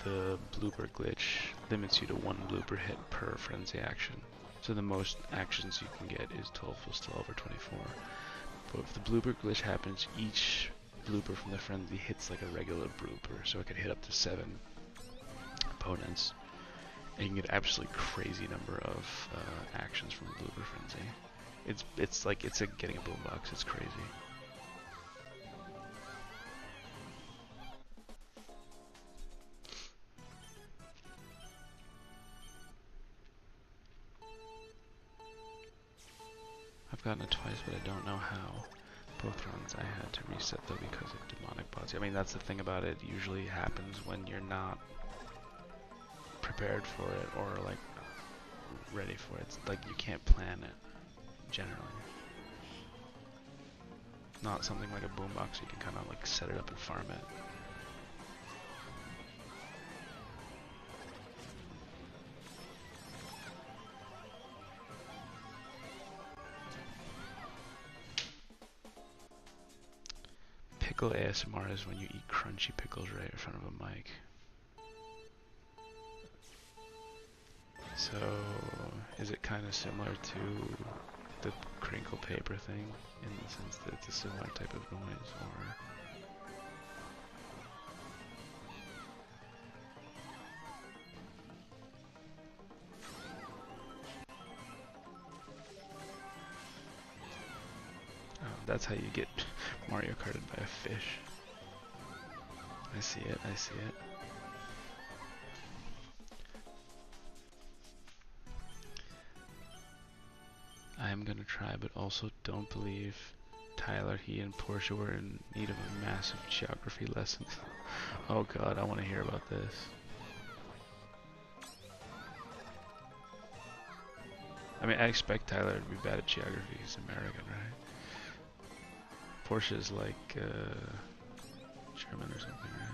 the blooper glitch limits you to one blooper hit per frenzy action. So the most actions you can get is 12 plus 12 or 24. But if the blooper glitch happens, each blooper from the frenzy hits like a regular blooper, so it could hit up to 7 opponents. And you can get an absolutely crazy number of actions from the blooper frenzy. It's like getting a boombox. It's crazy. I've gotten it twice, but I don't know how. Both runs I had to reset though because of demonic bots. I mean, that's the thing about it. It usually happens when you're not prepared for it or like ready for it. It's like you can't plan it generally. Not something like a boombox. You can kind of like set it up and farm it. Pickle ASMR is when you eat crunchy pickles right in front of a mic. So, is it kind of similar to the crinkle paper thing in the sense that it's a similar type of noise, or? Oh, that's how you get Mario Karted by a fish. I see it, I see it. I am gonna try, but also don't believe Tyler, he and Portia were in need of a massive geography lesson. Oh god, I want to hear about this. I mean, I expect Tyler to be bad at geography. He's American, right? Portia's like German or something, right?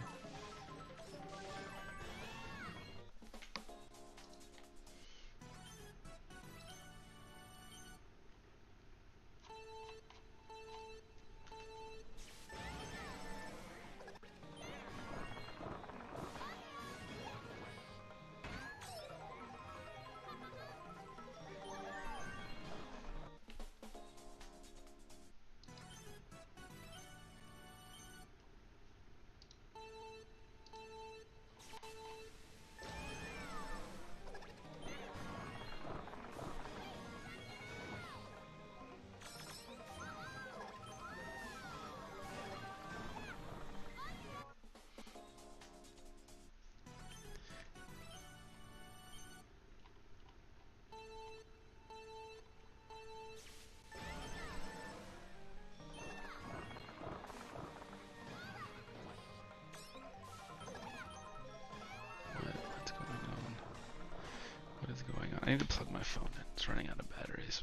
I need to plug my phone in. It's running out of batteries.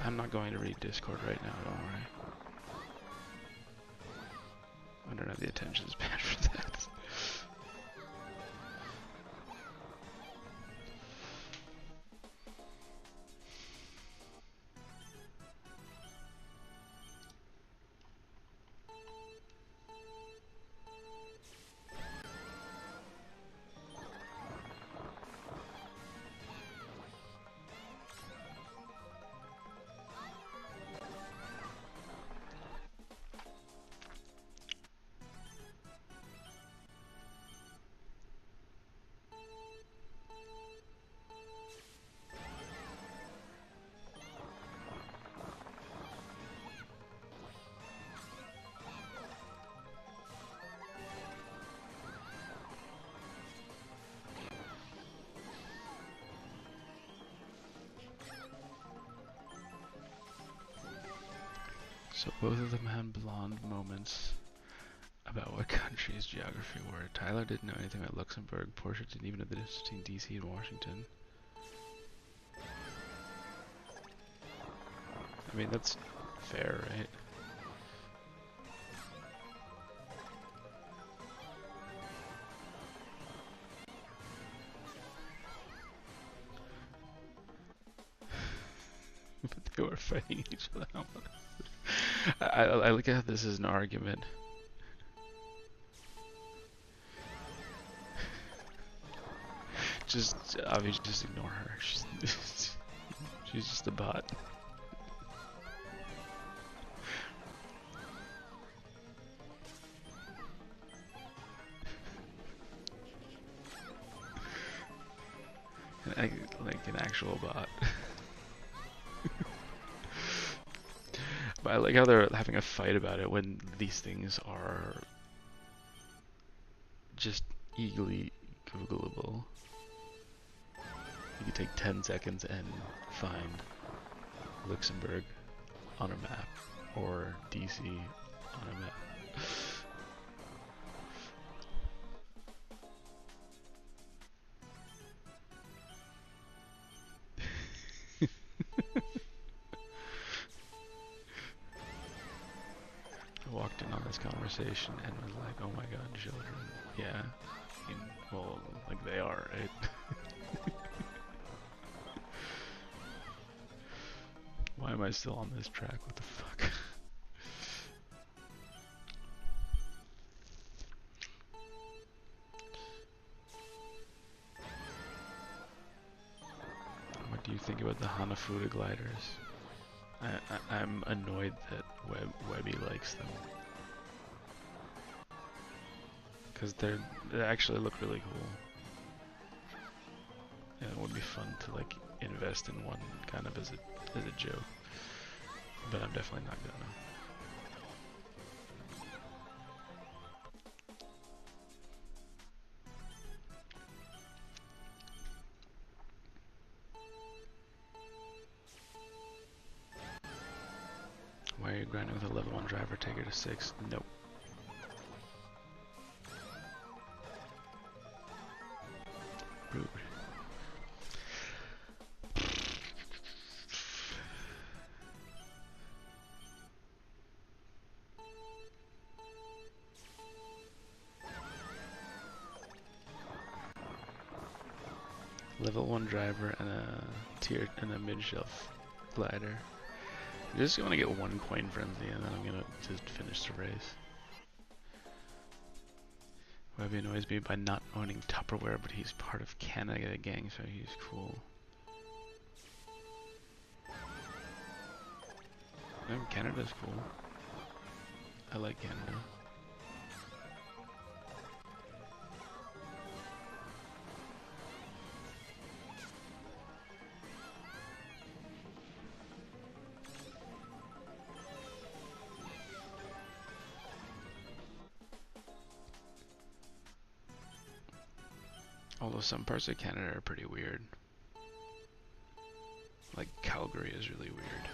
I'm not going to read Discord right now, don't worry. I don't have the attention span for that. So both of them had blonde moments about what country's geography were. Tyler didn't know anything about Luxembourg. Portia didn't even know the difference between DC and Washington. I mean, that's fair, right? But they were fighting each other. I look at this as an argument. Just obviously just ignore her. She's just a bot. Like an actual bot. But I like how they're having a fight about it when these things are just easily Googleable. You could take 10 seconds and find Luxembourg on a map, or DC on a map. I walked in on this conversation and was like, oh my god, children. Yeah. I mean, well, like they are, right? Why am I still on this track? What the fuck? What do you think about the Hanafuda gliders? I'm annoyed that Webby likes them. Because they actually look really cool. And it would be fun to like invest in one kind of as a joke. But I'm definitely not gonna. Why are you grinding with a level 1 driver? Take her to 6. Nope. Rude. Level 1 driver and a mid-shelf glider. I just want to get one coin frenzy and then I'm gonna just finish the race. Webby annoys me by not owning Tupperware, but he's part of Canada gang, so he's cool. No, Canada's cool. I like Canada. Although some parts of Canada are pretty weird. Like Calgary is really weird.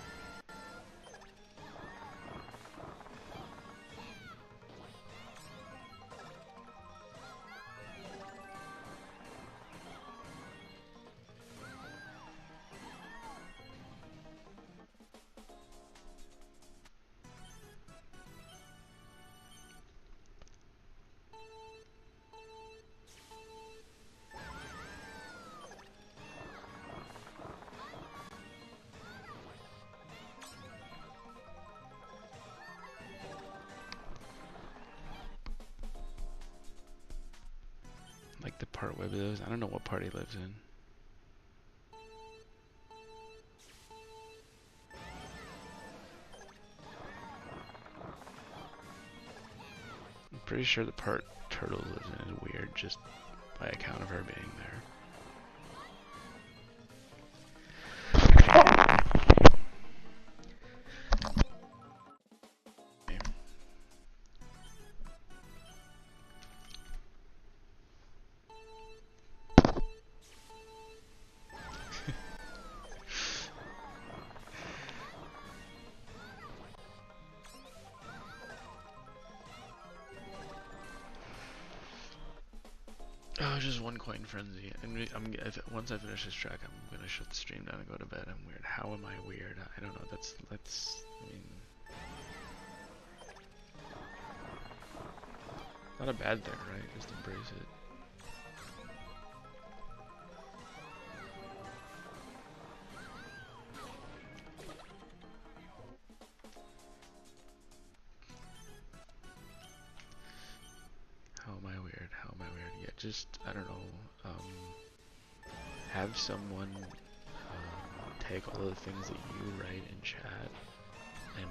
like the part where he lives. I don't know what part he lives in. I'm pretty sure the part Turtle lives in is weird just by account of her being there. Oh, just one coin frenzy. And once I finish this track, I'm gonna shut the stream down and go to bed. I'm weird. How am I weird? I don't know. I mean, not a bad thing, right? Just embrace it. How am I weird? How am I weird? Yeah, just, I don't know, have someone take all the things that you write in chat and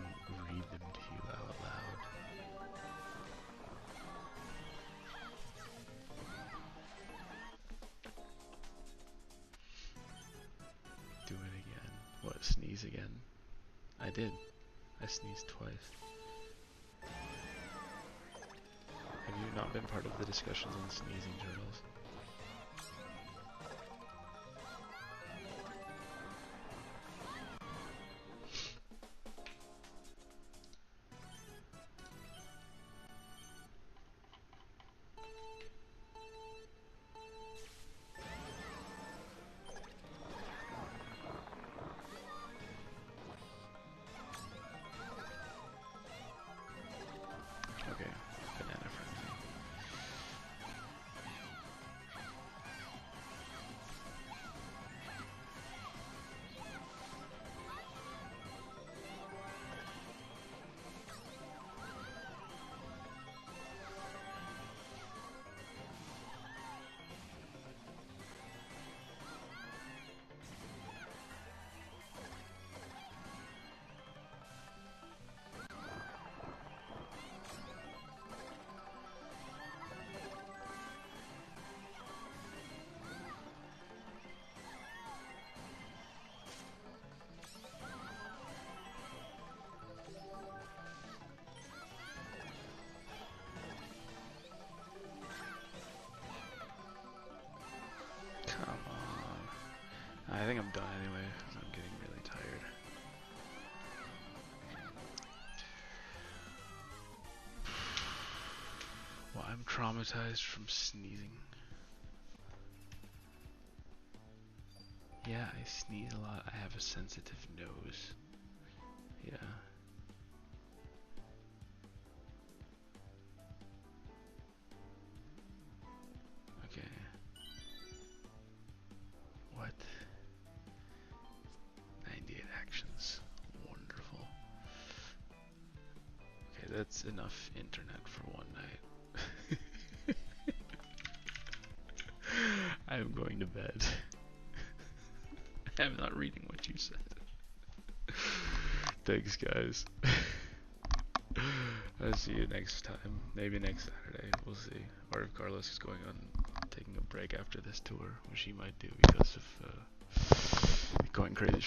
read them to you out loud. Do it again. What, sneeze again? I did. I sneezed twice. Have you not been part of the discussions on sneezing journals? Okay, banana frenzy. Come on. I think I'm done anyway, because I'm getting really tired. Well, I'm traumatized from sneezing. Yeah, I sneeze a lot. I have a sensitive nose. Yeah. Okay. What? 98 actions. Wonderful. Okay, that's enough internet for one night. I'm going to bed. I'm not reading what you said. Thanks, guys. I'll see you next time. Maybe next Saturday. We'll see. Or if Carlos is going on taking a break after this tour, which he might do because of going crazy.